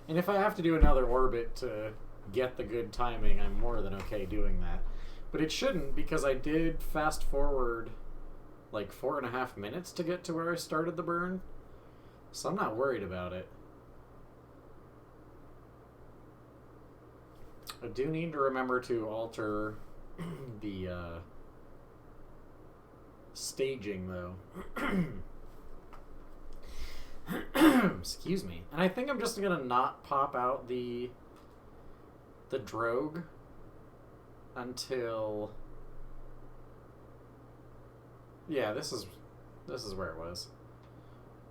And if I have to do another orbit to get the good timing, I'm more than okay doing that. But it shouldn't, because I did fast forward like 4.5 minutes to get to where I started the burn. So I'm not worried about it. I do need to remember to alter the staging, though. Excuse me. And I think I'm just gonna not pop out the drogue until... Yeah, this is where it was.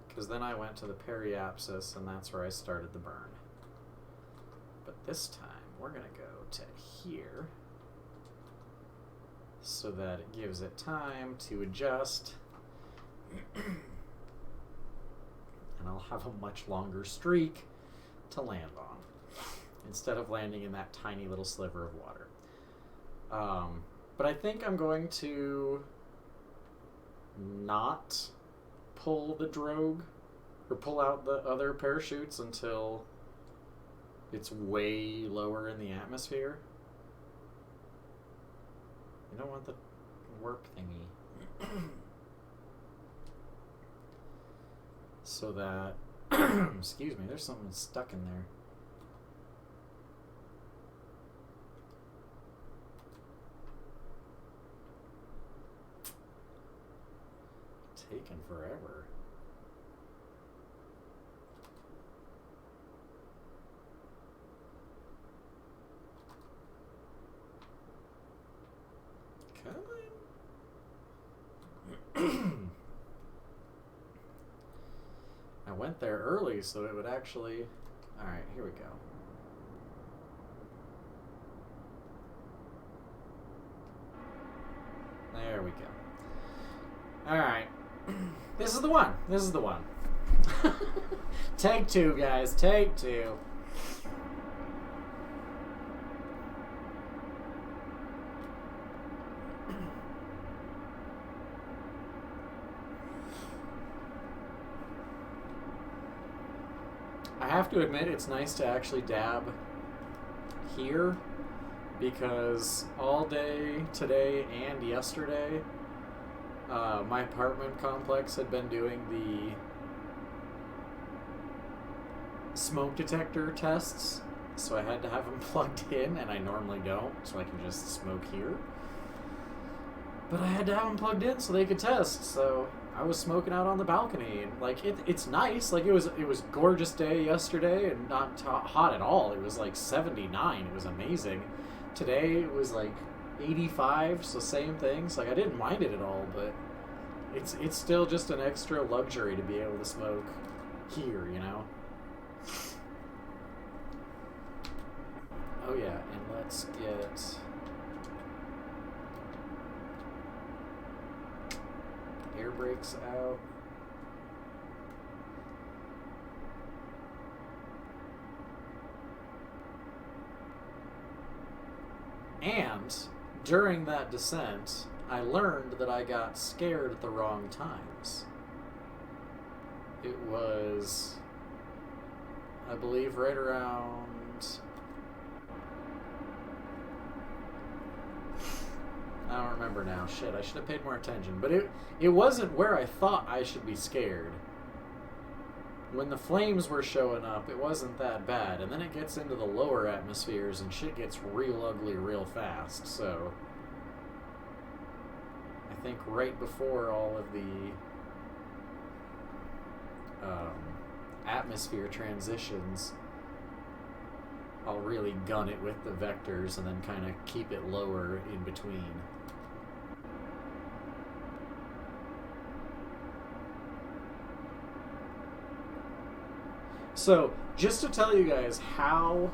Because then I went to the periapsis, and that's where I started the burn. But this time, we're going to go to here, so that it gives it time to adjust, and I'll have a much longer streak to land on, instead of landing in that tiny little sliver of water. But I think I'm going to not pull the drogue or pull out the other parachutes until it's way lower in the atmosphere. You don't want the warp thingy. So that excuse me, there's something stuck in there. Taking forever. I went there early so it would actually... Alright, here we go. There we go. Alright. This is the one. This is the one. Take two, guys. Take two. I have to admit, it's nice to actually dab here, because all day today and yesterday, my apartment complex had been doing the smoke detector tests, so I had to have them plugged in, and I normally don't, so I can just smoke here. But I had to have them plugged in so they could test, so I was smoking out on the balcony, and like it's nice. Like it was gorgeous day yesterday, and not hot at all. It was like 79. It was amazing. Today it was like 85, so same things. Like I didn't mind it at all, but it's still just an extra luxury to be able to smoke here, you know. Oh yeah, and let's get air brakes out. And during that descent, I learned that I got scared at the wrong times. It was, I believe, right around... I don't remember now. Shit, I should have paid more attention. But it wasn't where I thought I should be scared. When the flames were showing up, it wasn't that bad. And then it gets into the lower atmospheres and shit gets real ugly real fast. So I think right before all of the atmosphere transitions, I'll really gun it with the vectors and then kind of keep it lower in between. So, just to tell you guys how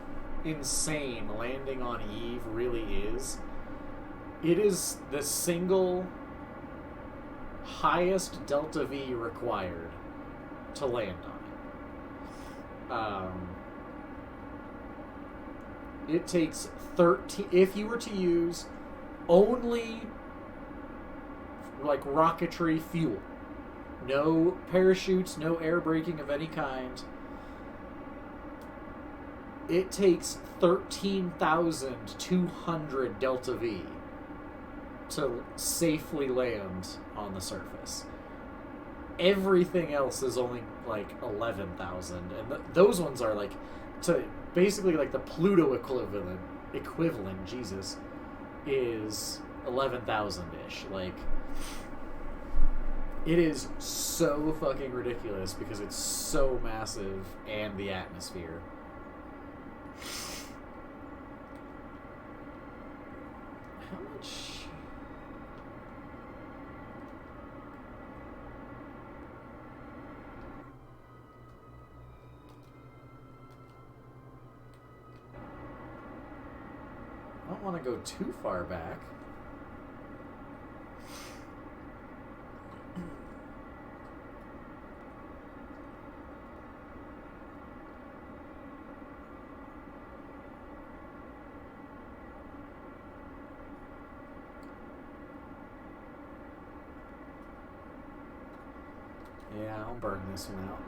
insane landing on Eve really is, it is the single highest delta V required to land on it. It takes 13... If you were to use only, like, rocketry fuel, no parachutes, no air braking of any kind, it takes 13,200 delta V to safely land on the surface. Everything else is only like 11,000, and those ones are like to basically like the Pluto equivalent. Jesus, is 11,000 ish. Like, it is so fucking ridiculous because it's so massive and the atmosphere. How much? I don't want to go too far back. Yeah, I'll burn this one out.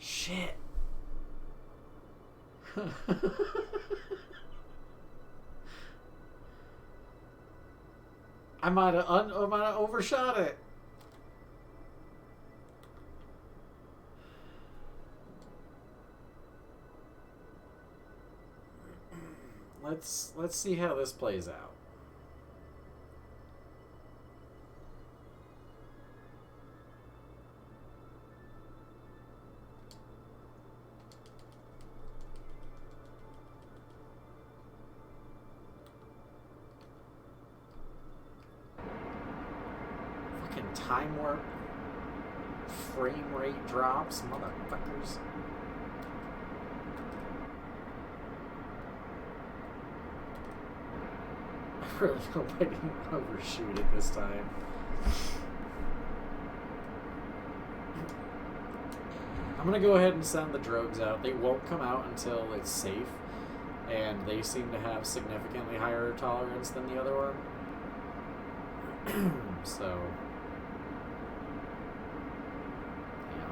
Shit. I might have overshot it. Let's see how this plays out. Time warp, frame rate drops, motherfuckers. really hope I didn't overshoot it this time. I'm gonna go ahead and send the drogues out. They won't come out until it's safe, and they seem to have significantly higher tolerance than the other one. So, yeah.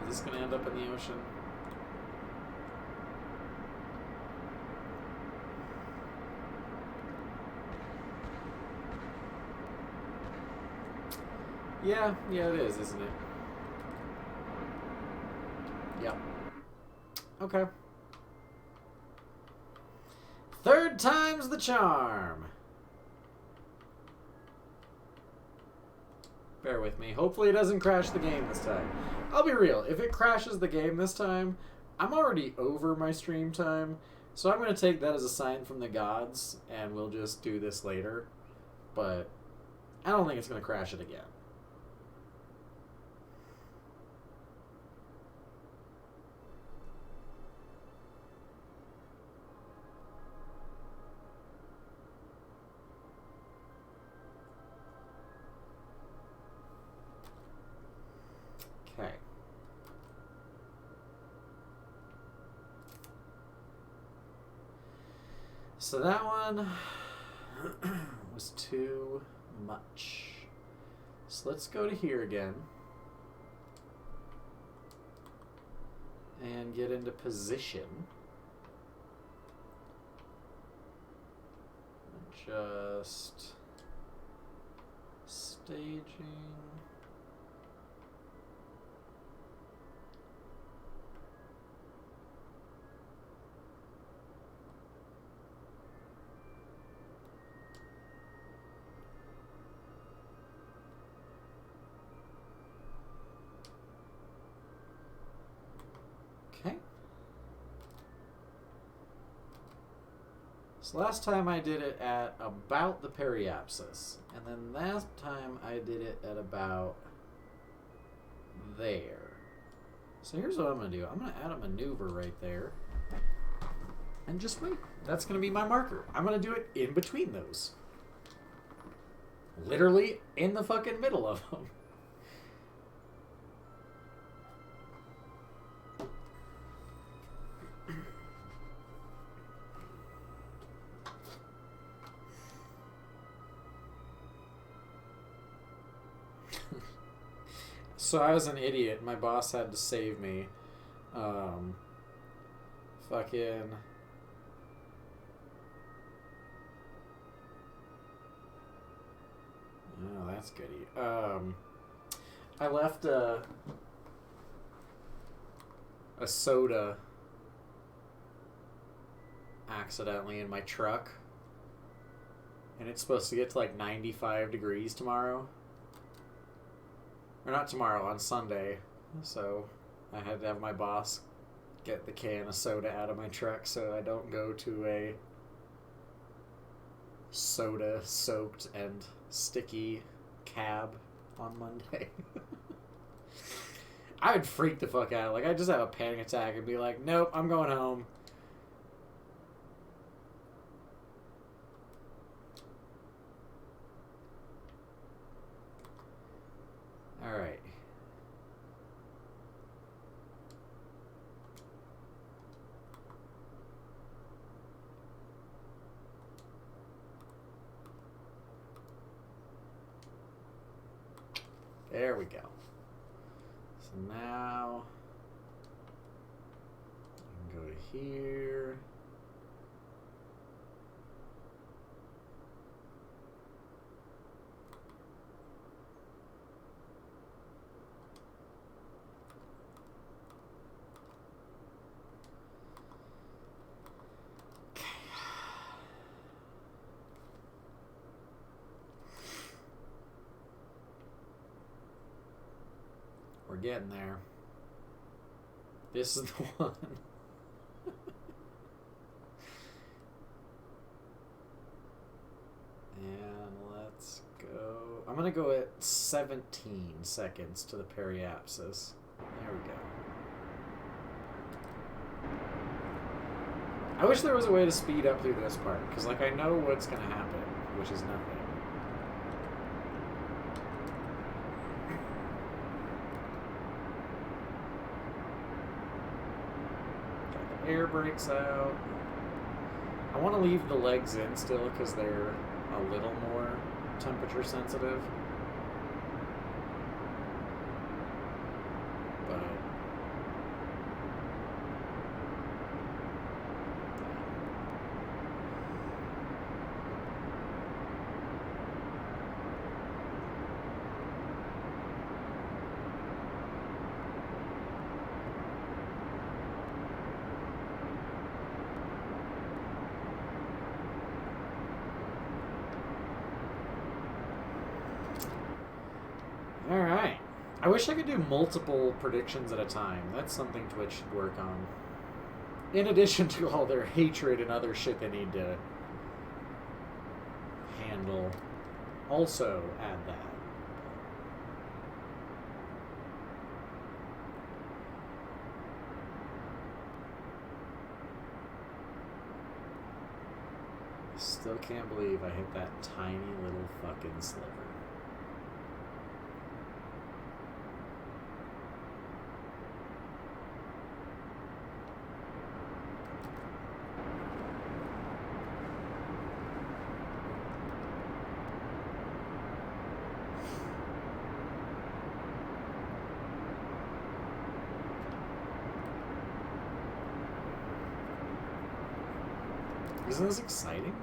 Is this gonna end up in the ocean? Yeah, it is, isn't it? Yep. Okay. Third time's the charm. Bear with me. Hopefully it doesn't crash the game this time. I'll be real. If it crashes the game this time, I'm already over my stream time, so I'm going to take that as a sign from the gods, and we'll just do this later. But I don't think it's going to crash it again. Okay. So that one was too much. So let's go to here again. And get into position. Just staging. Okay. So last time I did it at about the periapsis, and then last time I did it at about there. So here's what I'm going to do. I'm going to add a maneuver right there, and just wait. That's going to be my marker. I'm going to do it in between those. Literally in the fucking middle of them. So I was an idiot. My boss had to save me. Fucking... Oh, that's goody. I left a soda accidentally in my truck. And it's supposed to get to like 95 degrees tomorrow. Or not tomorrow, on Sunday. So I had to have my boss get the can of soda out of my truck so I don't go to a soda-soaked and sticky cab on Monday. I would freak the fuck out. Like, I'd just have a panic attack and be like, nope, I'm going home. Alright. There we go. So now I can go to here. We're getting there. This is the one. And let's go. I'm going to go at 17 seconds to the periapsis. There we go. I wish there was a way to speed up through this part, because, like, I know what's going to happen, which is nothing. Got the air brakes out. I want to leave the legs in still, because they're a little more temperature sensitive. But alright. I wish I could do multiple predictions at a time. That's something Twitch should work on. In addition to all their hatred and other shit they need to handle. Also add that. I still can't believe I hit that tiny little fucking sliver. Isn't this exciting?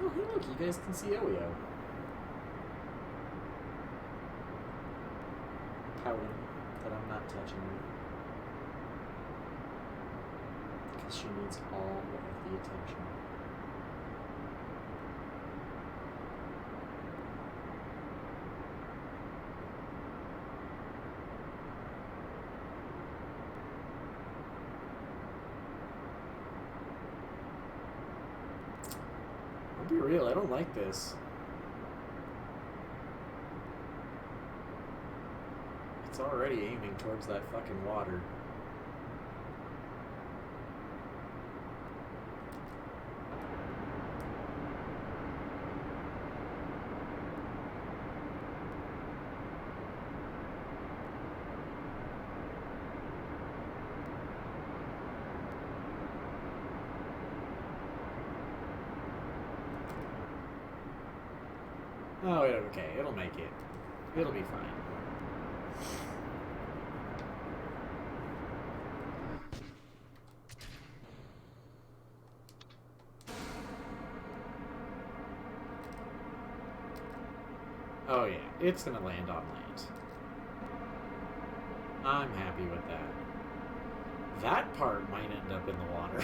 Oh, hey look, you guys can see Elio. Pouting that I'm not touching her. Because she needs all of the attention. I'll be real, I don't like this. It's already aiming towards that fucking water. Oh, okay, it'll make it. It'll be fine. Oh yeah, it's gonna land on land. I'm happy with that. That part might end up in the water.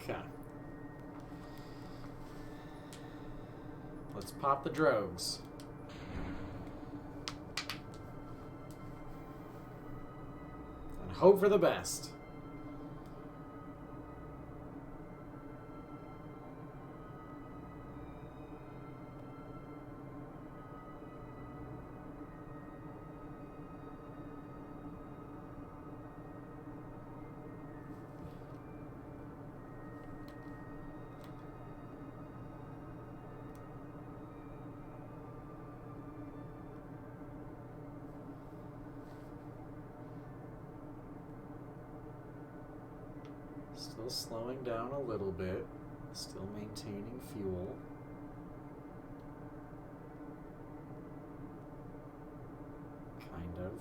Okay. Let's pop the drogues. And hope for the best. Still slowing down a little bit. Still maintaining fuel. Kind of.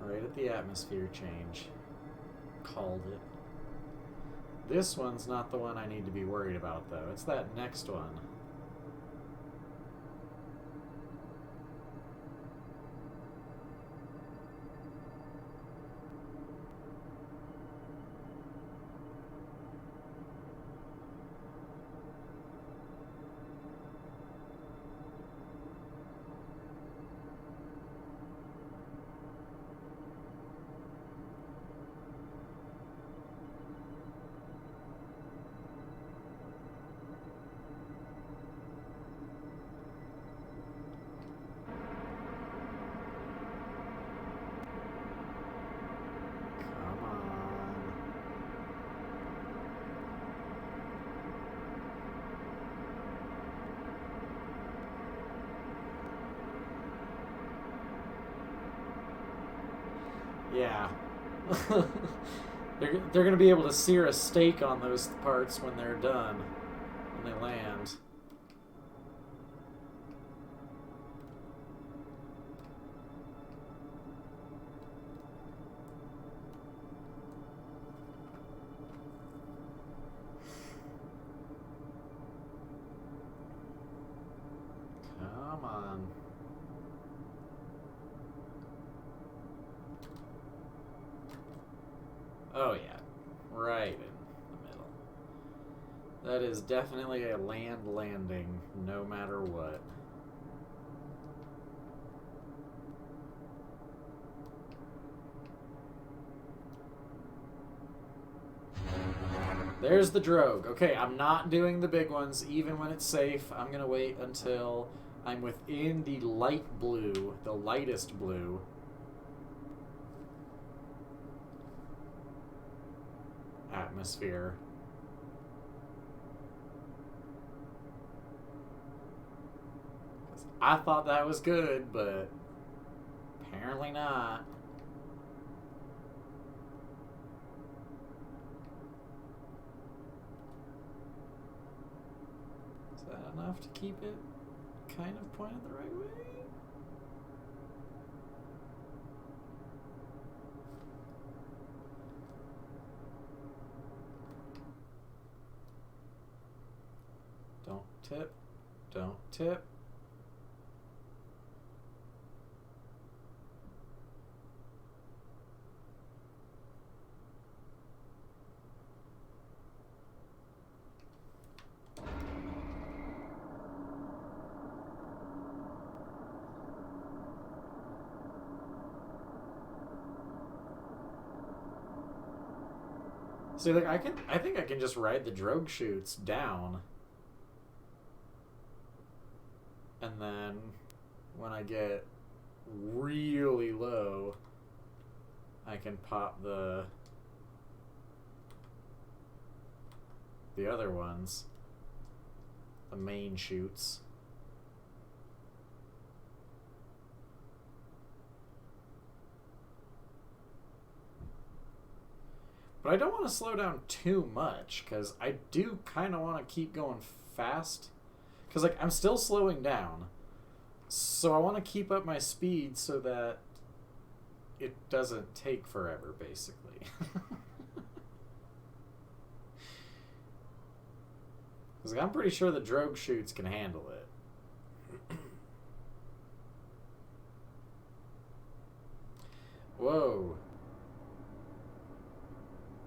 Right at the atmosphere change. Called it. This one's not the one I need to be worried about, though. It's that next one. Yeah. they're going to be able to sear a steak on those parts when they're done, when they land. Come on. Oh yeah, right in the middle. That is definitely a land landing, no matter what. There's the drogue. Okay, I'm not doing the big ones, even when it's safe. I'm going to wait until I'm within the light blue, the lightest blue. Atmosphere. I thought that was good, but apparently not. Is that enough to keep it kind of pointed the right way? Don't tip. Don't tip. See, like I think I can just ride the drogue chutes down. And then when I get really low, I can pop the other ones, the main chutes. But I don't want to slow down too much, because I do kind of want to keep going fast. Because, like, I'm still slowing down. So I want to keep up my speed so that it doesn't take forever, basically. Because I'm pretty sure the drogue chutes can handle it. Whoa.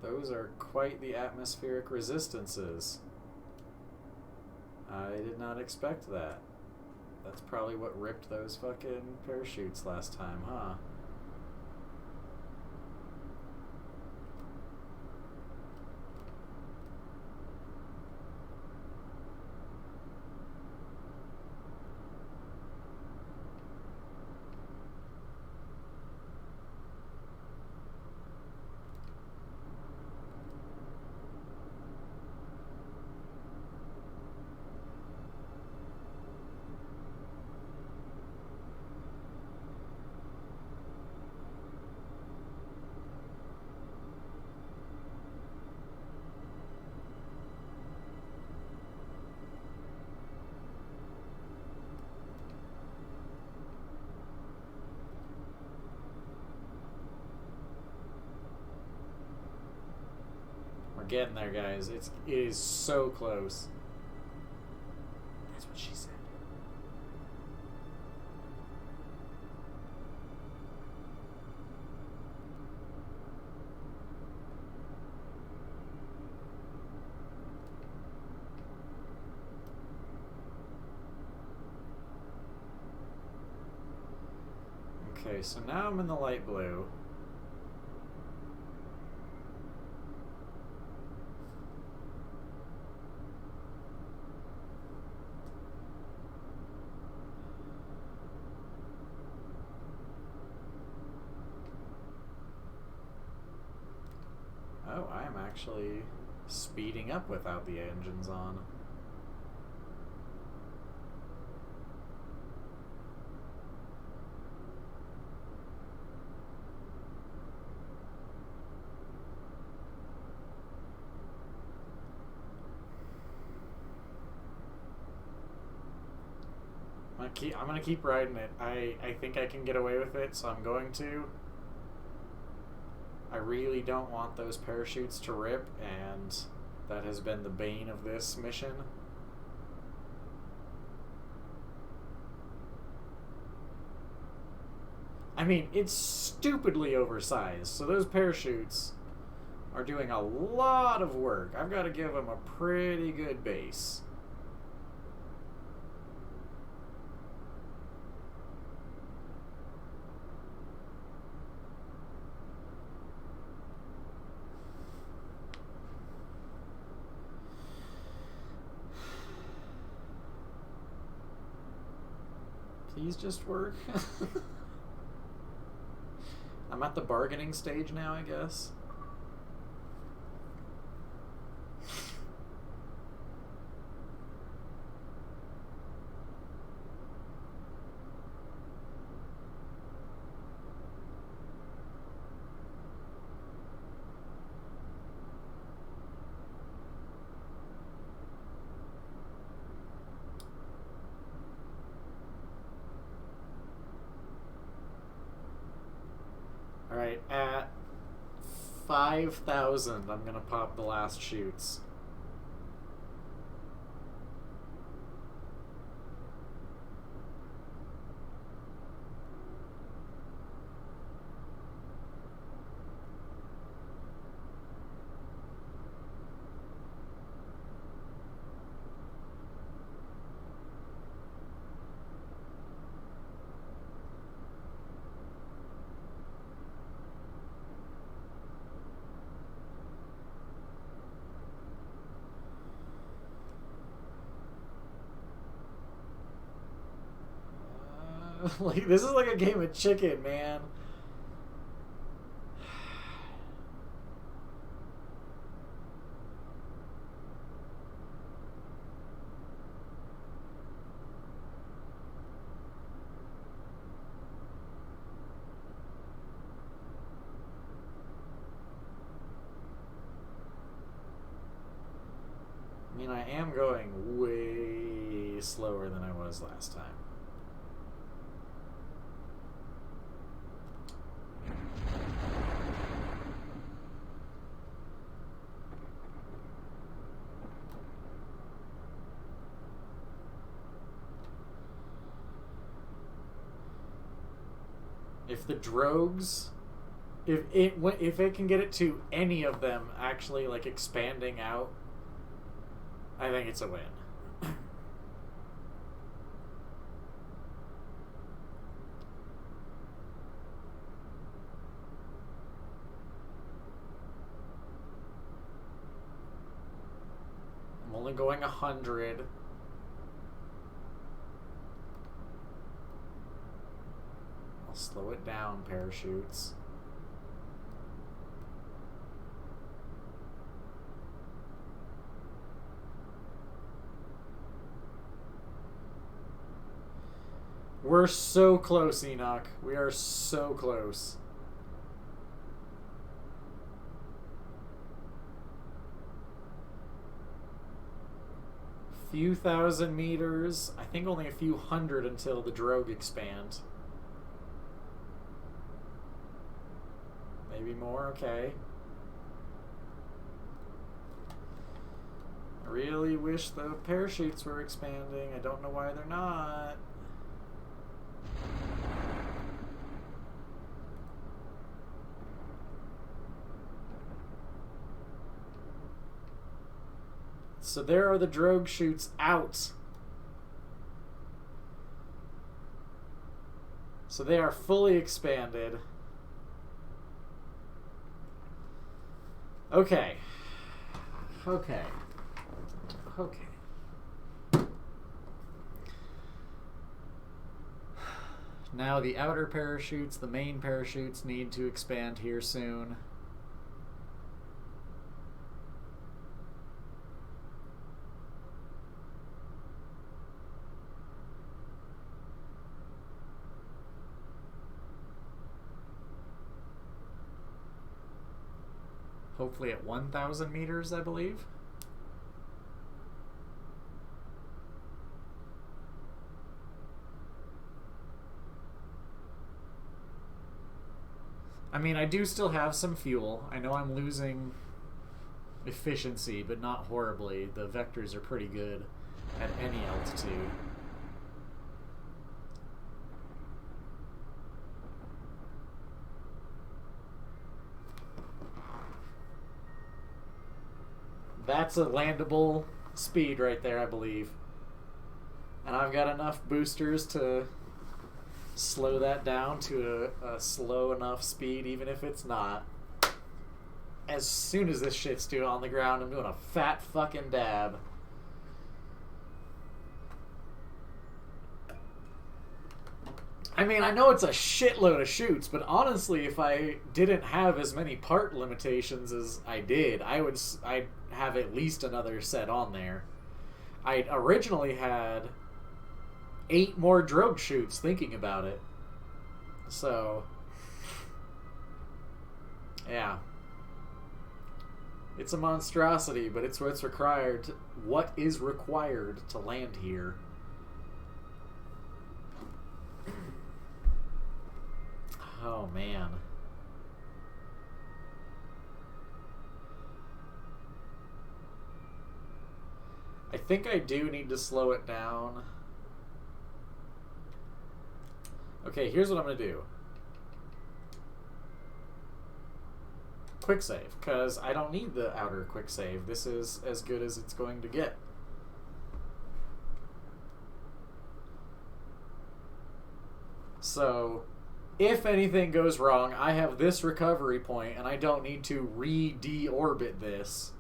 Those are quite the atmospheric resistances. I did not expect that. That's probably what ripped those fucking parachutes last time, huh? We're getting there, guys. It is so close. That's what she said. Okay, so now I'm in the light blue. Oh, I am actually speeding up without the engines on. I'm gonna keep riding it. I think I can get away with it, so I'm going to. I really don't want those parachutes to rip, and that has been the bane of this mission. I mean, it's stupidly oversized, so those parachutes are doing a lot of work. I've got to give them a pretty good base. Please just work. I'm at the bargaining stage now, I guess. Alright, at 5,000, I'm gonna pop the last chutes. Like, this is like a game of chicken, man. I mean, I am going way slower than I was last time. If the drogues, if it can get it to any of them actually like expanding out, I think it's a win. I'm only going 100. Slow it down, parachutes. We're so close, Enoch. We are so close. Few thousand meters. I think only a few hundred until the drogue expand. Maybe more, okay. really wish the parachutes were expanding. I don't know why they're not. So there are the drogue chutes out. So they are fully expanded. Okay. Okay. Now the outer parachutes, the main parachutes, need to expand here soon. Hopefully at 1,000 meters, I believe. I mean, I do still have some fuel. I know I'm losing efficiency, but not horribly. The vectors are pretty good at any altitude. That's a landable speed right there, I believe. And I've got enough boosters to slow that down to a slow enough speed, even if it's not. As soon as this shit's doing on the ground, I'm doing a fat fucking dab. I mean, I know it's a shitload of chutes, but honestly, if I didn't have as many part limitations as I did, I'd have at least another set on there. I originally had 8 more drogue chutes thinking about it. So, yeah. It's a monstrosity, but it's what's required. What is required to land here? Oh, man. I think I do need to slow it down. Okay, here's what I'm going to do. Quick save, because I don't need the outer quick save. This is as good as it's going to get. So, if anything goes wrong, I have this recovery point, and I don't need to re-deorbit this.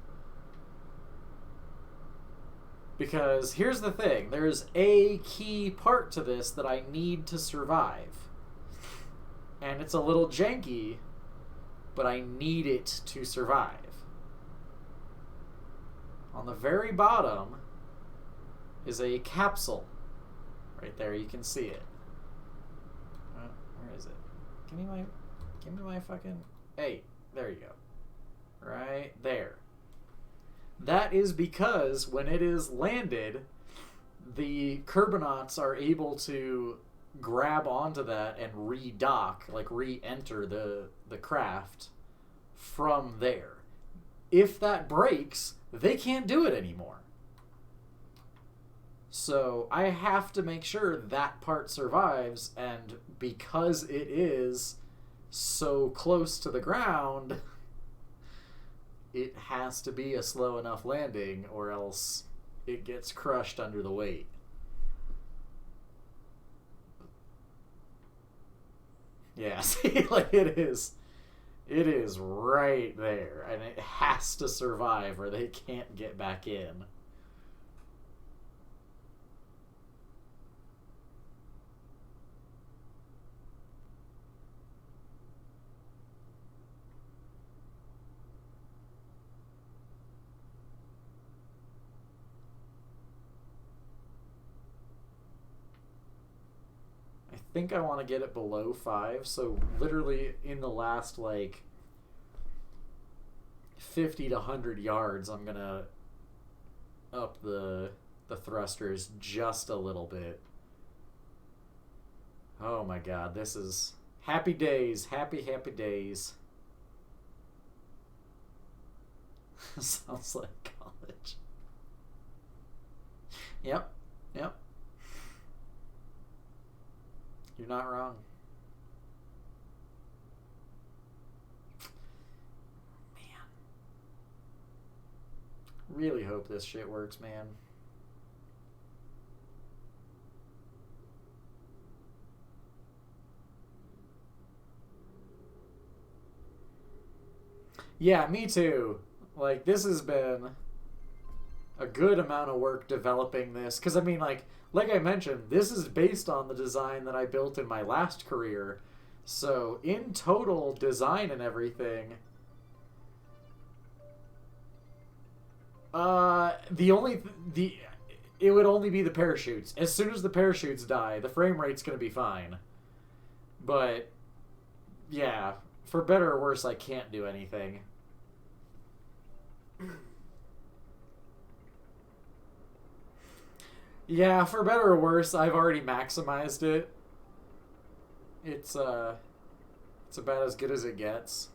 Because here's the thing, there's a key part to this that I need to survive. And it's a little janky, but I need it to survive. On the very bottom is a capsule. Right there, you can see it. Where is it? Give me my fucking... Hey, there you go. Right there. That is because when it is landed, the Kerbonauts are able to grab onto that and re-dock, like re-enter the craft from there. If that breaks, they can't do it anymore. So I have to make sure that part survives, and because it is so close to the ground, it has to be a slow enough landing, or else it gets crushed under the weight. Yeah, see, like it is right there, and it has to survive or they can't get back in. I think I want to get it below 5, so literally in the last, like, 50 to 100 yards, I'm going to up the thrusters just a little bit. Oh my god, this is happy days, happy days. Sounds like college. Yep. Yep. You're not wrong. Man. Really hope this shit works, man. Yeah, me too. Like, this has been a good amount of work developing this. Because, I mean, like I mentioned, this is based on the design that I built in my last career. So, in total design and everything, it would only be the parachutes. As soon as the parachutes die, the frame rate's going to be fine. But, yeah, for better or worse, I can't do anything. Yeah, for better or worse, I've already maximized it. It's about as good as it gets.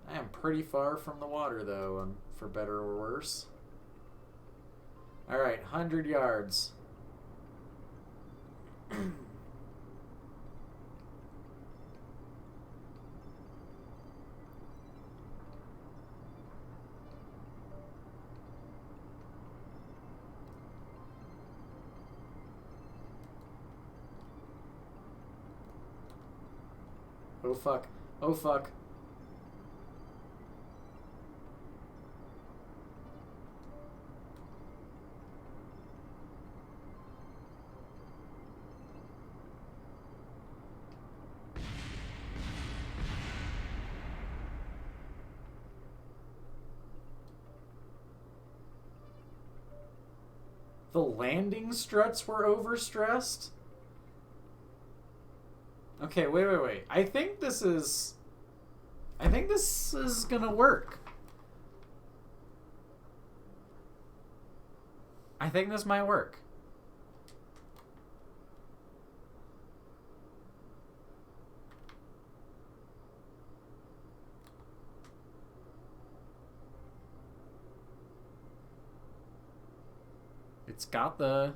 I am pretty far from the water though, for better or worse. All right, 100 yards. Oh fuck. Oh fuck. The landing struts were overstressed? Okay, wait. I think this is gonna work. I think this might work. It's got the...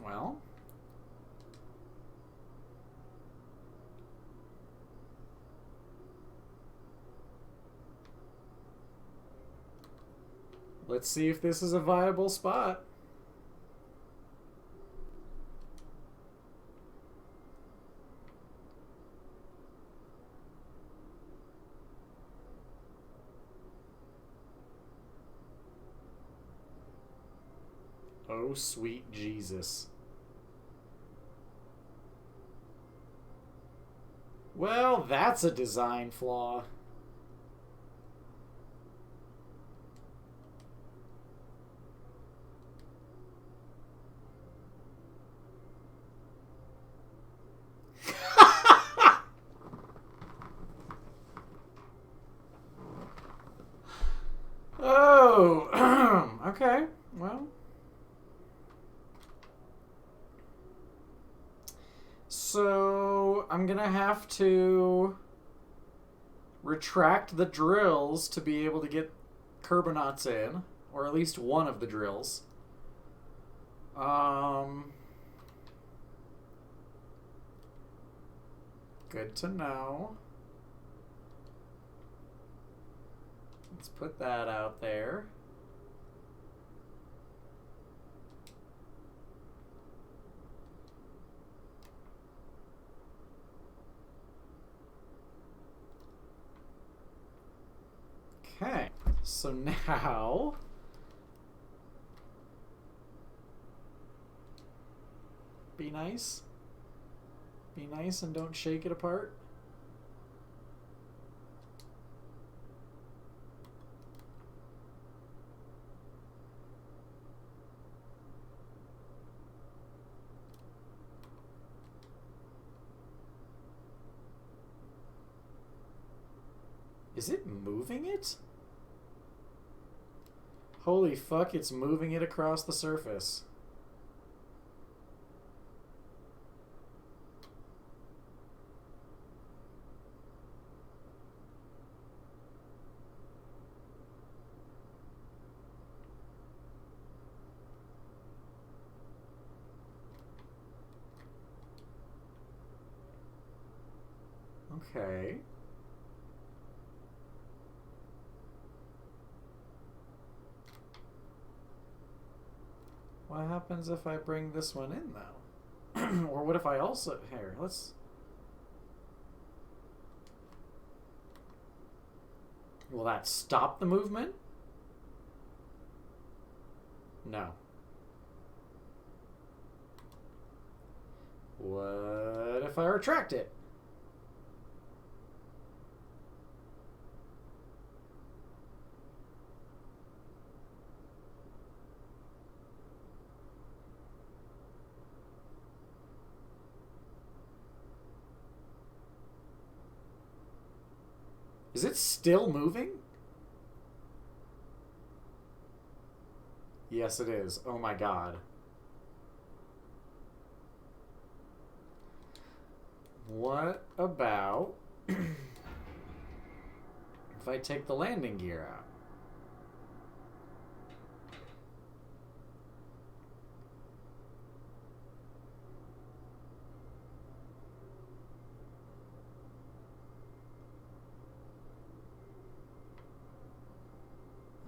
Well... Let's see if this is a viable spot. Oh, sweet Jesus. Well, that's a design flaw. Oh, okay. Well, so I'm gonna have to retract the drills to be able to get Kerbonauts in, or at least one of the drills. Good to know. Let's put that out there. Okay, so now be nice. Be nice and don't shake it apart. Is it moving it? Holy fuck, it's moving it across the surface. Okay. What happens if I bring this one in, though? Or what if I also... Here, let's... Will that stop the movement? No. What if I retract it? Is it still moving? Yes, it is. Oh my god. What about if I take the landing gear out?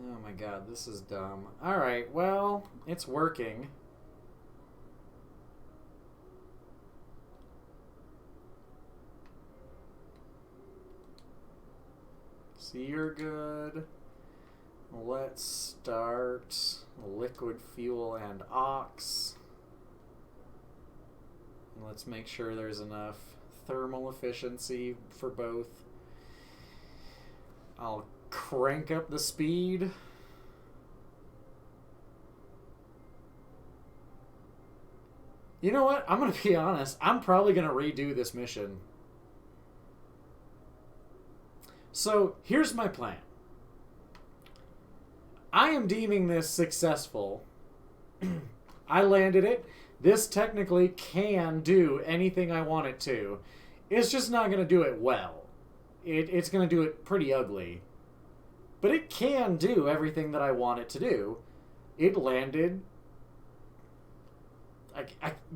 Oh my god, this is dumb. Alright, well, it's working. So you're good. Let's start liquid fuel and ox. Let's make sure there's enough thermal efficiency for both. I'll crank up the speed. You know what? I'm going to be honest. I'm probably going to redo this mission. So, here's my plan. I am deeming this successful. I landed it. This technically can do anything I want it to. It's just not going to do it well. It's going to do it pretty ugly. But it can do everything that I want it to do. It landed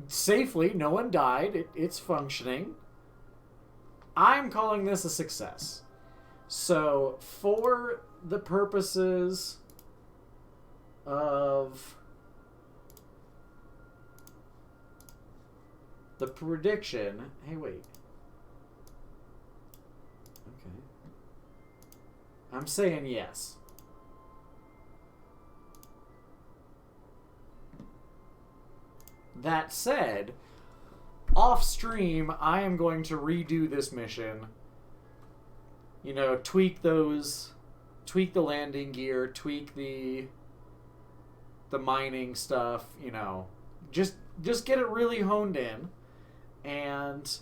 safely. No one died. It's functioning. I'm calling this a success. So, for the purposes of the prediction... Hey, wait. Okay. I'm saying yes. That said, off stream, I am going to redo this mission. You know, tweak the landing gear, tweak the mining stuff, you know. Just get it really honed in and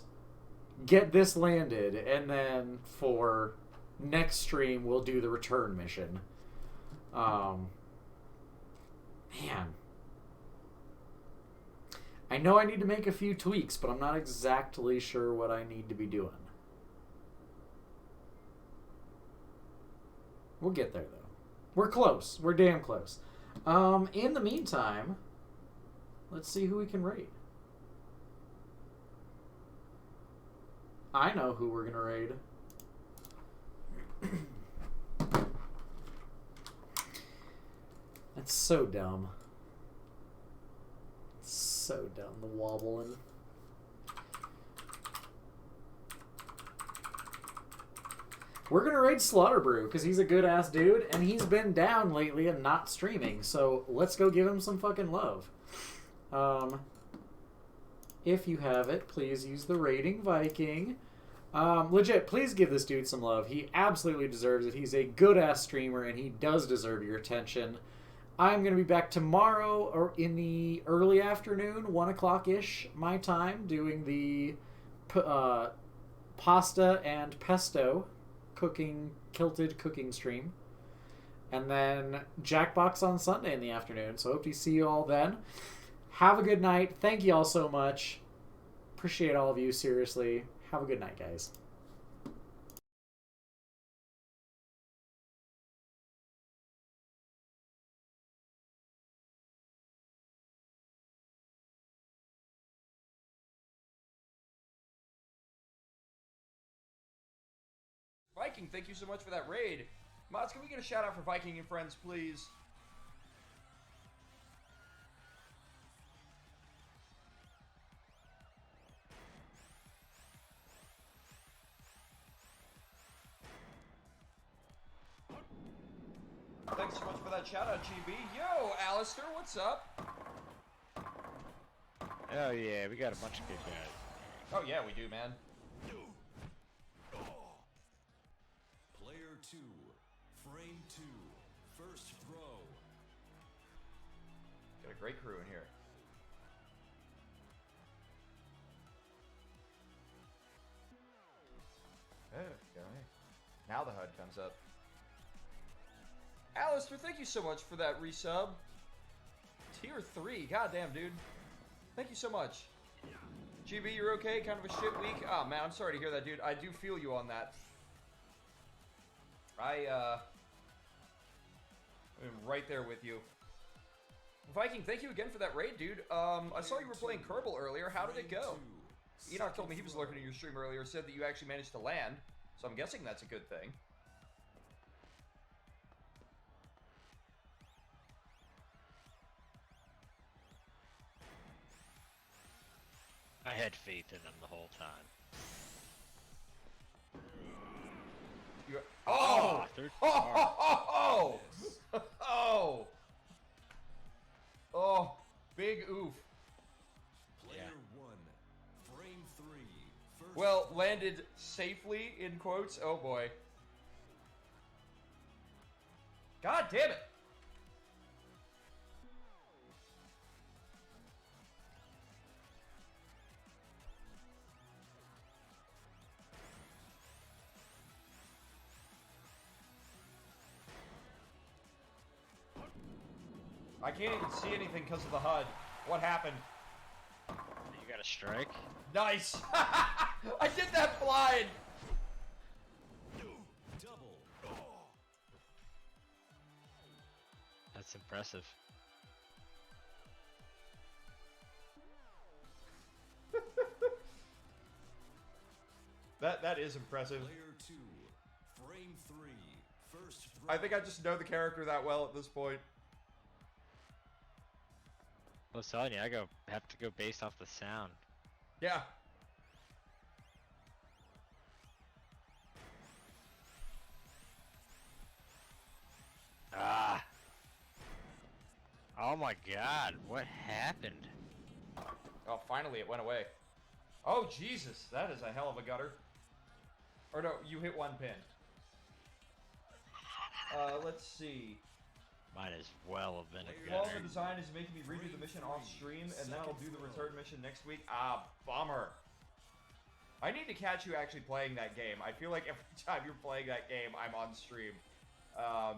get this landed, and then for next stream we'll do the return mission. Man. I know I need to make a few tweaks, but I'm not exactly sure what I need to be doing. We'll get there, though. We're close. We're damn close. In the meantime, let's see who we can raid. I know who we're going to raid. That's so dumb. So dumb, the wobbling. We're gonna raid Slaughter because he's a good ass dude, and he's been down lately and not streaming. So let's go give him some fucking love. If you have it, please use the rating Viking. Legit, please give this dude some love. He absolutely deserves it. He's a good ass streamer, and he does deserve your attention. I'm going to be back tomorrow or in the early afternoon, 1 o'clock-ish my time, doing the pasta and pesto kilted cooking stream. And then Jackbox on Sunday in the afternoon. So hope to see you all then. Have a good night. Thank you all so much. Appreciate all of you, seriously. Have a good night, guys. Viking, thank you so much for that raid. Mods, can we get a shout out for Viking and friends, please? Thanks so much for that shout out, GB. Yo, Alistair, what's up? Oh yeah, we got a bunch of good guys. Oh yeah, we do, man. Player 2, frame 2, first throw. Got a great crew in here. Okay. Now the HUD comes up. Alistair, thank you so much for that resub. Tier 3, goddamn, dude. Thank you so much. GB, you're okay? Kind of a shit week? Oh, man, I'm sorry to hear that, dude. I do feel you on that. I'm right there with you. Viking, thank you again for that raid, dude. I saw you were playing Kerbal earlier. How did it go? Enoch told me he was lurking in your stream earlier, said that you actually managed to land. So I'm guessing that's a good thing. I had faith in them the whole time. Oh! Third Oh! Oh! Oh! Big oof. Player 1, frame 3, first Well, landed safely, in quotes. Oh boy. God damn it! I can't even see anything because of the HUD. What happened? You got a strike? Nice! I did that blind! double. That's impressive. That is impressive. Player 2, frame 3, first throw. I think I just know the character that well at this point. I was telling you, have to go based off the sound. Yeah. Ah! Oh my god, what happened? Oh, finally it went away. Oh, Jesus, that is a hell of a gutter. Or no, you hit one pin. Let's see. Might as well have been a Flaw in the gunner. design is making me redo the mission off stream, and then I'll do the return mission next week. Ah, bummer. I need to catch you actually playing that game. I feel like every time you're playing that game, I'm on stream. I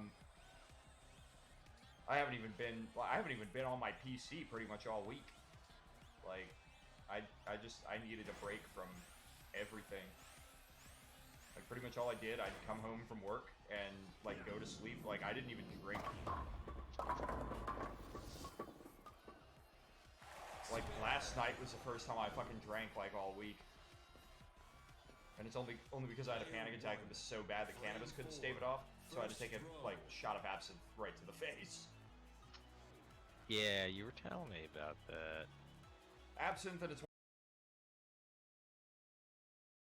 haven't even been on my PC pretty much all week. Like, I needed a break from everything. Like, pretty much all I did, I'd come home from work and, like, go to sleep. Like, I didn't even drink. Like, last night was the first time I fucking drank, like, all week. And it's only because I had a panic attack that was so bad the cannabis couldn't stave it off. So I had to take a, like, shot of absinthe right to the face. Yeah, you were telling me about that. Absinthe and its